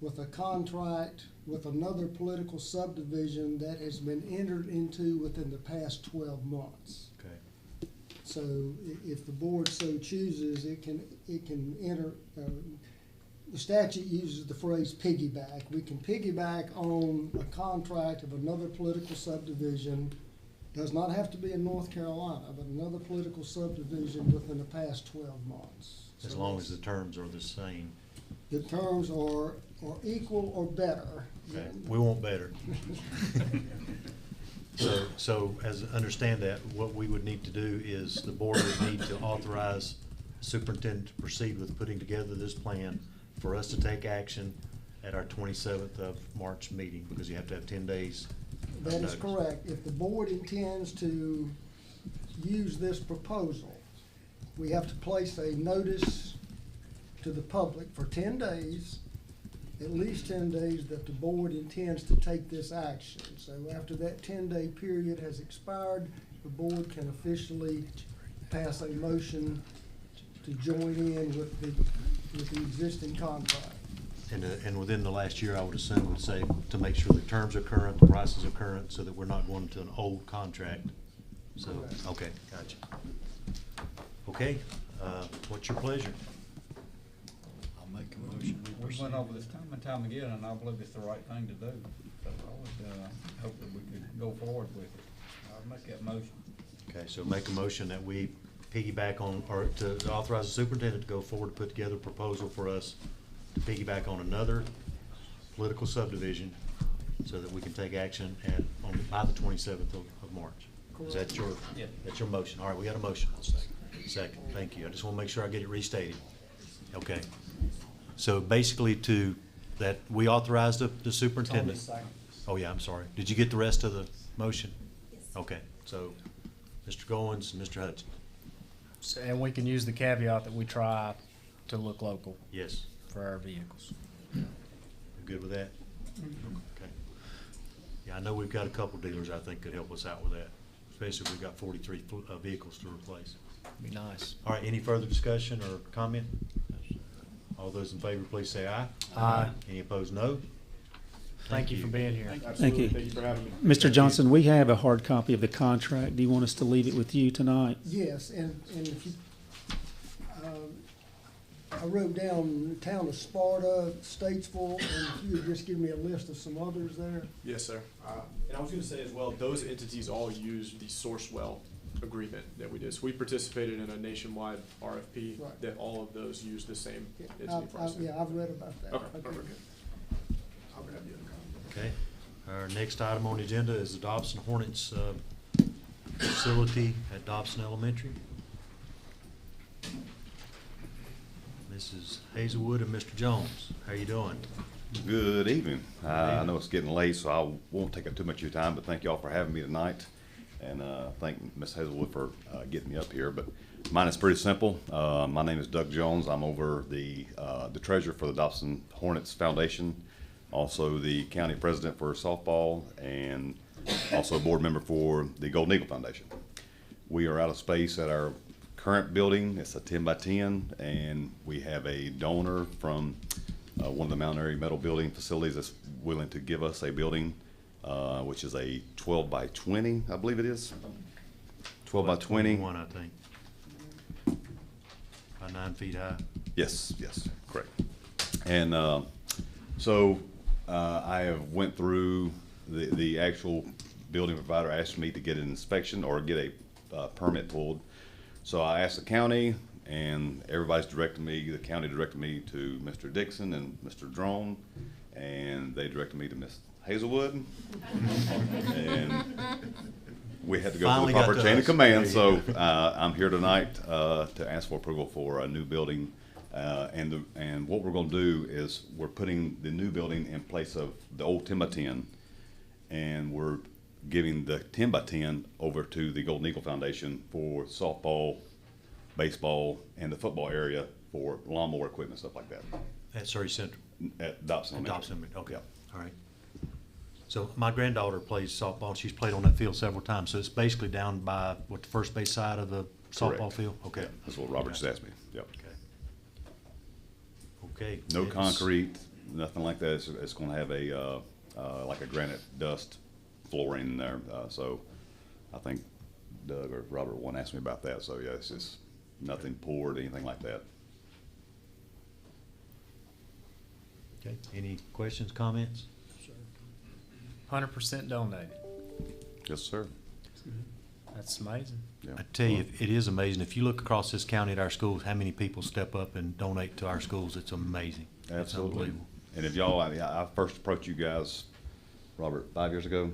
with a contract with another political subdivision that has been entered into within the past 12 months.
okay.
So if the board so chooses, it can enter, the statute uses the phrase piggyback. We can piggyback on a contract of another political subdivision. Does not have to be in North Carolina, but another political subdivision within the past 12 months.
As long as the terms are the same.
The terms are equal or better.
Okay. We want better. So as I understand that, what we would need to do is the board would need to authorize the superintendent to proceed with putting together this plan for us to take action at our 27th of March meeting, because you have to have 10 days.
That is correct. If the board intends to use this proposal, we have to place a notice to the public for 10 days, at least 10 days, that the board intends to take this action. So after that 10-day period has expired, the board can officially pass a motion to join in with the existing contract.
And within the last year, I would assume, would say to make sure the terms are current, the prices are current, so that we're not going to an old contract. So, okay, gotcha. Okay, what's your pleasure?
I'll make a motion.
We went over this time and time again, and I believe it's the right thing to do. So I would hope that we could go forward with it. I'll make that motion.
Okay, so make a motion that we piggyback on, or to authorize the superintendent to go forward to put together a proposal for us to piggyback on another political subdivision so that we can take action by the 27th of March. Is that your, that's your motion? All right, we got a motion. Second, thank you. I just want to make sure I get it restated. Okay. So basically that we authorized the superintendent. Oh, yeah, I'm sorry. Did you get the rest of the motion? Yes. Okay, so Mr. Goins and Mr. Hudson.
And we can use the caveat that we try to look local.
Yes.
For our vehicles.
You good with that? Okay. Yeah, I know we've got a couple dealers I think could help us out with that, especially if we've got 43 vehicles to replace.
Be nice.
All right, any further discussion or comment? All those in favor, please say aye.
Aye.
Any opposed, no?
Thank you for being here.
Thank you.
Thank you for having me.
Mr. Johnson, we have a hard copy of the contract. Do you want us to leave it with you tonight?
Yes, and if you, I wrote down the town of Sparta, Statesville, and if you would just give me a list of some others there.
Yes, sir. And I was going to say as well, those entities all use the Sourcewell agreement that we did. So we participated in a nationwide RFP
Right.
that all of those use the same entity
I've
pricing.
yeah, I've read about that.
Okay, perfect. I'll grab the other copy.
Okay. Our next item on the agenda is the Dobson Hornets facility at Dobson Elementary. Mrs. Hazelwood and Mr. Jones, how you doing?
Good evening. I know it's getting late, so I won't take up too much of your time, but thank you all for having me tonight. And thank Ms. Hazelwood for getting me up here. But mine is pretty simple. My name is Doug Jones. I'm over the treasurer for the Dobson Hornets Foundation, also the county president for softball, and also a board member for the Golden Eagle Foundation. We are out of space at our current building. It's a 10 by 10, and we have a donor from one of the Mount Airy metal building facilities that's willing to give us a building, which is a 12 by 20, I believe it is. 12 by 20.
21, I think. About 9 feet high.
Yes, yes, correct. And so I have went through the actual building provider asked me to get an inspection or get a permit pulled. So I asked the county, and everybody's directed me, the county directed me to Mr. Dixon and Mr. Drone, and they directed me to Ms. Hazelwood. And we had to go
Finally
through the proper chain of
us.
command, so I'm here tonight to ask for approval for a new building. And what we're gonna do is we're putting the new building in place of the old 10 by 10, and we're giving the 10 by 10 over to the Golden Eagle Foundation for softball, baseball, and the football area for lawnmower equipment, stuff like that.
At Surry Central.
At Dobson.
At
Elementary.
Dobson, okay,
Yep.
all right. So my granddaughter plays softball. She's played on that field several times. So it's basically down by, what, the first base side of the softball
Correct.
field? Okay.
Yeah, that's what Robert just asked me. Yep.
Okay.
No
It's-
concrete, nothing like that. It's gonna have like a granite dust flooring in there. So I think Doug or Robert one asked me about that. So yeah, it's just nothing poured, anything like that.
Okay, any questions, comments?
100% donated.
Yes, sir.
That's amazing.
Yeah.
I tell you, it is amazing. If you look across this county at our schools, how many people step up and donate to our schools, it's amazing. It's
Absolutely.
unbelievable.
And if y'all, I first approached you guys, Robert, 5 years ago,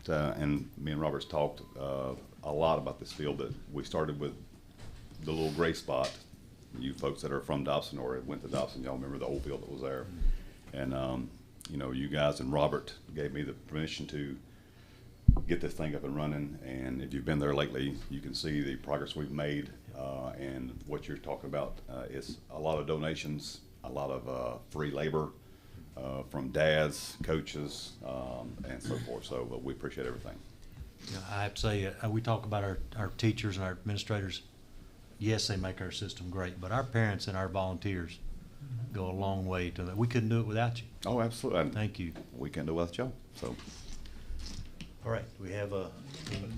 and me and Robert's talked a lot about this field. That we started with the little gray spot. You folks that are from Dobson or went to Dobson, y'all remember the old field that was there. And you know, you guys and Robert gave me the permission to get this thing up and running. And if you've been there lately, you can see the progress we've made. And what you're talking about is a lot of donations, a lot of free labor from dads, coaches, and so forth. So we appreciate everything.
You know, I have to say, we talk about our teachers and our administrators. Yes, they make our system great, but our parents and our volunteers go a long way to that. We couldn't do it without you.
Oh, absolutely.
Thank you.
We can't do it without y'all. So.
All right, we have a.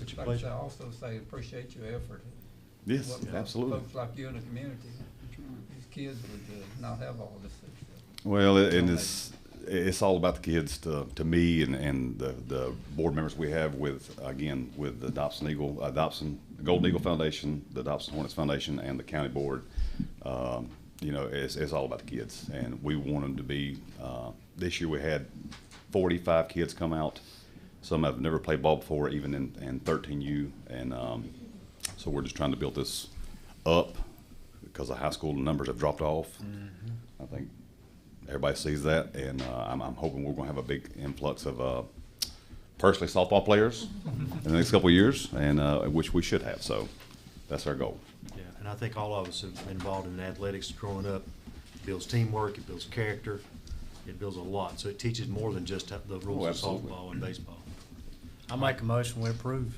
Just like I say, I also say appreciate your effort.
Yes,
What-
absolutely.
Folks like you in the community, these kids would not have all this stuff.
Well, and it's all about the kids to me and the board members we have with the Dobson Golden Eagle Foundation, the Dobson Hornets Foundation, and the county board. You know, it's all about the kids, and we want them to be. This year we had 45 kids come out. Some have never played ball before, even in 13U, and so we're just trying to build this up because the high school numbers have dropped off. I think everybody sees that, and I'm hoping we're going to have a big influx of personally softball players in the next couple of years, and which we should have. So that's our goal.
Yeah, and I think all of us have been involved in athletics growing up. It builds teamwork, it builds character, it builds a lot. So it teaches more than just the rules of
absolutely.
softball and baseball.
I make a motion, we approve.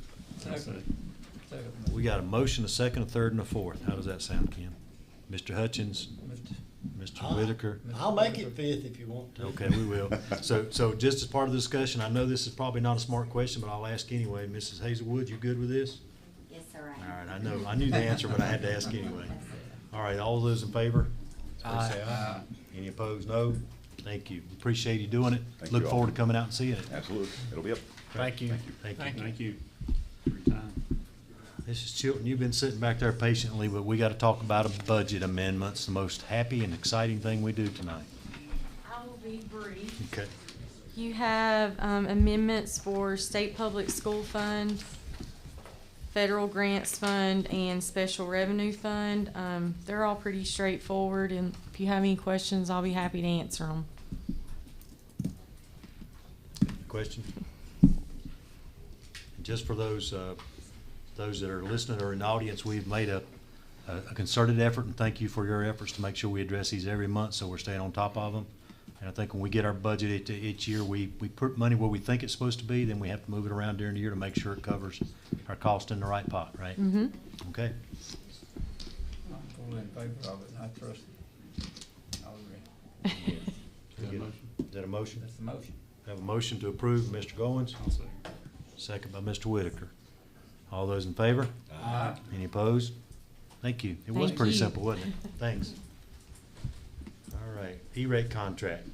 We got a motion, a second, a third, and a fourth. How does that sound, Kim? Mr. Hutchins, Mr. Whitaker?
I'll make it fifth if you want to.
Okay, we will. So just as part of the discussion, I know this is probably not a smart question, but I'll ask anyway. Mrs. Hazelwood, you good with this?
Yes, sir, I
All right, I knew the answer, but I had to ask anyway. All right, all those in favor? Please say aye. Any opposed? No? Thank you. Appreciate you doing it.
Thank
Look
you all.
forward to coming out and seeing it.
Absolutely. It'll be up.
Thank you.
Thank you.
Thank you for your time.
Mrs. Chilton, you've been sitting back there patiently, but we got to talk about a budget amendments, the most happy and exciting thing we do tonight.
I will be brief.
Okay.
You have amendments for State Public School Fund, Federal Grants Fund, and Special Revenue Fund. They're all pretty straightforward, and if you have any questions, I'll be happy to answer them.
Question? Just for those that are listening or in the audience, we've made a concerted effort, and thank you for your efforts to make sure we address these every month, so we're staying on top of them. And I think when we get our budget each year, we put money where we think it's supposed to be, then we have to move it around during the year to make sure it covers our cost in the right pot, right?
Mm-hmm.
Okay.
I'm fully in favor of it, and I trust it.
Is that a motion?
That's the motion.
Have a motion to approve, Mr. Goins,
I'll say.
second by Mr. Whitaker. All those in favor?
Aye.
Any opposed? Thank you. It was
Thank
pretty
you.
simple, wasn't it? Thanks. All right, E-rate contract.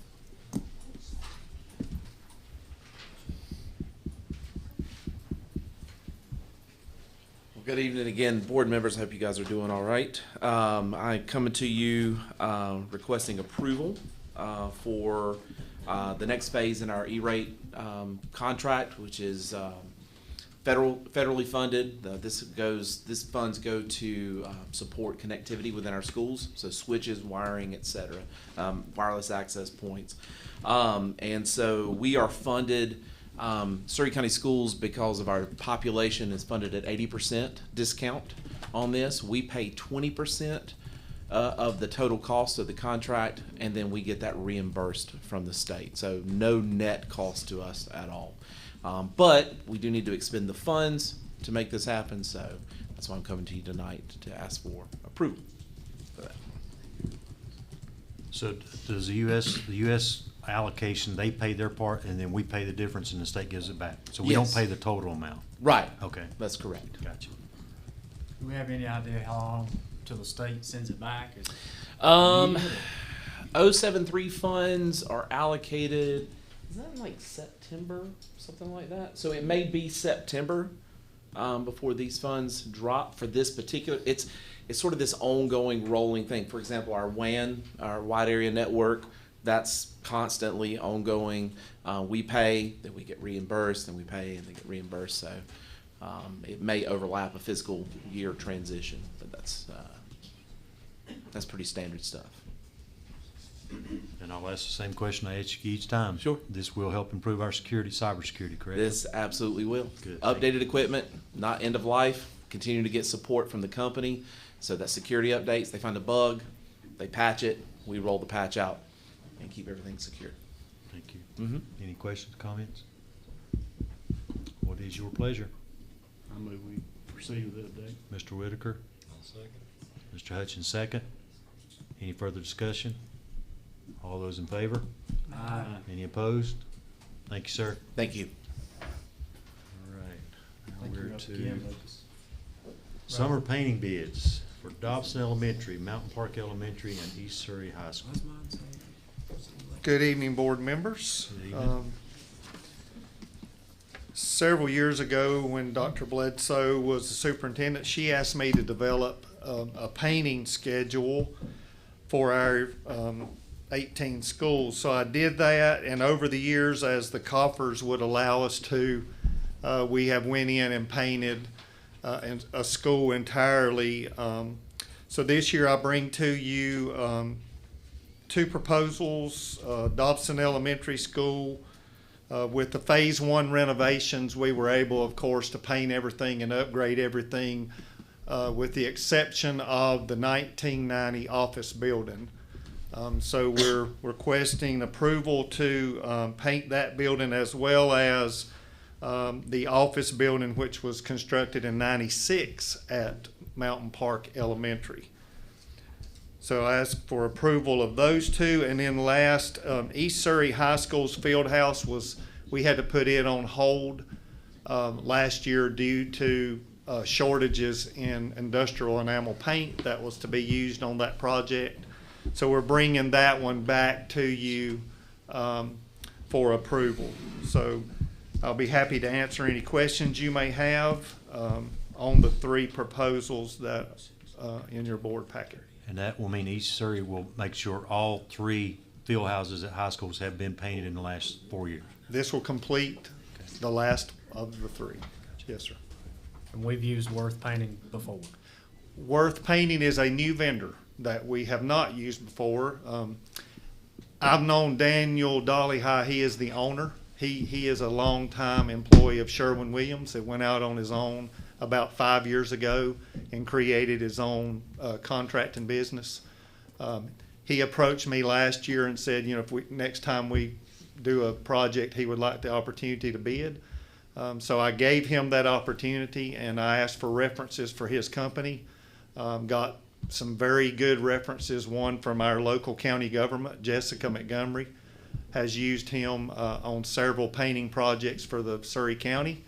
Well, good evening again, board members. I hope you guys are doing all right. I'm coming to you requesting approval for the next phase in our E-rate contract, which is federally funded. This funds go to support connectivity within our schools, so switches, wiring, et cetera, wireless access points. And so we are funded, Surry County Schools, because of our population, is funded at 80% discount on this. We pay 20% of the total cost of the contract, and then we get that reimbursed from the state. So no net cost to us at all. But we do need to expend the funds to make this happen, so that's why I'm coming to you tonight to ask for approval for that.
So does the U.S. allocation, they pay their part, and then we pay the difference, and the state gives it back? So we don't
Yes.
pay the total amount?
Right.
Okay.
That's correct.
Gotcha.
Do we have any idea how long till the state sends it back?
073 funds are allocated, is that in like September, something like that? So it may be September before these funds drop for this particular, it's sort of this ongoing rolling thing. For example, our WAN, our wide area network, that's constantly ongoing. We pay, then we get reimbursed, then we pay, and they get reimbursed. So it may overlap a fiscal year transition, but that's pretty standard stuff.
And I'll ask the same question I ask you each time.
Sure.
This will help improve our security, cybersecurity, correct?
This absolutely will.
Good.
Updated equipment, not end of life. Continue to get support from the company. So that security updates, they find a bug, they patch it, we roll the patch out and keep everything secure.
Thank you.
Mm-hmm.
Any questions, comments? What is your pleasure?
I move we proceed with the update.
Mr. Whitaker?
I'll second.
Mr. Hutchins, second. Any further discussion? All those in favor?
Aye.
Any opposed? Thank you, sir.
Thank you.
All right. Now
Thank you
we're
up
to
again, Lucas.
summer painting bids for Dobson Elementary, Mountain Park Elementary, and East Surry High School.
Good evening, board members.
Good evening.
Several years ago, when Dr. Bledsoe was the superintendent, she asked me to develop a painting schedule for our 18 schools. So I did that, and over the years, as the coffers would allow us to, we have went in and painted a school entirely. So this year I bring to you two proposals. Dobson Elementary School, with the Phase 1 renovations, we were able, of course, to paint everything and upgrade everything, with the exception of the 1990 office building. So we're requesting approval to paint that building, as well as the office building, which was constructed in '96 at Mountain Park Elementary. So I ask for approval of those two. And then last, East Surry High School's field house we had to put it on hold last year due to shortages in industrial enamel paint that was to be used on that project. So we're bringing that one back to you for approval. So I'll be happy to answer any questions you may have on the three proposals that in your board packet.
And that will mean East Surry will make sure all three field houses at high schools have been painted in the last 4 years.
This will complete the last of the three. Yes, sir.
And we've used Worth Painting before.
Worth Painting is a new vendor that we have not used before. I've known Daniel Dollyhigh. He is the owner. He is a longtime employee of Sherwin-Williams that went out on his own about 5 years ago and created his own contracting business. He approached me last year and said, if next time we do a project, he would like the opportunity to bid. So I gave him that opportunity, and I asked for references for his company. Got some very good references. One from our local county government, Jessica Montgomery, has used him on several painting projects for the Surry County.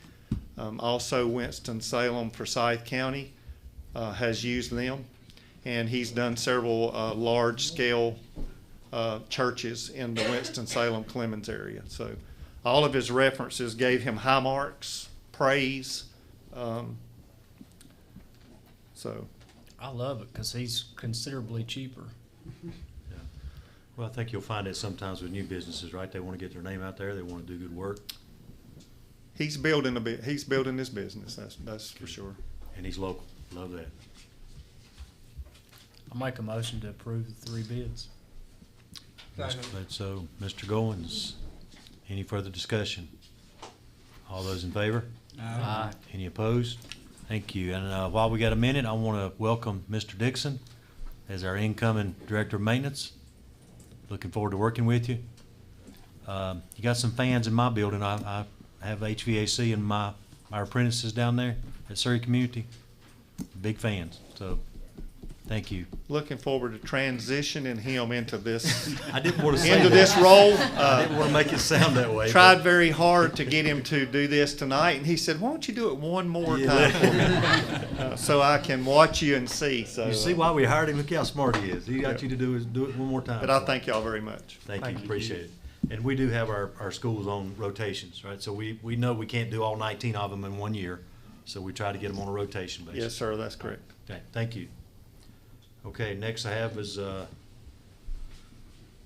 Also Winston-Salem, Forsyth County has used them, and he's done several large-scale churches in the Winston-Salem, Clemens area. So all of his references gave him high marks, praise. So
I love it because he's considerably cheaper.
Well, I think you'll find it sometimes with new businesses, right? They want to get their name out there. They want to do good work.
He's building He's building his business. That's for sure.
And he's local. Love that.
I'll make a motion to approve the three bids.
Mr. Bledsoe, Mr. Goins, any further discussion? All those in favor?
Aye.
Any opposed? Thank you. And while we got a minute, I want to welcome Mr. Dixon as our incoming Director of Maintenance. Looking forward to working with you. You got some fans in my building. I have HVAC and my apprentices down there at Surry Community. Big fans. So thank you.
Looking forward to transitioning him into this.
I didn't want to say
into
that.
this role.
I didn't want to make it sound that way.
Tried very hard to get him to do this tonight, and he said, "Why don't you do it one more time for me, so I can watch you and see." So
you see why we hired him? Look how smart he is. He got you to do it one more time.
But I thank y'all very much.
Thank you. Appreciate it. And we do have our schools on rotations, right? So we know we can't do all 19 of them in 1 year, so we try to get them on a rotation basis.
Yes, sir. That's correct.
Okay. Thank you. Okay. Next I have is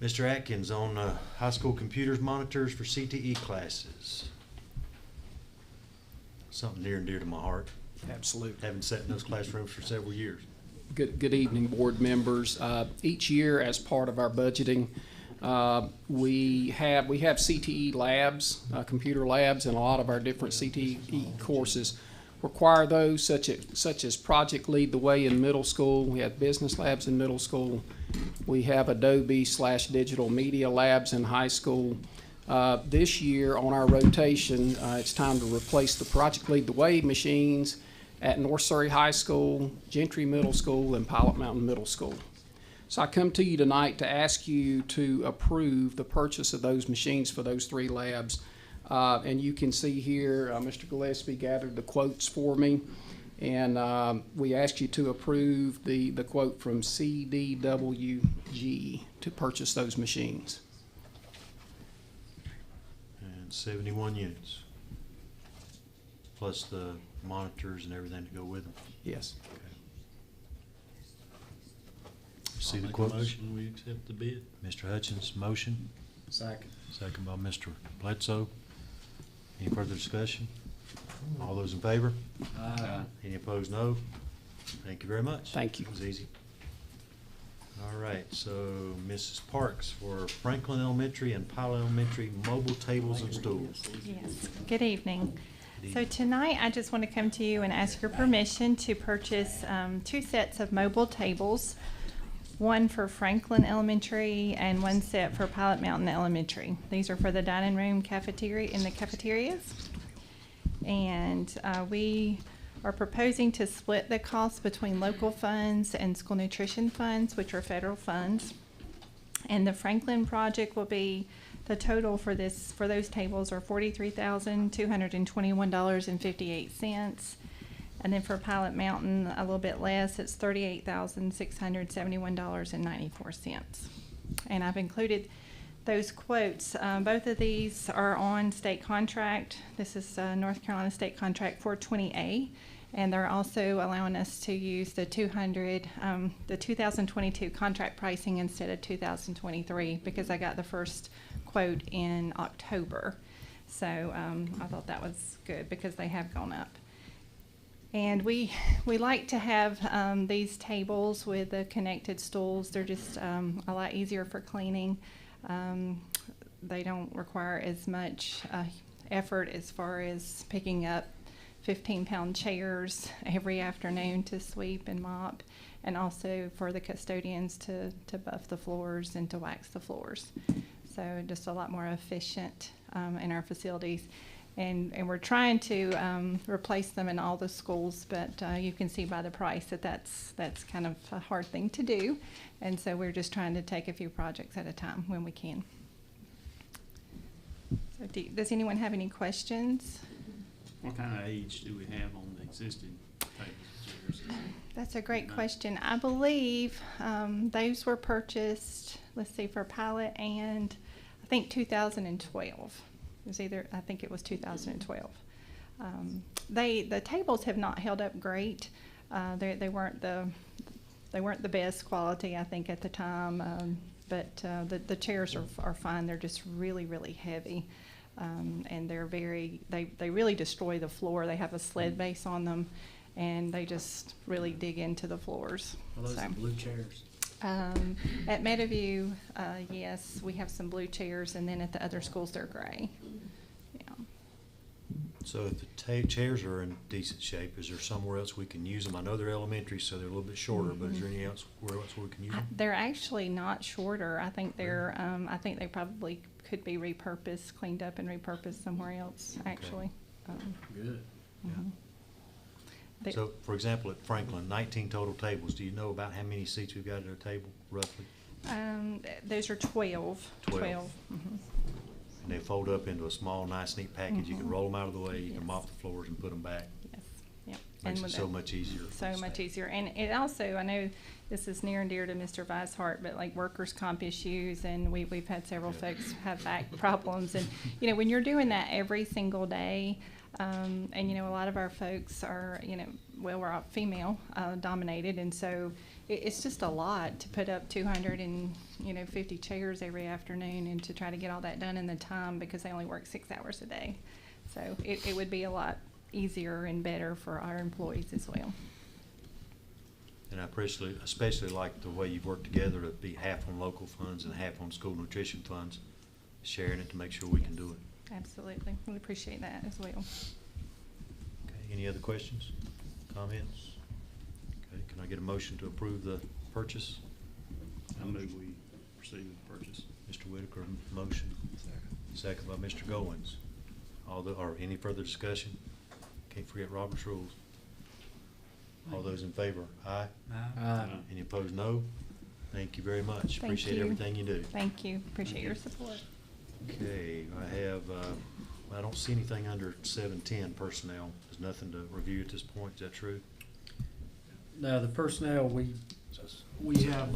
Mr. Atkins on high school computers monitors for CTE classes. Something near and dear to my heart.
Absolutely.
Having sat in those classrooms for several years.
Good evening, board members. Each year, as part of our budgeting, we have CTE labs, computer labs, and a lot of our different CTE courses require those, such as Project Lead the Way in middle school. We have business labs in middle school. We have Adobe/digital media labs in high school. This year on our rotation, it's time to replace the Project Lead the Way machines at North Surry High School, Gentry Middle School, and Pilot Mountain Middle School. So I come to you tonight to ask you to approve the purchase of those machines for those three labs. And you can see here, Mr. Gillespie gathered the quotes for me, and we ask you to approve the quote from CDWG to purchase those machines.
And 71 units, plus the monitors and everything to go with them.
Yes.
Okay. see the
Make a
quotes?
motion, we accept the bid.
Mr. Hutchins, motion.
Second.
Second by Mr. Bledsoe. Any further discussion? All those in favor? Any opposed, no? Thank you very much.
Thank you.
That was easy. All right, so Mrs. Parks for Franklin Elementary and Pilot Elementary mobile tables and stools.
Yes, good evening.
Good
So
evening.
tonight, I just want to come to you and ask your permission to purchase 2 sets of mobile tables, one for Franklin Elementary and 1 set for Pilot Mountain Elementary. These are for the dining room cafeteria, in the cafeterias. And we are proposing to split the cost between local funds and school nutrition funds, which are federal funds. And the Franklin project will be, the total for those tables are $43,221.58. And then for Pilot Mountain, a little bit less, it's $38,671.94. And I've included those quotes. Both of these are on state contract. This is North Carolina State Contract 420A. And they're also allowing us to use the 2022 contract pricing instead of 2023 because I got the first quote in October. So I thought that was good because they have gone up. And we like to have these tables with the connected stools. They're just a lot easier for cleaning. They don't require as much effort as far as picking up 15-pound chairs every afternoon to sweep and mop, and also for the custodians to buff the floors and to wax the floors. So just a lot more efficient in our facilities. And we're trying to replace them in all the schools, but you can see by the price that that's kind of a hard thing to do. And so we're just trying to take a few projects at a time when we can. So does anyone have any questions?
What kind of age do we have on the existing tables and chairs?
That's a great question. I believe those were purchased, let's see, for Pilot and I think 2012. It was I think it was 2012. The tables have not held up great. They weren't the best quality, I think, at the time. But the chairs are fine. They're just really, really heavy. And they're they really destroy the floor. They have a sled base on them, and they just really dig into the floors.
Are those the blue chairs?
At Meadowview, yes, we have some blue chairs, and then at the other schools, they're gray. Yeah.
So if the chairs are in decent shape, is there somewhere else we can use them? I know they're elementary, so they're a little bit shorter, but is there any else where else we can use them?
They're actually not shorter. I think they're. I think they probably could be repurposed, cleaned up, and repurposed somewhere else. Actually.
Good.
Mhm.
So, for example, at Franklin, 19 total tables. Do you know about how many seats we've got at our table, roughly?
Those are 12.
12.
Mhm.
And they fold up into a small, nice, neat package. You can roll them out of the way. You can mop the floors and put them back.
Yes. Yep.
Makes it
with
so
that-
much easier.
So much easier. And it also, I know this is near and dear to Mr. Weishart, but like workers' comp issues, and we've had several folks have back problems. And, when you're doing that every single day, and, a lot of our folks are, we're all female dominated. And so it's just a lot to put up 250 chairs every afternoon and to try to get all that done in the time because they only work 6 hours a day. So it would be a lot easier and better for our employees as well.
And I especially like the way you've worked together to be half on local funds and half on school nutrition funds, sharing it to make sure we can do it.
Absolutely. We appreciate that as well.
Okay, any other questions, comments? Okay, can I get a motion to approve the purchase?
I move we proceed with the purchase.
Mr. Whitaker, motion. Second by Mr. Goins. Or any further discussion? Can't forget Robert's rules. All those in favor, aye?
Aye.
Any opposed, no? Thank you very much.
Thank
Appreciate
you.
everything you do.
Thank you. Appreciate your support.
Okay, I have, I don't see anything under 710 personnel. There's nothing to review at this point. Is that true?
No, the personnel, we have,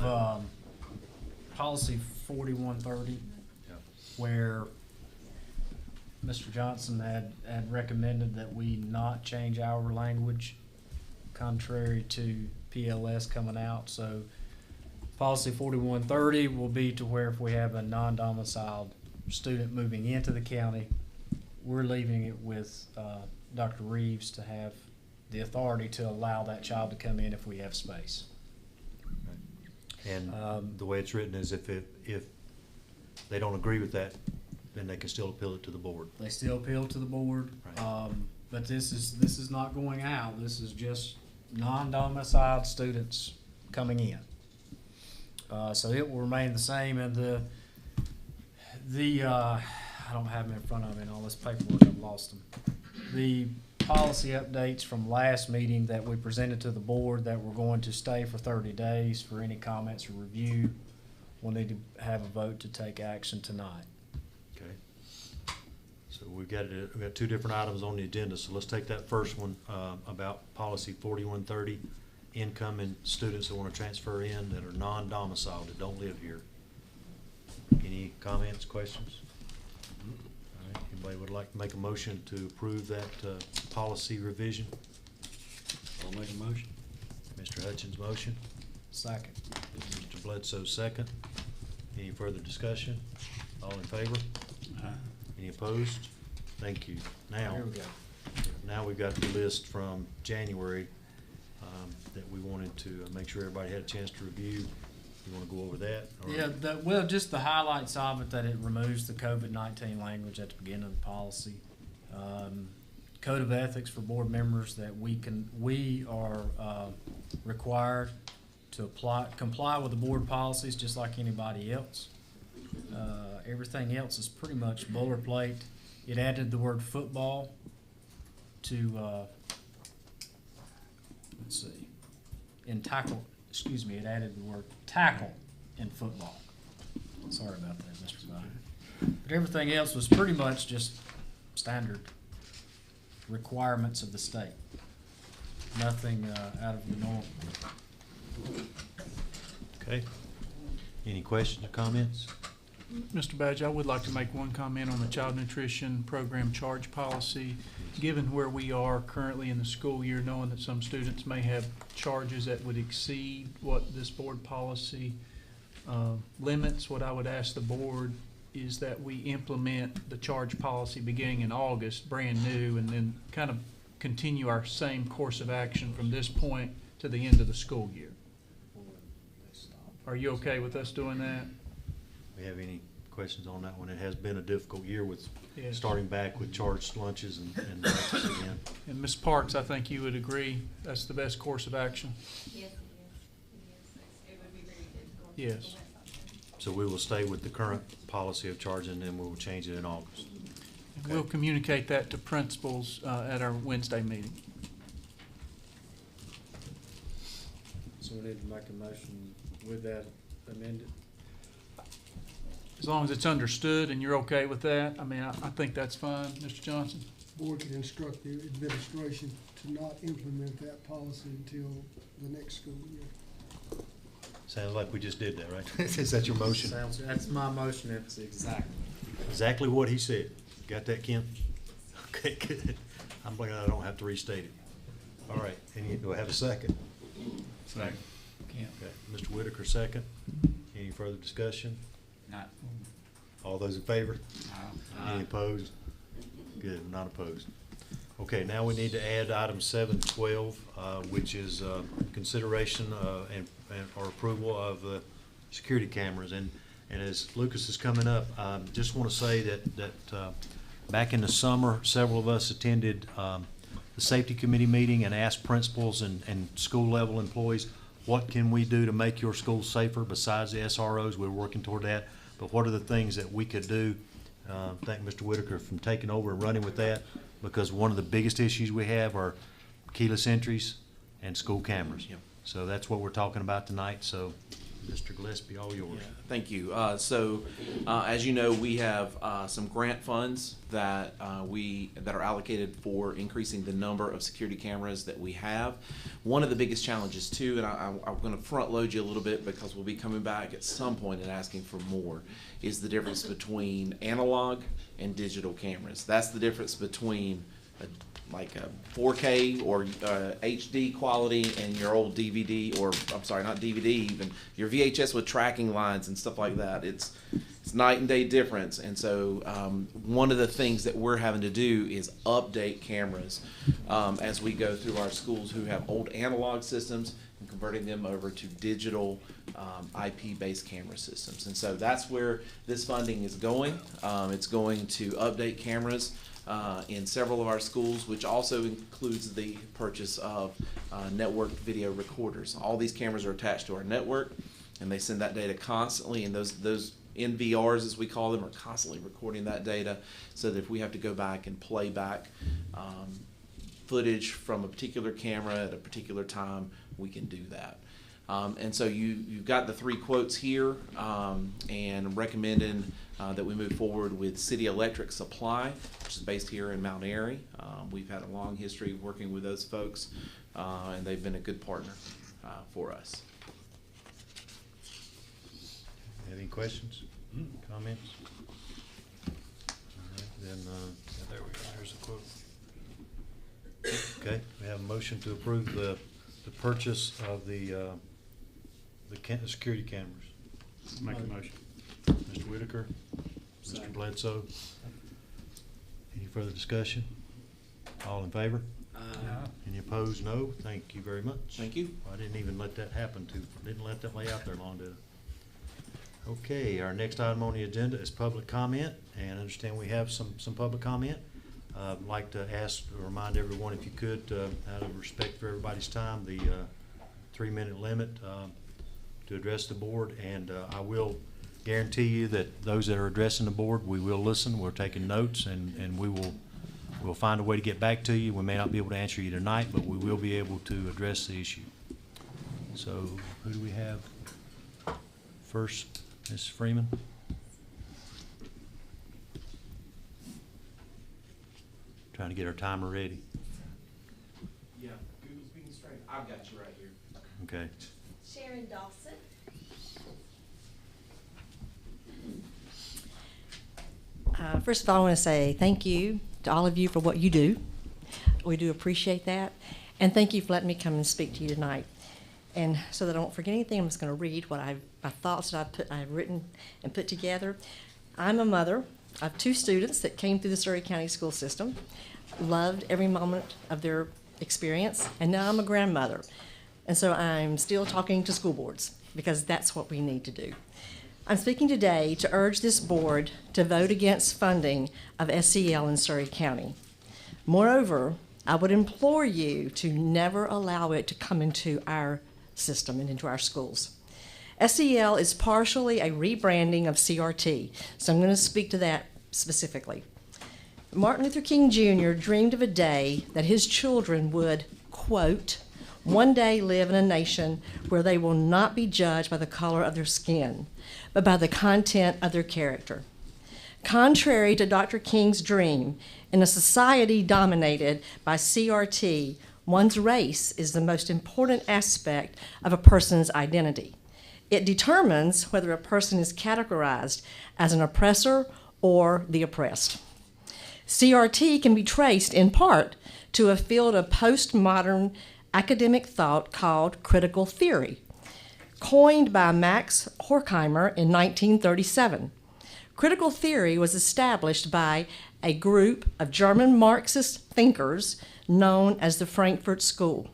policy 4130, where Mr. Johnson had recommended that we not change our language contrary to PLS coming out. So Policy 4130 will be to where if we have a non-domiciled student moving into the county, we're leaving it with Dr. Reeves to have the authority to allow that child to come in if we have space.
And the way it's written is if they don't agree with that, then they can still appeal it to the board.
They still appeal to the board,
Right.
but this is not going out. This is just non-domiciled students coming in. So it will remain the same, and the I don't have them in front of me, and all this paperwork, I've lost them. The policy updates from last meeting that we presented to the board that we're going to stay for 30 days for any comments or review. We'll need to have a vote to take action tonight.
Okay. So we've got two different items on the agenda, so let's take that first one about policy 4130, incoming students that want to transfer in that are non-domiciled, that don't live here. Any comments, questions? All right. Anybody would like to make a motion to approve that policy revision?
I'll make a motion.
Mr. Hutchins' motion.
Second.
Mr. Bledsoe, second. Any further discussion? All in favor? Any opposed? Thank you. Now,
Here we go.
now we've got the list from January that we wanted to make sure everybody had a chance to review. You want to go over that? Or-
Yeah, well, just the highlights of it, that it removes the COVID-19 language at the beginning of the policy. Code of ethics for board members that we are required to comply with the board policies just like anybody else. Everything else is pretty much boilerplate. It added the word football to, let's see, it added the word tackle in football. Sorry about that, Mr. Vine. But everything else was pretty much just standard requirements of the state. Nothing out of the norm.
Okay. Any questions or comments?
Mr. Badge, I would like to make one comment on the child nutrition program charge policy. Given where we are currently in the school year, knowing that some students may have charges that would exceed what this board policy limits, what I would ask the board is that we implement the charge policy beginning in August, brand new, and then kind of continue our same course of action from this point to the end of the school year. Are you okay with us doing that?
We have any questions on that one? It has been a difficult year with
Yes.
starting back with charged lunches and breakfast again.
And Ms. Parks, I think you would agree that's the best course of action?
Yes, it is. It would be very difficult.
Yes.
So we will stay with the current policy of charging, and then we will change it in August.
And we'll communicate that to principals at our Wednesday meeting.
So we need to make a motion with that amended.
As long as it's understood and you're okay with that, I mean, I think that's fine, Mr. Johnson.
Board can instruct the administration to not implement that policy until the next school year.
Sounds like we just did that, right? Is that your motion?
That's my motion, it's
Exactly what he said. Got that, Kim? Okay, good. I'm glad I don't have to restate it. All right, do I have a second?
Second.
Okay, Mr. Whitaker, second. Any further discussion?
Not.
All those in favor? Any opposed? Good, not opposed. Okay, now we need to add item 712, which is consideration or approval of the security cameras. And as Lucas is coming up, just want to say that back in the summer, several of us attended the safety committee meeting and asked principals and school level employees, what can we do to make your school safer besides the SROs? We're working toward that. But what are the things that we could do? Thank Mr. Whitaker for taking over and running with that, because one of the biggest issues we have are keyless entries and school cameras. So that's what we're talking about tonight. So, Mr. Gillespie, all yours.
Thank you. As you know, we have some grant funds that are allocated for increasing the number of security cameras that we have. One of the biggest challenges too, and I'm going to front load you a little bit because we'll be coming back at some point and asking for more, is the difference between analog and digital cameras. That's the difference between like a 4K or HD quality and your old DVD, or I'm sorry, not DVD even, your VHS with tracking lines and stuff like that. It's night and day difference. And so one of the things that we're having to do is update cameras as we go through our schools who have old analog systems and converting them over to digital IP-based camera systems. And so that's where this funding is going. It's going to update cameras in several of our schools, which also includes the purchase of network video recorders. All these cameras are attached to our network, and they send that data constantly, and those NVRs, as we call them, are constantly recording that data, so that if we have to go back and play back footage from a particular camera at a particular time, we can do that. And so you've got the 3 quotes here, and recommending that we move forward with City Electric Supply, which is based here in Mount Airy. We've had a long history of working with those folks, and they've been a good partner for us.
Any questions, comments? All right, then, there we go, there's the quote. Okay, we have a motion to approve the purchase of the security cameras.
Make a motion.
Mr. Whitaker, Mr. Bledsoe. Any further discussion? All in favor? Any opposed? No. Thank you very much.
Thank you.
I didn't even let that happen didn't let that lay out there long, did I? Okay, our next item on the agenda is public comment, and I understand we have some public comment. I'd like to remind everyone, if you could, out of respect for everybody's time, the 3-minute limit to address the board, and I will guarantee you that those that are addressing the board, we will listen, we're taking notes, and we'll find a way to get back to you. We may not be able to answer you tonight, but we will be able to address the issue. So who do we have first? Ms. Freeman? Trying to get our timer ready.
Yeah, Google's being straight. I've got you right here.
Okay.
Sharon Dawson.
First of all, I want to say thank you to all of you for what you do. We do appreciate that. And thank you for letting me come and speak to you tonight. And so that I don't forget anything, I'm just going to read what my thoughts that I've written and put together. I'm a mother of 2 students that came through the Surry County school system, loved every moment of their experience, and now I'm a grandmother. And so I'm still talking to school boards because that's what we need to do. I'm speaking today to urge this board to vote against funding of SEL in Surry County. Moreover, I would implore you to never allow it to come into our system and into our schools. SEL is partially a rebranding of CRT, so I'm going to speak to that specifically. Martin Luther King Jr. dreamed of a day that his children would, quote, one day live in a nation where they will not be judged by the color of their skin, but by the content of their character. Contrary to Dr. King's dream, in a society dominated by CRT, one's race is the most important aspect of a person's identity. It determines whether a person is categorized as an oppressor or the oppressed. CRT can be traced in part to a field of postmodern academic thought called critical theory, coined by Max Horkheimer in 1937. Critical theory was established by a group of German Marxist thinkers known as the Frankfurt School.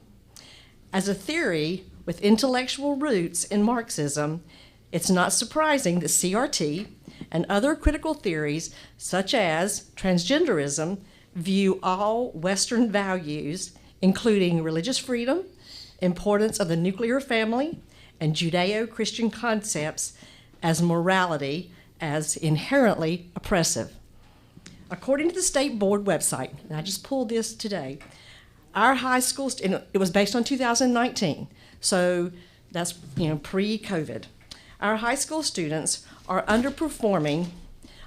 As a theory with intellectual roots in Marxism, it's not surprising that CRT and other critical theories, such as transgenderism, view all Western values, including religious freedom, importance of the nuclear family, and Judeo-Christian concepts as morality as inherently oppressive. According to the state board website, and I just pulled this today, our high school, and it was based on 2019, so that's pre-COVID. Our high school students are underperforming.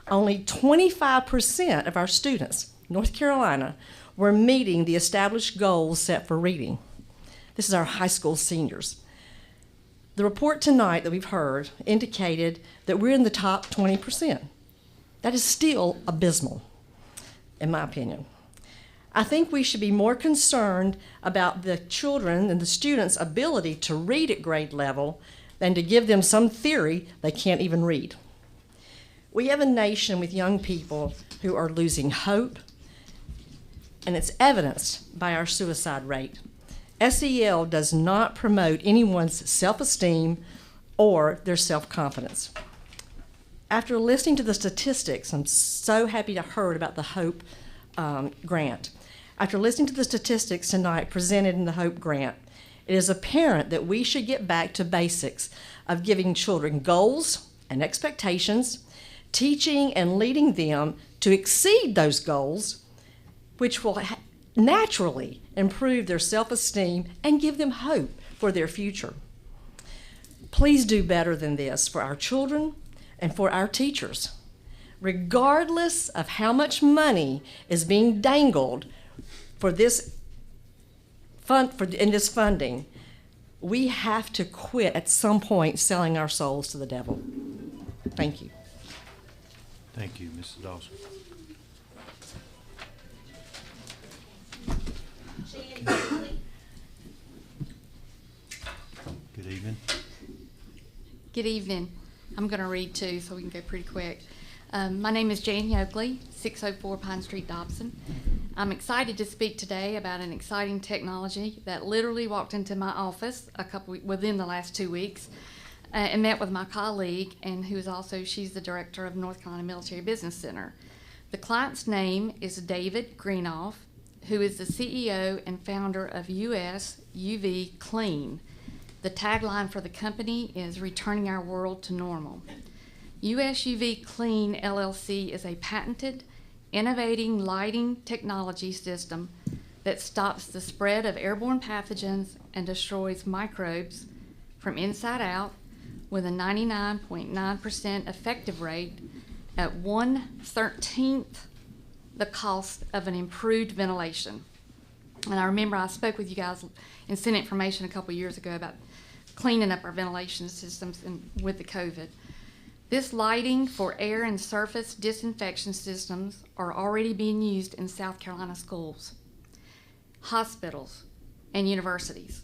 Only 25% of our students, North Carolina, were meeting the established goals set for reading. This is our high school seniors. The report tonight that we've heard indicated that we're in the top 20%. That is still abysmal, in my opinion. I think we should be more concerned about the children and the students' ability to read at grade level than to give them some theory they can't even read. We have a nation with young people who are losing hope, and it's evidenced by our suicide rate. SEL does not promote anyone's self-esteem or their self-confidence. After listening to the statistics, I'm so happy to heard about the HOPE grant. After listening to the statistics tonight presented in the HOPE grant, it is apparent that we should get back to basics of giving children goals and expectations, teaching and leading them to exceed those goals, which will naturally improve their self-esteem and give them hope for their future. Please do better than this for our children and for our teachers. Regardless of how much money is being dangled for this in this funding, we have to quit at some point selling our souls to the devil. Thank you.
Thank you, Mrs. Dawson. Good evening.
Good evening. I'm going to read too, so we can go pretty quick. My name is Jan Yoakley, 604 Pine Street, Dobson. I'm excited to speak today about an exciting technology that literally walked into my office within the last 2 weeks and met with my colleague, and she's the director of North Carolina Military Business Center. The client's name is David Greenoff, who is the CEO and founder of US UV Clean. The tagline for the company is "Returning Our World to Normal." US UV Clean LLC is a patented, innovating lighting technology system that stops the spread of airborne pathogens and destroys microbes from inside out with a 99.9% effective rate at 1/13 the cost of an improved ventilation. And I remember I spoke with you guys and sent information a couple years ago about cleaning up our ventilation systems with the COVID. This lighting for air and surface disinfection systems are already being used in South Carolina schools, hospitals, and universities.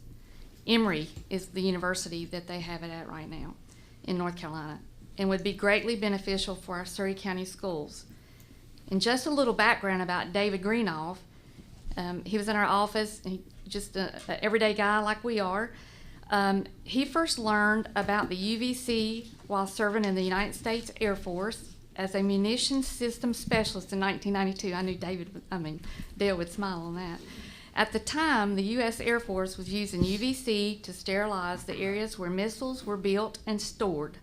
Emory is the university that they have it at right now in North Carolina, and would be greatly beneficial for our Surry County schools. And just a little background about David Greenoff. He was in our office, and just an everyday guy like we are. He first learned about the UVC while serving in the United States Air Force as a munitions system specialist in 1992. I knew Dale would smile on that. At the time, the U.S. Air Force was using UVC to sterilize the areas where missiles were built and stored.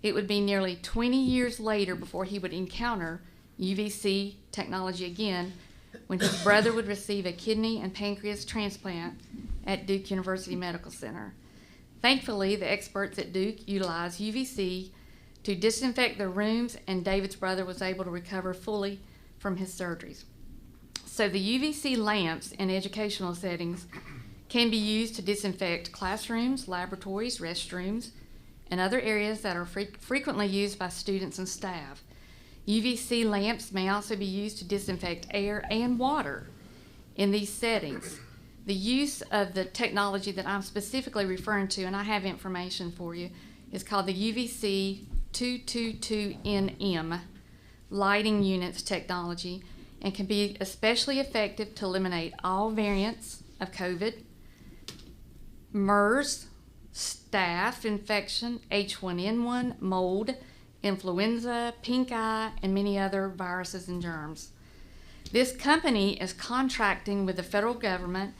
It would be nearly 20 years later before he would encounter UVC technology again, when his brother would receive a kidney and pancreas transplant at Duke University Medical Center. Thankfully, the experts at Duke utilized UVC to disinfect their rooms, and David's brother was able to recover fully from his surgeries. So the UVC lamps in educational settings can be used to disinfect classrooms, laboratories, restrooms, and other areas that are frequently used by students and staff. UVC lamps may also be used to disinfect air and water in these settings. The use of the technology that I'm specifically referring to, and I have information for you, is called the UVC 222NM lighting units technology, and can be especially effective to eliminate all variants of COVID, MERS, staph infection, H1N1, mold, influenza, pink eye, and many other viruses and germs. This company is contracting with the federal government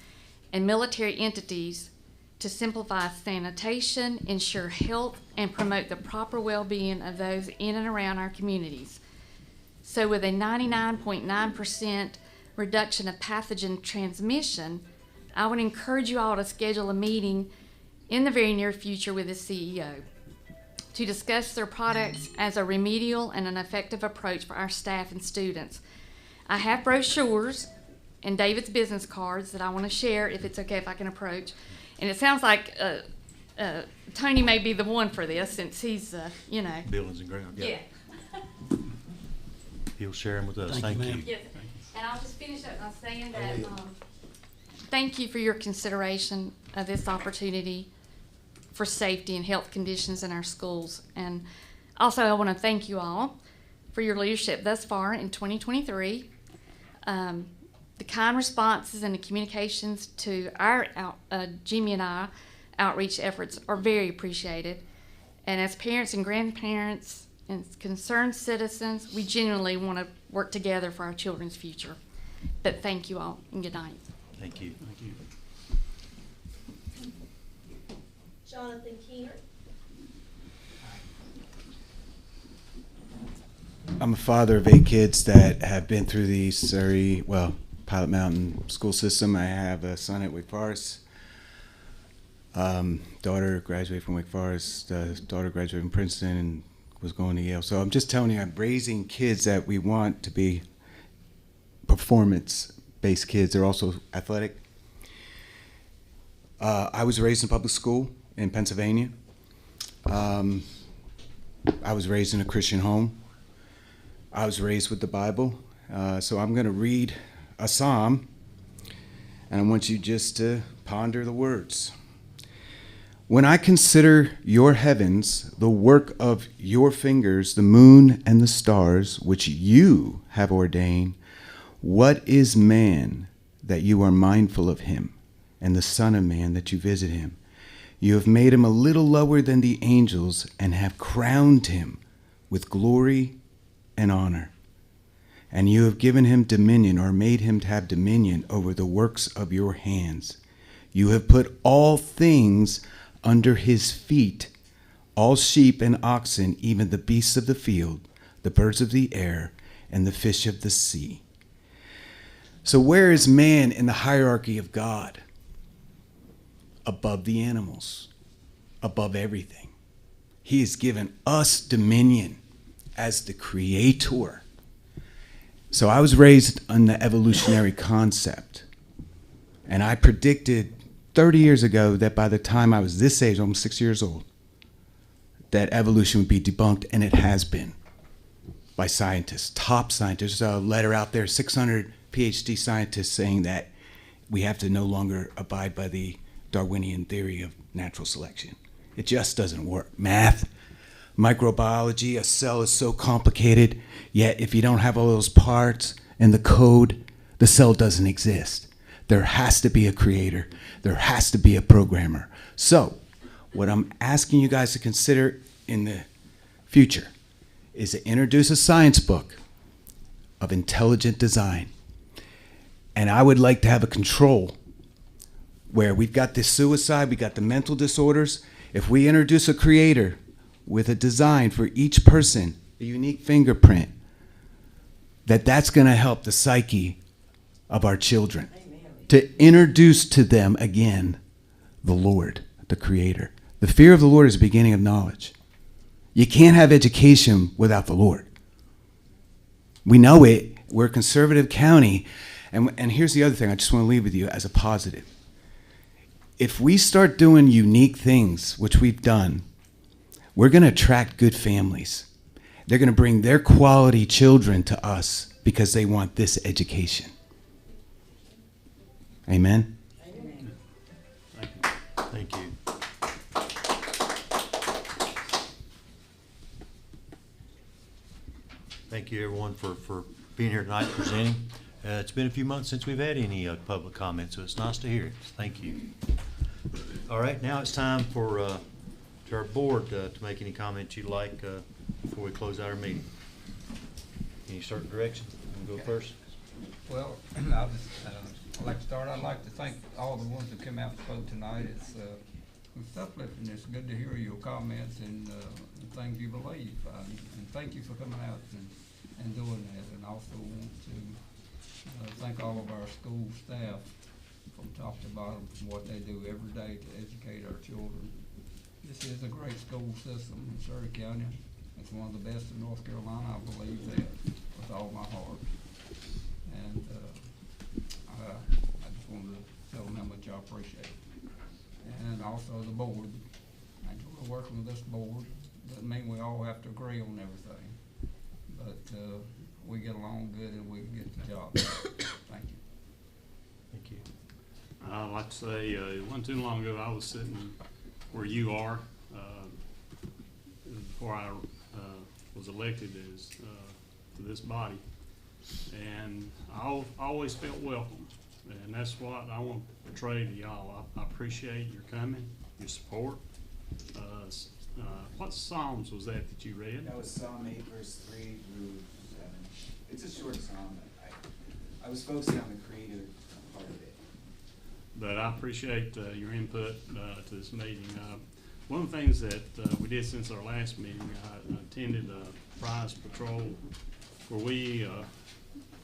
and military entities to simplify sanitation, ensure health, and promote the proper well-being of those in and around our communities. So with a 99.9% reduction of pathogen transmission, I would encourage you all to schedule a meeting in the very near future with the CEO to discuss their products as a remedial and an effective approach for our staff and students. I have brochures and David's business cards that I want to share, if it's okay if I can approach. And it sounds like Tony may be the one for this, since he's,
Buildings and grounds.
Yeah.
He'll share them with us. Thank you.
Yes. And I'll just finish up by saying that, thank you for your consideration of this opportunity for safety and health conditions in our schools. And also, I want to thank you all for your leadership thus far in 2023. The kind responses and the communications to our Jimmy and I outreach efforts are very appreciated. And as parents and grandparents and concerned citizens, we genuinely want to work together for our children's future. But thank you all, and good night.
Thank you. Thank you.
Jonathan Keener.
I'm a father of 8 kids that have been through the Surry, Pilot Mountain school system. I have a son at Wake Forest, daughter graduated from Wake Forest, daughter graduated from Princeton and was going to Yale. So I'm just telling you, I'm raising kids that we want to be performance-based kids. They're also athletic. I was raised in public school in Pennsylvania. I was raised in a Christian home. I was raised with the Bible. So I'm going to read a psalm, and I want you just to ponder the words. When I consider your heavens, the work of your fingers, the moon and the stars, which you have ordained, what is man that you are mindful of him, and the Son of Man that you visit him? You have made him a little lower than the angels and have crowned him with glory and honor. And you have given him dominion, or made him to have dominion over the works of your hands. You have put all things under his feet, all sheep and oxen, even the beasts of the field, the birds of the air, and the fish of the sea. So where is man in the hierarchy of God? Above the animals, above everything. He has given us dominion as the creator. So I was raised on the evolutionary concept. And I predicted 30 years ago that by the time I was this age, almost 6 years old, that evolution would be debunked, and it has been by scientists, top scientists. There's a letter out there, 600 PhD scientists saying that we have to no longer abide by the Darwinian theory of natural selection. It just doesn't work. Math, microbiology, a cell is so complicated, yet if you don't have all those parts and the code, the cell doesn't exist. There has to be a creator. There has to be a programmer. So, what I'm asking you guys to consider in the future is to introduce a science book of intelligent design. And I would like to have a control where we've got the suicide, we got the mental disorders. If we introduce a creator with a design for each person, a unique fingerprint, that's going to help the psyche of our children. To introduce to them again the Lord, the creator. The fear of the Lord is the beginning of knowledge. You can't have education without the Lord. We know it. We're a conservative county. And here's the other thing I just want to leave with you as a positive. If we start doing unique things, which we've done, we're going to attract good families. They're going to bring their quality children to us because they want this education. Amen?
Amen. Thank you. Thank you, everyone, for being here tonight presenting. It's been a few months since we've had any public comments, so it's nice to hear it. Thank you. All right, now it's time for to our board to make any comments you'd like before we close out our meeting. Any certain direction? You want to go first?
Well, I'd like to start. I'd like to thank all the ones that came out and spoke tonight. It's uplifting. It's good to hear your comments and the things you believe. And thank you for coming out and doing that. And also want to thank all of our school staff from top to bottom from what they do every day to educate our children. This is a great school system in Surry County. It's one of the best in North Carolina. I believe that with all my heart. And I just wanted to tell them how much I appreciate it. And also the board. I enjoy working with this board. Doesn't mean we all have to agree on everything. But we get along good and we can get the job done. Thank you.
Thank you.
I'd like to say, it wasn't too long ago, I was sitting where you are, before I was elected as to this body, and I always felt welcome, and that's what I want to portray to y'all. I appreciate your coming, your support. What Psalms was that you read?
That was Psalm 8, verse 3 through 7. It's a short psalm. I was focusing on the creative part of it.
But I appreciate your input to this meeting. One of the things that we did since our last meeting, I attended a prize patrol where we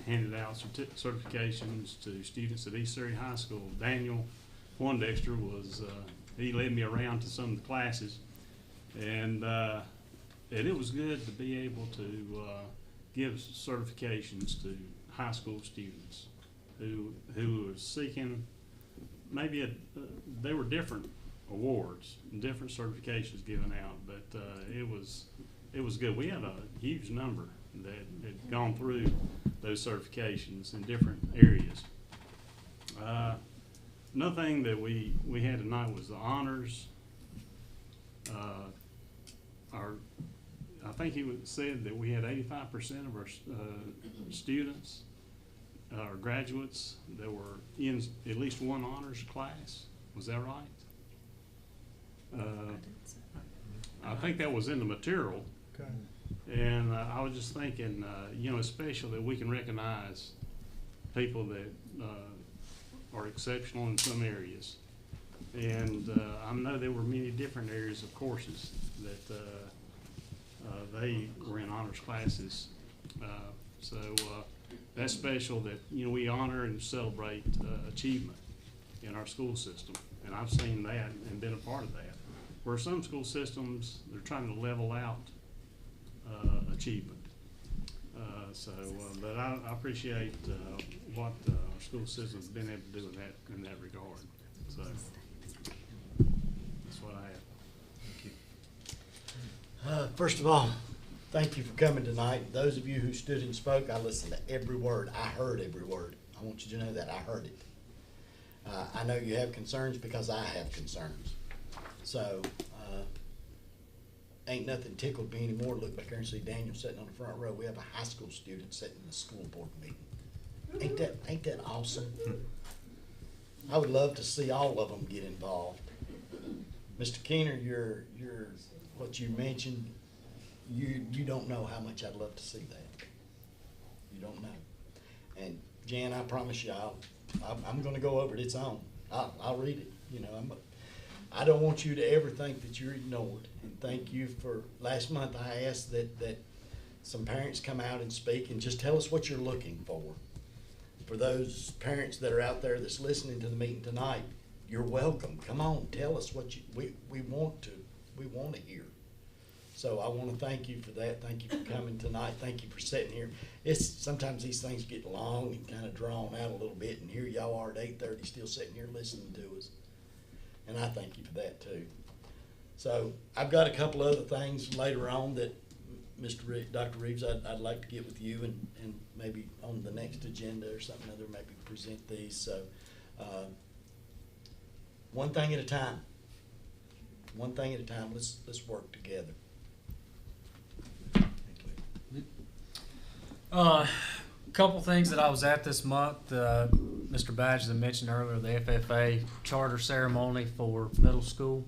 handed out certifications to students at East Surry High School. Daniel Poindexter was, he led me around to some of the classes, and it was good to be able to give certifications to high school students who were seeking maybe they were different awards and different certifications given out, but it was good. We had a huge number that had gone through those certifications in different areas. Another thing that we had tonight was the honors. I think he said that we had 85% of our students, our graduates, that were in at least one honors class. Was that right? I think that was in the material.
Okay.
And I was just thinking, it's special that we can recognize people that are exceptional in some areas. And I know there were many different areas of courses that they were in honors classes. So that's special that, we honor and celebrate achievement in our school system. And I've seen that and been a part of that. Where some school systems, they're trying to level out achievement. But I appreciate what our school system's been able to do in that regard. So that's what I have.
First of all, thank you for coming tonight. Those of you who stood and spoke, I listened to every word. I heard every word. I want you to know that. I heard it. I know you have concerns because I have concerns. So, ain't nothing tickled me anymore. Look back there and see Daniel sitting on the front row. We have a high school student sitting in the school board meeting. Ain't that awesome? I would love to see all of them get involved. Mr. Keener, you're what you mentioned, you don't know how much I'd love to see that. You don't know. And Jan, I promise you, I'm going to go over it. It's on. I'll read it. I don't want you to ever think that you're ignored. And thank you for last month. I asked that some parents come out and speak and just tell us what you're looking for. For those parents that are out there that's listening to the meeting tonight, you're welcome. Come on, tell us what we want to hear. So I want to thank you for that. Thank you for coming tonight. Thank you for sitting here. Sometimes these things get long and kind of drawn out a little bit, and here y'all are at 8:30 still sitting here listening to us. And I thank you for that too. So I've got a couple other things later on that Dr. Reeves, I'd like to get with you and maybe on the next agenda or something other, maybe present these. So one thing at a time. One thing at a time. Let's work together.
Couple things that I was at this month. Mr. Badge, as I mentioned earlier, the FFA charter ceremony for middle school.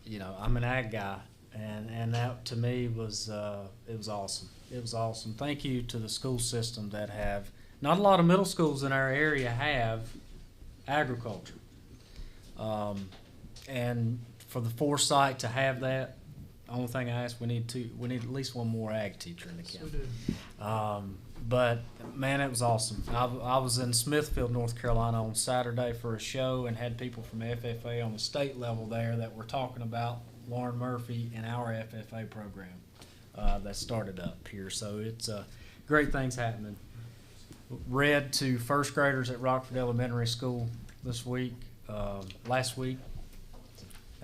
I'm an ag guy, and that to me was it was awesome. It was awesome. Thank you to the school system that have not a lot of middle schools in our area have agriculture, and for the foresight to have that. Only thing I ask, we need at least one more ag teacher in the county. But man, it was awesome. I was in Smithfield, North Carolina on Saturday for a show and had people from FFA on the state level there that were talking about Lauren Murphy and our FFA program that started up here. So it's great things happening. Read to first graders at Rockford Elementary School last week. That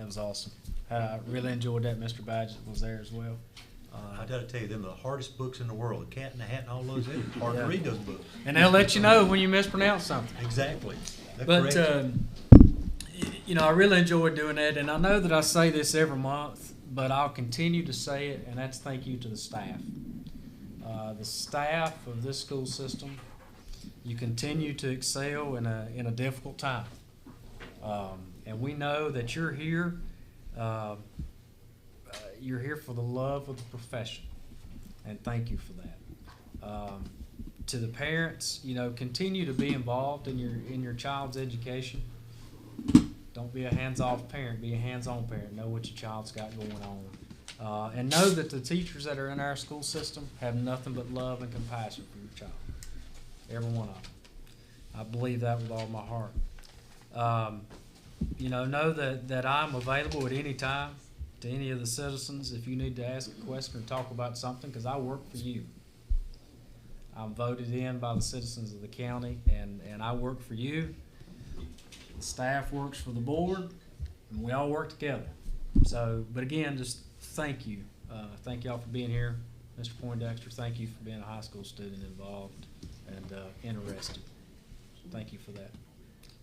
was awesome. I really enjoyed that. Mr. Badgett was there as well.
I gotta tell you, them are the hardest books in the world. The Cat in the Hat and all those, it's hard
Yeah.
to read those books.
And they'll let you know when you mispronounce something.
Exactly. That
But,
corrects you.
I really enjoy doing that, and I know that I say this every month, but I'll continue to say it, and that's thank you to the staff. The staff of this school system, you continue to excel in a difficult time. And we know that you're here for the love of the profession, and thank you for that. To the parents, continue to be involved in your child's education. Don't be a hands-off parent, be a hands-on parent. Know what your child's got going on. And know that the teachers that are in our school system have nothing but love and compassion for your child. Every one of them. I believe that with all my heart. Know that I'm available at any time to any of the citizens if you need to ask a question or talk about something, because I work for you. I'm voted in by the citizens of the county, and I work for you. The staff works for the board, and we all work together. But again, just thank you. Thank y'all for being here. Mr. Poindexter, thank you for being a high school student involved and interested. Thank you for that.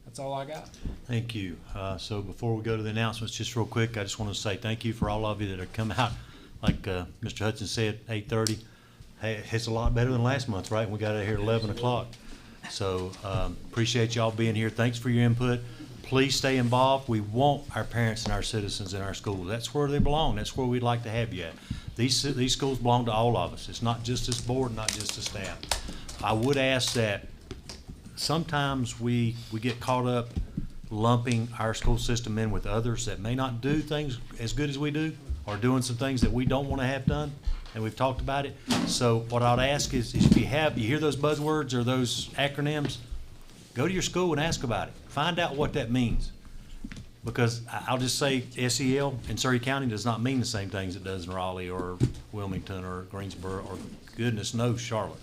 That's all I got.
Thank you. So before we go to the announcements, just real quick, I just want to say thank you for all of you that have come out. Like Mr. Hudson said, 8:30. Hey, it's a lot better than last month, right? We got out here at 11 o'clock. So appreciate y'all being here. Thanks for your input. Please stay involved. We want our parents and our citizens in our schools. That's where they belong. That's where we'd like to have you at. These schools belong to all of us. It's not just this board, not just the staff. I would ask that sometimes we get caught up lumping our school system in with others that may not do things as good as we do, or doing some things that we don't want to have done, and we've talked about it. So what I'd ask is if you hear those buzzwords or those acronyms, go to your school and ask about it. Find out what that means. Because I'll just say SEL in Surry County does not mean the same things it does in Raleigh or Wilmington or Greensboro or goodness knows Charlotte.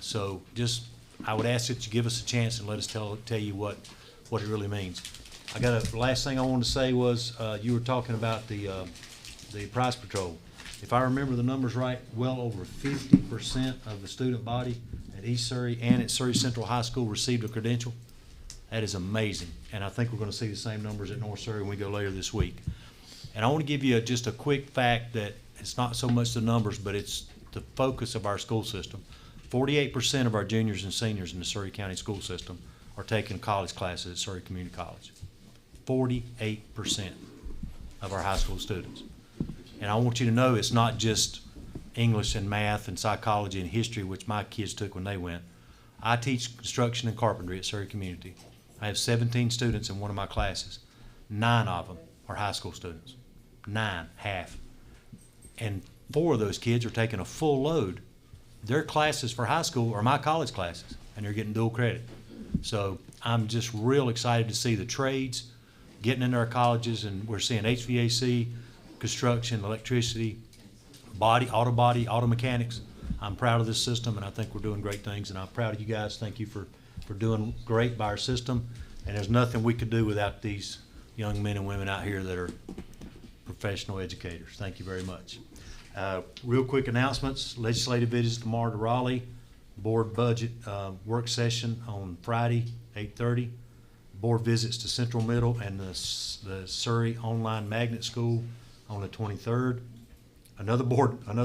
So just I would ask that you give us a chance and let us tell you what it really means. The last thing I wanted to say was you were talking about the prize patrol. If I remember the numbers right, well over 50% of the student body at East Surry and at Surry Central High School received a credential. That is amazing, and I think we're going to see the same numbers at North Surry when we go later this week. And I want to give you just a quick fact that it's not so much the numbers, but it's the focus of our school system. 48% of our juniors and seniors in the Surry County school system are taking college classes at Surry Community College. 48% of our high school students. And I want you to know it's not just English and math and psychology and history, which my kids took when they went. I teach construction and carpentry at Surry Community. I have 17 students in one of my classes. 9 of them are high school students. 9, half. And 4 of those kids are taking a full load. Their classes for high school are my college classes, and they're getting dual credit. So I'm just real excited to see the trades getting into our colleges, and we're seeing HVAC, construction, electricity, auto mechanics. I'm proud of this system, and I think we're doing great things, and I'm proud of you guys. Thank you for doing great by our system, and there's nothing we could do without these young men and women out here that are professional educators. Thank you very much. Real quick announcements. Legislative visits tomorrow to Raleigh. Board budget work session on Friday, 8:30. Board visits to Central Middle and the Surry Online Magnet School on the 23rd. Another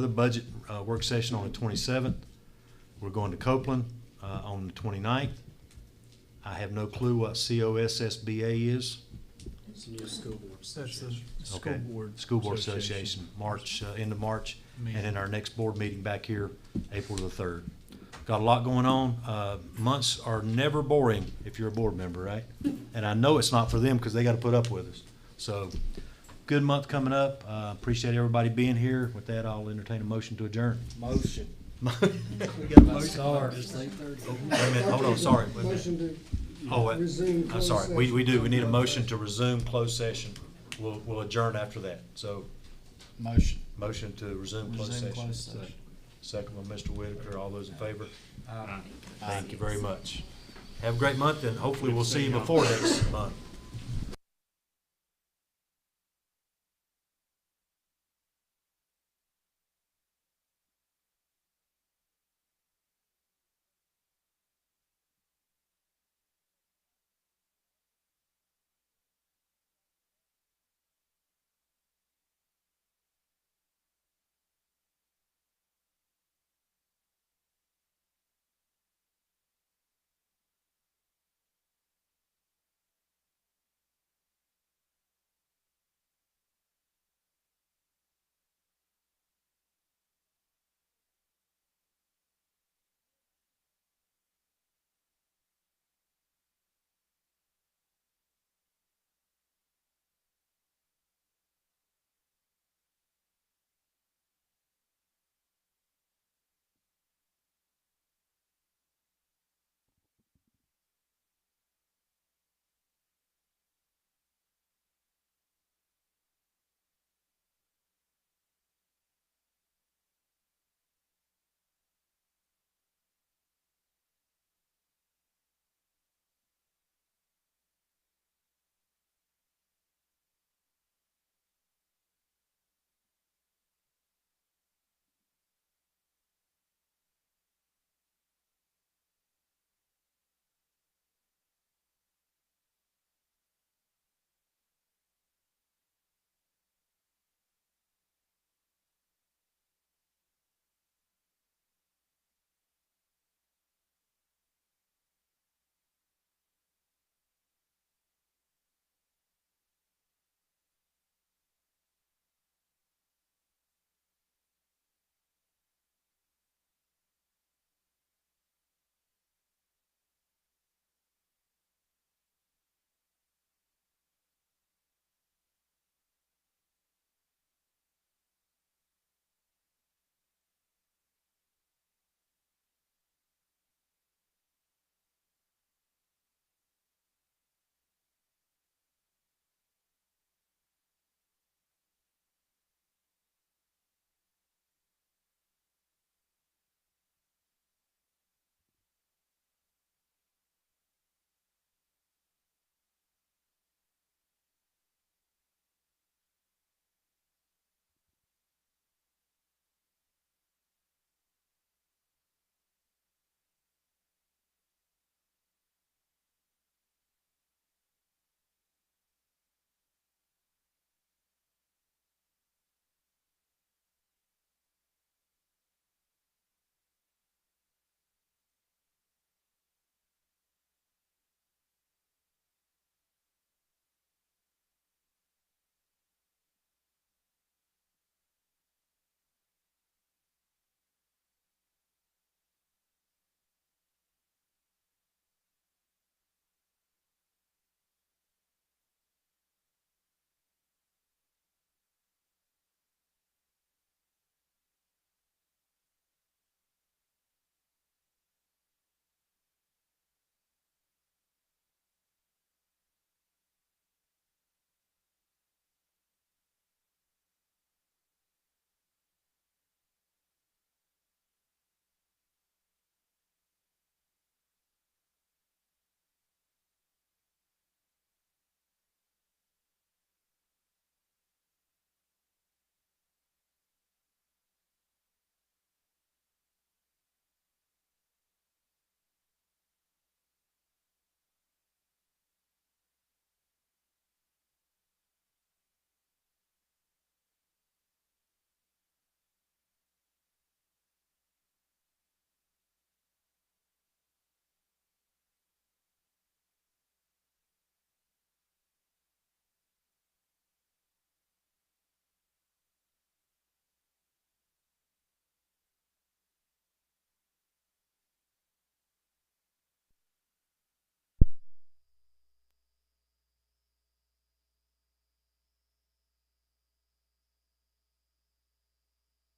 budget work session on the 27th. We're going to Copeland on the 29th. I have no clue what COSSBA is.
It's a new school board.
That's the
Okay. School Board Association, March, end of March, and then our next board meeting back here, April the 3rd. Got a lot going on. Months are never boring if you're a board member, right? And I know it's not for them because they got to put up with us. So, good month coming up. Appreciate everybody being here. With that, I'll entertain a motion to adjourn.
Motion.
We got a motion.
Sorry.
Wait a minute, hold on, sorry. Wait a minute.
Motion to
Resume
closed
I'm sorry,
session.
we do, we need a motion to resume closed session. We'll adjourn after that, so. Motion to resume closed session. Second by Mr. Whitaker, all those in favor? Aye. Thank you very much. Have a great month, and hopefully we'll see you before next month.